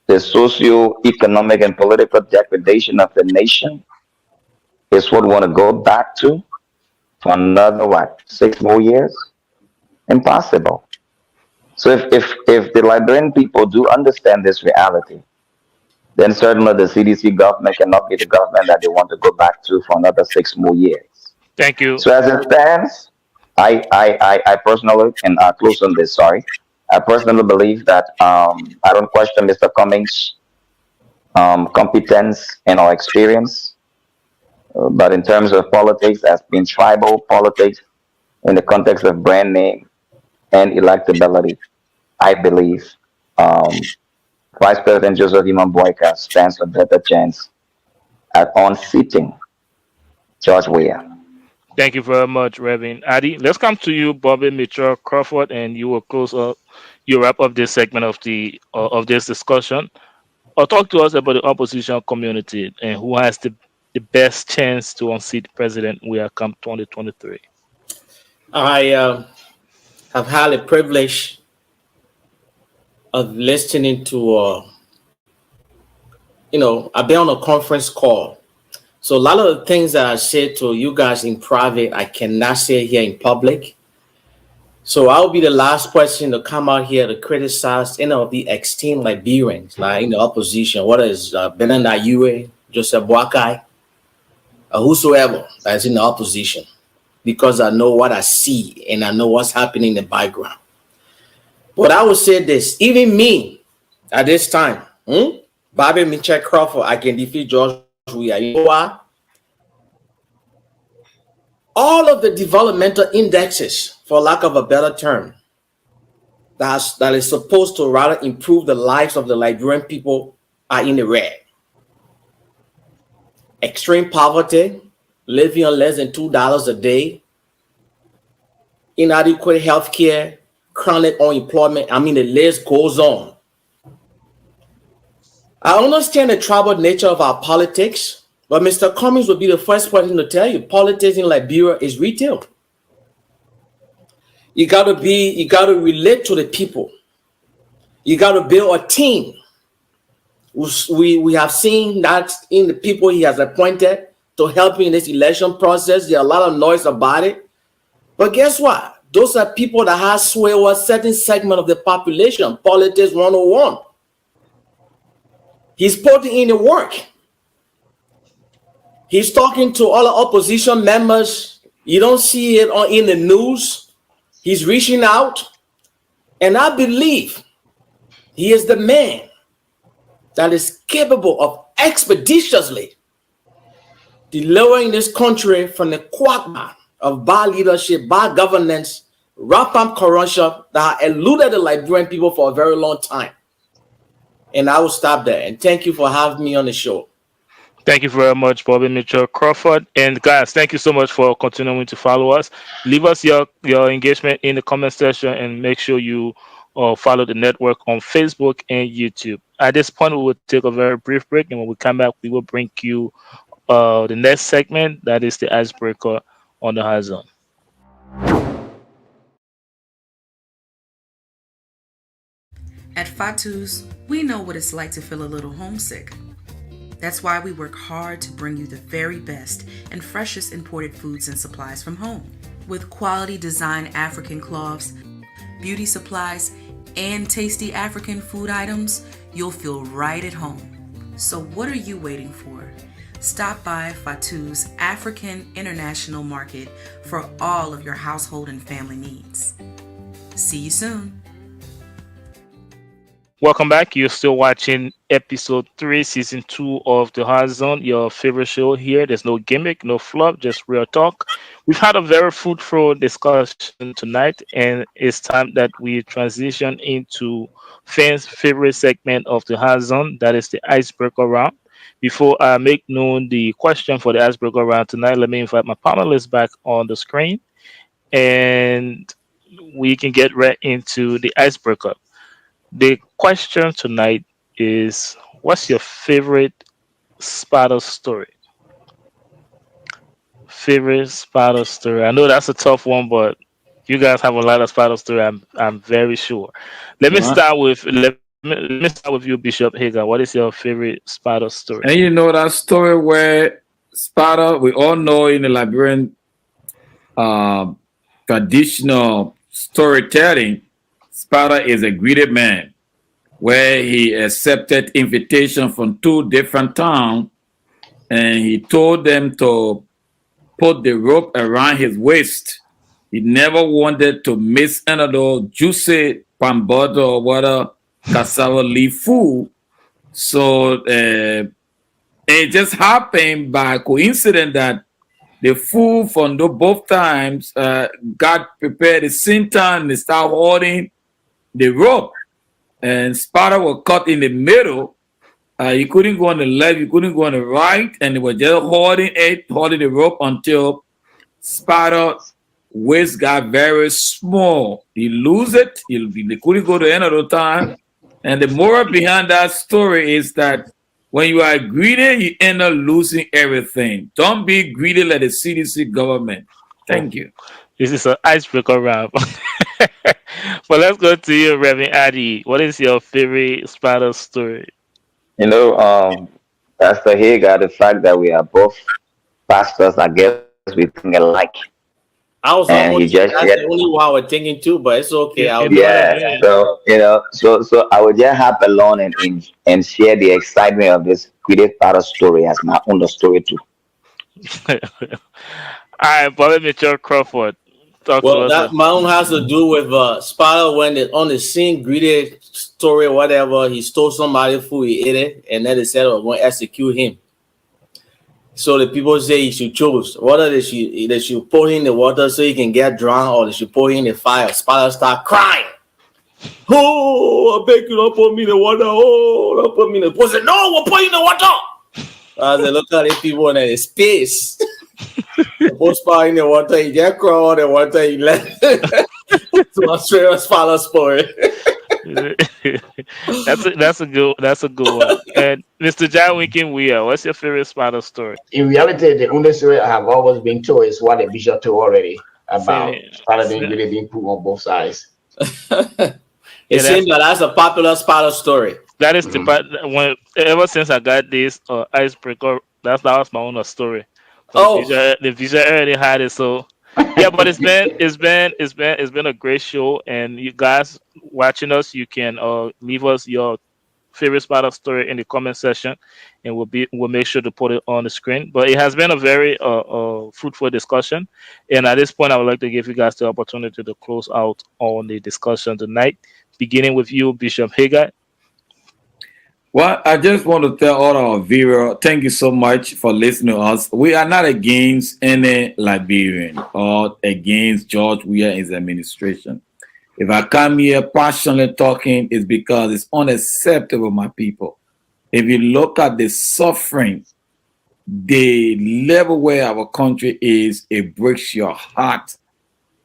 The socio-economic and political degradation of the nation is what we want to go back to for another, 6 more years? Impossible. So if the Liberian people do understand this reality, then certainly the CDC government cannot be the government that they want to go back to for another 6 more years. Thank you. So as it stands, I personally, and I'll close on this, I personally believe that I don't question Mr. Cummings' competence and our experience. But in terms of politics, that's been tribal politics in the context of brand name and electability, I believe Vice President Joseph Nyeman Boakai stands a better chance at unseating George Weah. Thank you very much, Reverend Adi. Let's come to you, Bobby Mitchell Crawford, and you will close up. You wrap up this segment of this discussion. Or talk to us about the opposition community and who has the best chance to unseat President Weah come 2023. I have had the privilege of listening to, I've been on a conference call. So a lot of the things that I said to you guys in private, I cannot say here in public. So I'll be the last person to come out here to criticize any of the extreme Liberians, like in the opposition, whether it's Benin Ayue, Joseph Boakai, or whosoever that's in the opposition, because I know what I see and I know what's happening in the background. But I will say this, even me at this time, Bobby Mitchell Crawford, I can defeat George Weah. You know why? All of the developmental indexes, for lack of a better term, that is supposed to rather improve the lives of the Liberian people are in the red. Extreme poverty, living on less than $2 a day, inadequate health care, chronic unemployment. I mean, the list goes on. I understand the tribal nature of our politics, but Mr. Cummings will be the first person to tell you politics in Liberia is retail. You gotta relate to the people. You gotta build a team. We have seen that in the people he has appointed to help in this election process. There's a lot of noise about it. But guess what? Those are people that have sway over a certain segment of the population. Politics 101. He's putting in the work. He's talking to all the opposition members. You don't see it in the news. He's reaching out. And I believe he is the man that is capable of expeditiously delivering this country from the quagmire of bad leadership, bad governance, rampant corruption that eluded the Liberian people for a very long time. And I will stop there. And thank you for having me on the show. Thank you very much, Bobby Mitchell Crawford. And guys, thank you so much for continuing to follow us. Leave us your engagement in the comment section and make sure you follow the network on Facebook and YouTube. At this point, we will take a very brief break. And when we come back, we will bring you the next segment. That is the icebreaker on the High Zone. At Fatu's, we know what it's like to feel a little homesick. That's why we work hard to bring you the very best and freshest imported foods and supplies from home. With quality design African cloths, beauty supplies, and tasty African food items, you'll feel right at home. So what are you waiting for? Stop by Fatu's African International Market for all of your household and family needs. See you soon. Welcome back. You're still watching episode 3, season 2 of The Hard Zone, your favorite show here. There's no gimmick, no fluff, just real talk. We've had a very fruitful discussion tonight, and it's time that we transition into fans' favorite segment of The Hard Zone, that is the icebreaker round. Before I make known the question for the icebreaker round tonight, let me invite my panelists back on the screen, and we can get right into the icebreaker. The question tonight is, what's your favorite Sparta story? Favorite Sparta story. I know that's a tough one, but you guys have a lot of Sparta story. I'm very sure. Let me start with you, Bishop Hager. What is your favorite Sparta story? And you know that story where Sparta, we all know in the Liberian traditional storytelling, Sparta is a greedy man, where he accepted invitation from 2 different towns, and he told them to put the rope around his waist. He never wanted to miss another juicy pambodo or whatever cassava leaf food. So it just happened by coincidence that the food from both times got prepared at the same time, and they started holding the rope, and Sparta was caught in the middle. He couldn't go on the left, he couldn't go on the right, and they were just holding the rope until Sparta's waist got very small. He lose it, they couldn't go to the end of the time. And the moral behind that story is that when you are greedy, you end up losing everything. Don't be greedy like the CDC government. Thank you. This is an icebreaker round. But let's go to you, Reverend Adi. What is your favorite Sparta story? You know, Pastor Hager, the fact that we are both pastors, I guess we think alike. I was almost, that's the only one I was thinking too, but it's okay. So you know, so I would just hop along and share the excitement of this great Sparta story as my own story too. All right, Bobby Mitchell Crawford. That my own has to do with Sparta when they on the scene greeted story or whatever. He stole somebody's food, he ate it, and then they said they were going to execute him. So the people say he should choose whether they should pour him in the water so he can get drowned, or they should pour him in the fire. Sparta start crying. Oh, I beg you, don't put me in the water. Oh, don't put me in the water. No, we'll put you in the water. I said, look at these people in the space. Most part in the water, he just crawled the water, he left. So Australia's father spoil. That's a good one. And Mr. John Winkin Weir, what's your favorite Sparta story? In reality, the only story I have always been told is what the bishop told already. about Spotted really being put on both sides. It seems that that's a popular Spada story. That is the part ever since I got this icebreaker. That was my own story. The visual already had it, so yeah. But it's been a great show, and you guys watching us, you can leave us your favorite Spada story in the comment section, and we'll make sure to put it on the screen. But it has been a very fruitful discussion, and at this point, I would like to give you guys the opportunity to close out on the discussion tonight, beginning with you, Bishop Hagar. Well, I just want to tell all our viewers, thank you so much for listening to us. We are not against any Liberian or against George Weah and his administration. If I come here passionately talking, it's because it's unacceptable, my people. If you look at the suffering, the level where our country is, it breaks your heart.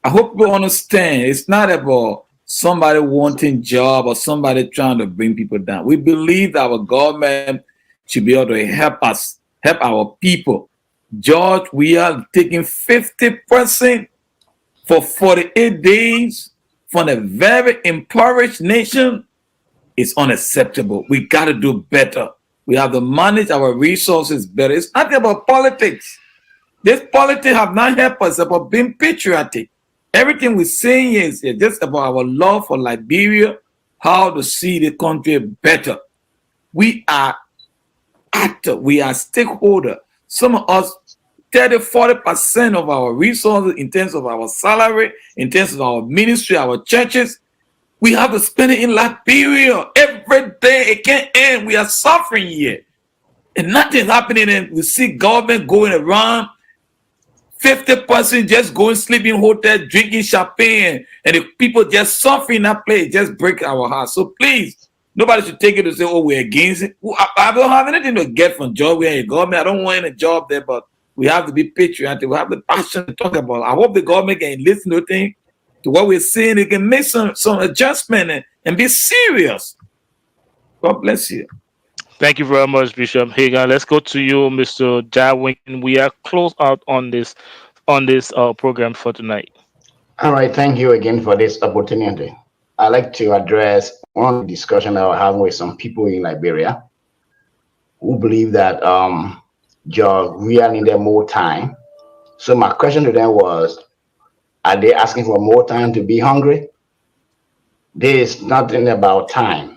I hope you understand, it's not about somebody wanting job or somebody trying to bring people down. We believe that our government should be able to help us, help our people. George, we are taking 50% for 48 days from a very impoverished nation. It's unacceptable. We got to do better. We have to manage our resources better. It's not about politics. This politics have not helped us. It's about being patriotic. Everything we're saying is just about our love for Liberia, how to see the country better. We are actors, we are stakeholders. Some of us, 30-40% of our resources in terms of our salary, in terms of our ministry, our churches, we have to spend it in Liberia every day. It can't end. We are suffering here. And nothing's happening. And we see government going around 50% just going sleep in hotel, drinking champagne, and the people just suffering in that place, just break our hearts. So please, nobody should take it to say, oh, we're against it. I don't have anything to get from job. We're in government. I don't want any job there, but we have to be patriotic. We have the passion to talk about it. I hope the government can listen to things, to what we're saying. They can make some adjustment and be serious. God bless you. Thank you very much, Bishop Hagar. Let's go to you, Mr. Jawin. We are close out on this program for tonight. All right, thank you again for this opportunity. I'd like to address one discussion that I was having with some people in Liberia who believe that George Weah needed more time. So my question to them was, are they asking for more time to be hungry? There is nothing about time.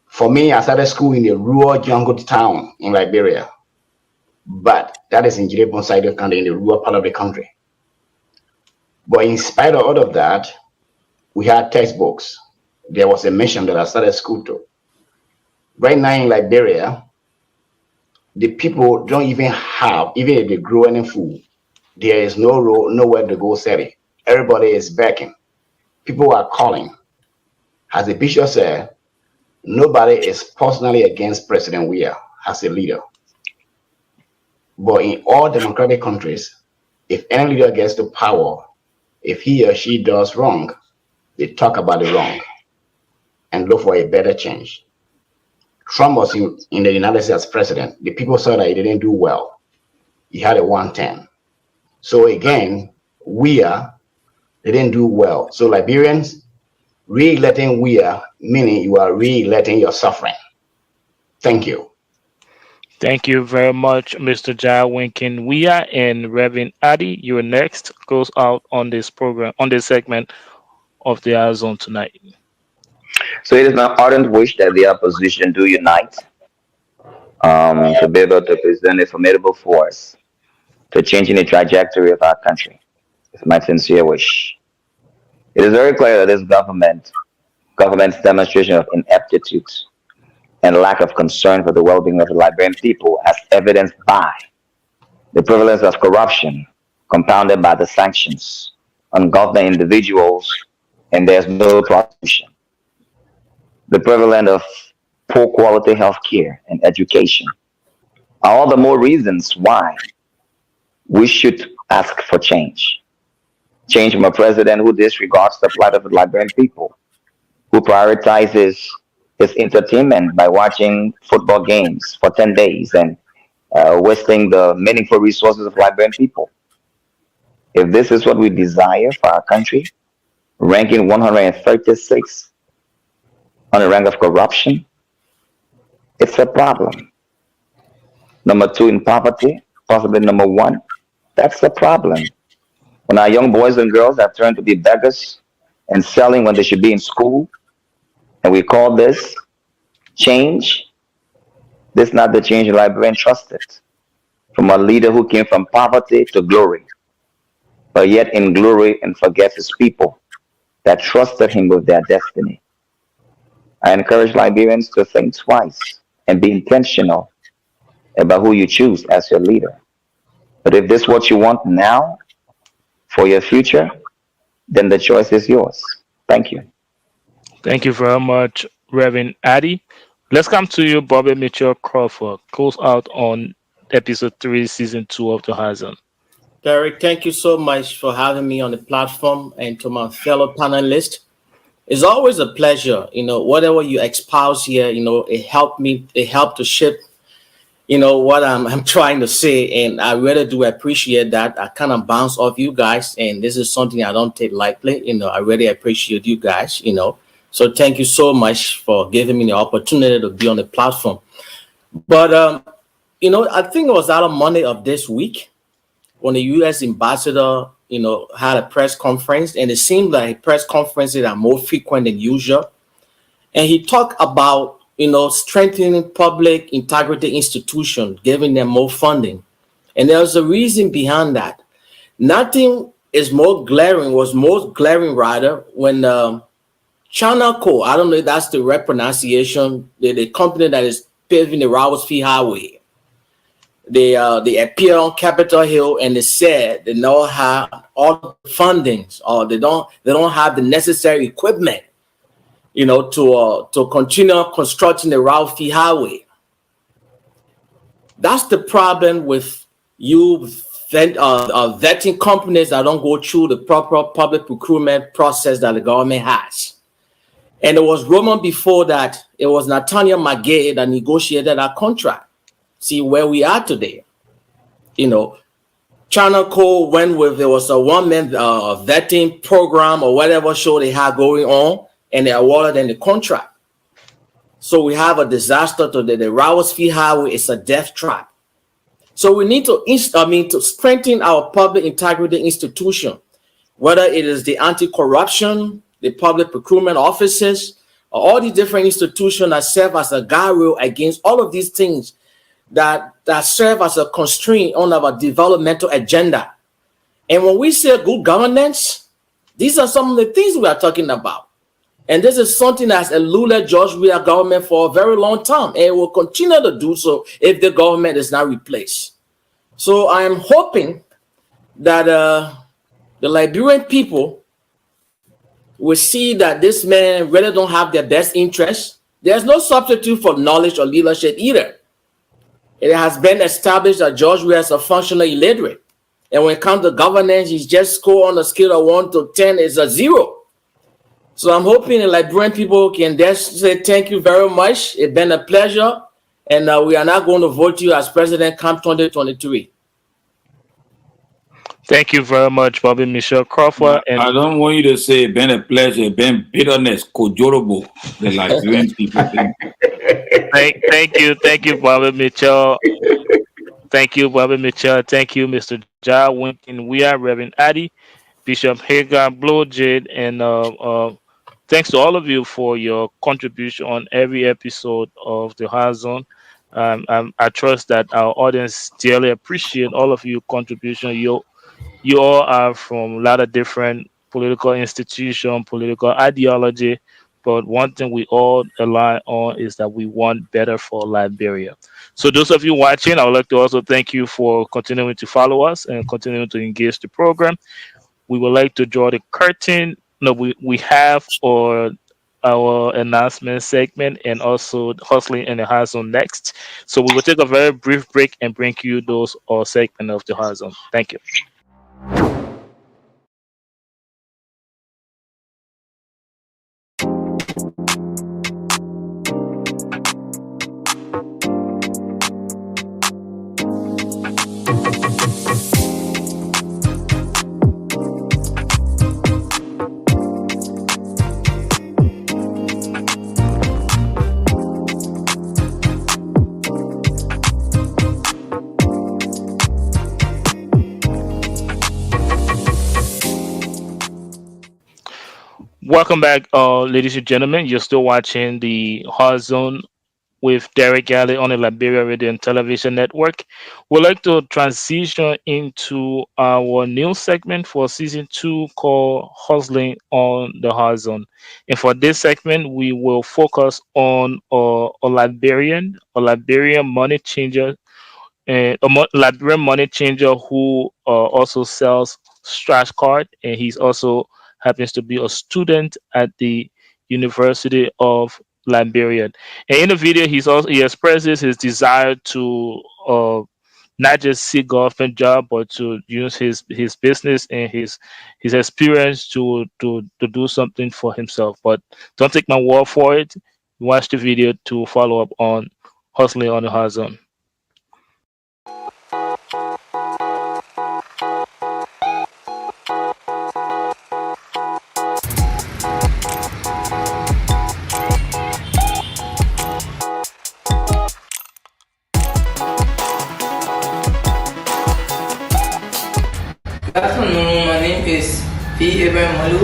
For me, I started school in a rural jungle town in Liberia, but that is in Jirebon County, in the rural part of the country. But in spite of all of that, we had textbooks. There was a mission that I started school to. Right now in Liberia, the people don't even have, even if they grow any food, there is nowhere to go sell it. Everybody is begging. People are calling. As the bishop said, nobody is personally against President Weah as a leader. But in all democratic countries, if any leader gets to power, if he or she does wrong, they talk about the wrong and look for a better change. Trump was in the United States as president. The people saw that he didn't do well. He had a 110. So again, Weah didn't do well. So Liberians, re-letting Weah, meaning you are re-letting your suffering. Thank you. Thank you very much, Mr. Jawin Weah, and Reverend Adi. You're next. Close out on this program, on this segment of the Hour Zone tonight. So it is my ardent wish that the opposition do unite to be able to present a formidable force to changing the trajectory of our country. It's my sincere wish. It is very clear that this government's demonstration of ineptitude and lack of concern for the well-being of the Liberian people, as evidenced by the prevalence of corruption, compounded by the sanctions on government individuals, and there's no prosecution. The prevalence of poor quality health care and education are all the more reasons why we should ask for change. Change from a president who disregards the plight of the Liberian people, who prioritizes his entertainment by watching football games for 10 days and wasting the meaningful resources of Liberian people. If this is what we desire for our country, ranking 136 on the rank of corruption, it's a problem. Number two in poverty, possibly number one, that's the problem. When our young boys and girls have turned to be beggars and selling when they should be in school, and we call this change, this is not the change the Liberian trusted. From a leader who came from poverty to glory, but yet in glory and forgets his people that trusted him with their destiny. I encourage Liberians to think twice and be intentional about who you choose as your leader. But if this is what you want now for your future, then the choice is yours. Thank you. Thank you very much, Reverend Addy. Let's come to you, Bobby Mitchell Crawford. Close out on episode 3, season 2 of The Horizon. Derek, thank you so much for having me on the platform, and to my fellow panelists. It's always a pleasure. Whatever you espouse here, it helped to shape, what I'm trying to say. And I really do appreciate that. I kind of bounce off you guys, and this is something I don't take lightly. I really appreciate you guys, So thank you so much for giving me the opportunity to be on the platform. But, I think it was out of Monday of this week when the U.S. ambassador, had a press conference, and it seemed like press conferences are more frequent than usual. And he talked about, strengthening public integrity institutions, giving them more funding. And there's a reason behind that. Nothing was more glaring rather when Chanaco, I don't know if that's the right pronunciation, the company that is paving the Roberts Fee Highway. They appear on Capitol Hill and they said they don't have all the fundings, or they don't have the necessary equipment, to continue constructing the Roberts Fee Highway. That's the problem with you vetting companies that don't go through the proper public procurement process that the government has. And it was Roman before that. It was Nathaniel McGay that negotiated that contract. See where we are today. Chanaco went with, there was a one-man vetting program or whatever show they had going on, and they awarded them the contract. So we have a disaster today. The Roberts Fee Highway is a death trap. So we need to strengthen our public integrity institution, whether it is the anti-corruption, the public procurement offices, or all these different institutions that serve as a guardrail against all of these things that serve as a constraint on our developmental agenda. And when we say good governance, these are some of the things we are talking about. And this is something that's eluded George Weah government for a very long time, and it will continue to do so if the government is not replaced. So I am hoping that the Liberian people will see that this man really don't have their best interests. There's no substitute for knowledge or leadership either. It has been established that George Weah is a functional illiterate. And when it comes to governance, he's just score on a scale of 1 to 10 is a 0. So I'm hoping the Liberian people can just say thank you very much. It's been a pleasure. And we are not going to vote you as president come 2023. Thank you very much, Bobby Michelle Crawford. And I don't want you to say it's been a pleasure, it's been bitterness, kojorobo, the Liberian people think. Thank you, Bobby Mitchell. Thank you, Bobby Mitchell. Thank you, Mr. Ja Winton. We are Reverend Addy, Bishop Hagar Blowjade, and thanks to all of you for your contribution on every episode of the Horizon. I trust that our audience dearly appreciate all of your contribution. You all are from a lot of different political institutions, political ideology, but one thing we all align on is that we want better for Liberia. So those of you watching, I would like to also thank you for continuing to follow us and continuing to engage the program. We would like to draw the curtain. No, we have our announcement segment and also Hustling in the Horizon next. So we will take a very brief break and bring you those segment of the Horizon. Thank you. Welcome back, ladies and gentlemen. You're still watching the Hard Zone with Derek Galley on the Liberia Radio and Television Network. We'd like to transition into our new segment for season 2 called Hustling on the Hard Zone. And for this segment, we will focus on a Liberian money changer, Liberian money changer who also sells scratch card, and he's also happens to be a student at the University of Liberia. And in the video, he expresses his desire to not just seek government job, but to use his business and his experience to do something for himself. But don't take my word for it. Watch the video to follow up on hustling on the hard zone. Good afternoon, my name is V. Ibrahim Malu.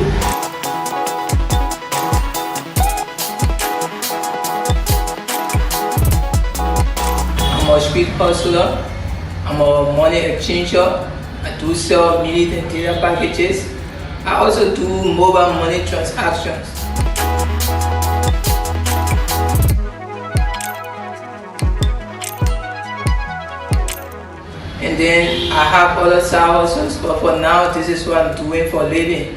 I'm a street hustler, I'm a money exchanger, I do sell meat and data packages. I also do mobile money transactions. And then I have other side hustles, but for now, this is what I'm doing for a living.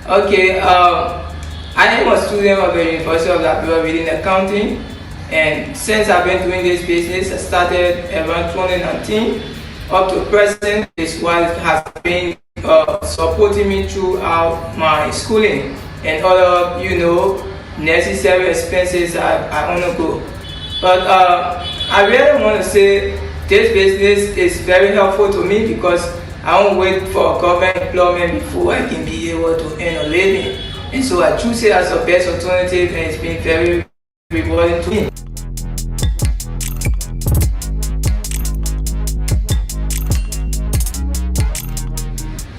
Okay, I am a student of the University of Liberia reading accounting, and since I've been doing this business, I started around 2019 up to present. Is what has been supporting me throughout my schooling and other, necessary expenses I undergo. But I really want to say this business is very helpful to me because I don't wait for government employment before I can be able to earn a living. And so I choose it as the best alternative, and it's been very rewarding to me.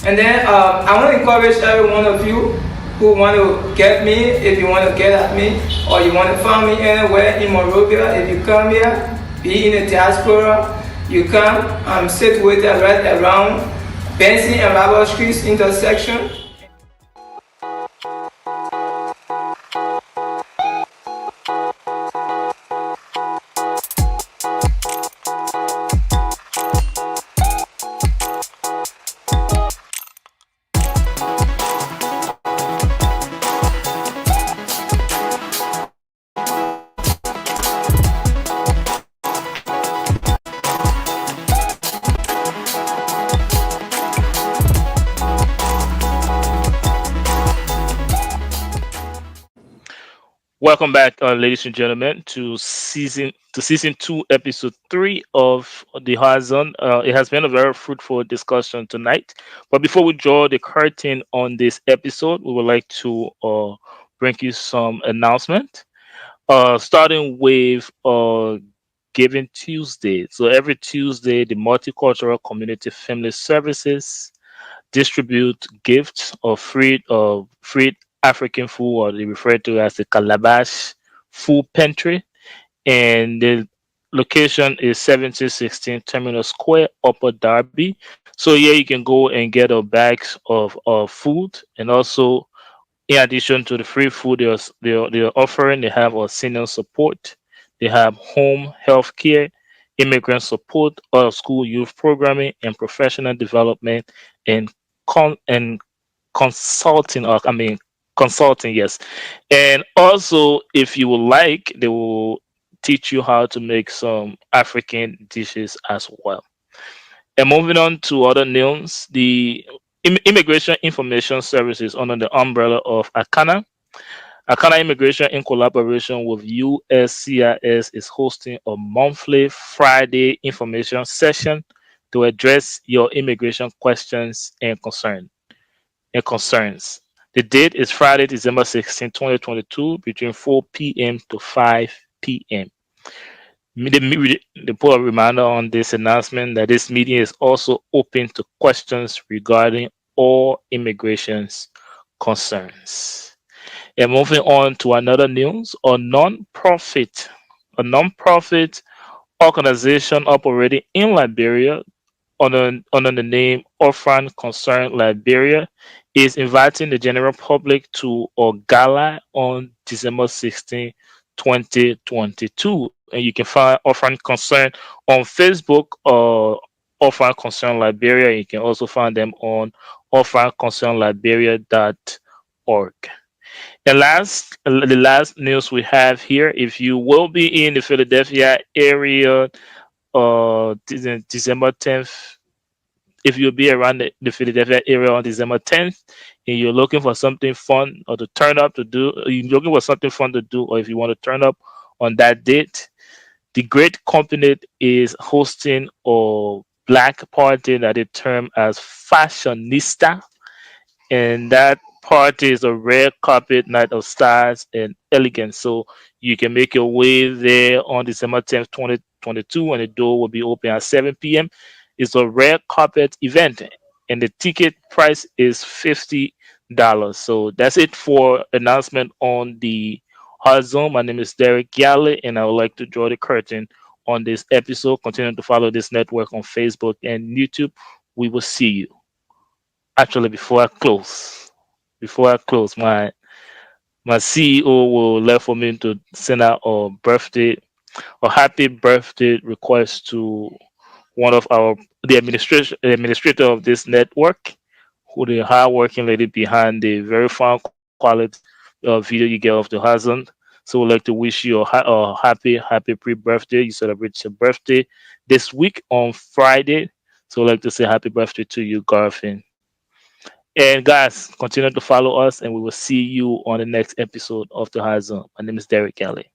And then I want to encourage every one of you who want to get me, if you want to get at me, or you want to find me anywhere in Monrovia. If you come here, be in the diaspora, you come. I'm situated right around Benson and Robert Streets intersection. Welcome back, ladies and gentlemen, to season 2, episode 3 of the Hard Zone. It has been a very fruitful discussion tonight. But before we draw the curtain on this episode, we would like to bring you some announcement. Starting with Giving Tuesday. So every Tuesday, the Multicultural Community Family Services distribute gifts of free African food, or they refer to as the Calabash Food Pantry, and the location is 1716 Terminal Square, Upper Darby. So here you can go and get a bags of food, and also in addition to the free food they're offering, they have a senior support, they have home health care, immigrant support, or school youth programming, and professional development, and consulting, yes. And also, if you would like, they will teach you how to make some African dishes as well. And moving on to other news, the Immigration Information Services under the umbrella of Akana. Akana Immigration, in collaboration with USCIS, is hosting a monthly Friday information session to address your immigration questions and concerns. The date is Friday, December 16, 2022, between 4 p.m. to 5 p.m. The put a reminder on this announcement that this meeting is also open to questions regarding all immigration concerns. And moving on to another news, a non-profit organization operating in Liberia under the name Orphan Concern Liberia is inviting the general public to a gala on December 16, 2022. And you can find Orphan Concern on Facebook or Orphan Concern Liberia. You can also find them on orphanconcernliberia.org. And the last news we have here, if you will be in the Philadelphia area December 10th, if you'll be around the Philadelphia area on December 10th and you're looking for something fun or to turn up to do, you're looking for something fun to do, or if you want to turn up on that date, the Great Company is hosting a black party that they term as Fashionista. And that party is a red carpet night of styles and elegance. So you can make your way there on December 10th, 2022, and the door will be open at 7 p.m. It's a red carpet event, and the ticket price is $50. So that's it for announcement on the Hot Zone. My name is Derek Yale, and I would like to draw the curtain on this episode. Continue to follow this network on Facebook and YouTube. We will see you. Actually, before I close, my CEO will left for me to send out a happy birthday request to one of the administrator of this network, who the hard-working lady behind the very fine quality video you get of the husband. So we'd like to wish you a happy pre-birthday. You celebrate your birthday this week on Friday. So we'd like to say happy birthday to you, Garfin. And guys, continue to follow us, and we will see you on the next episode of the High Zone. My name is Derek Kelly.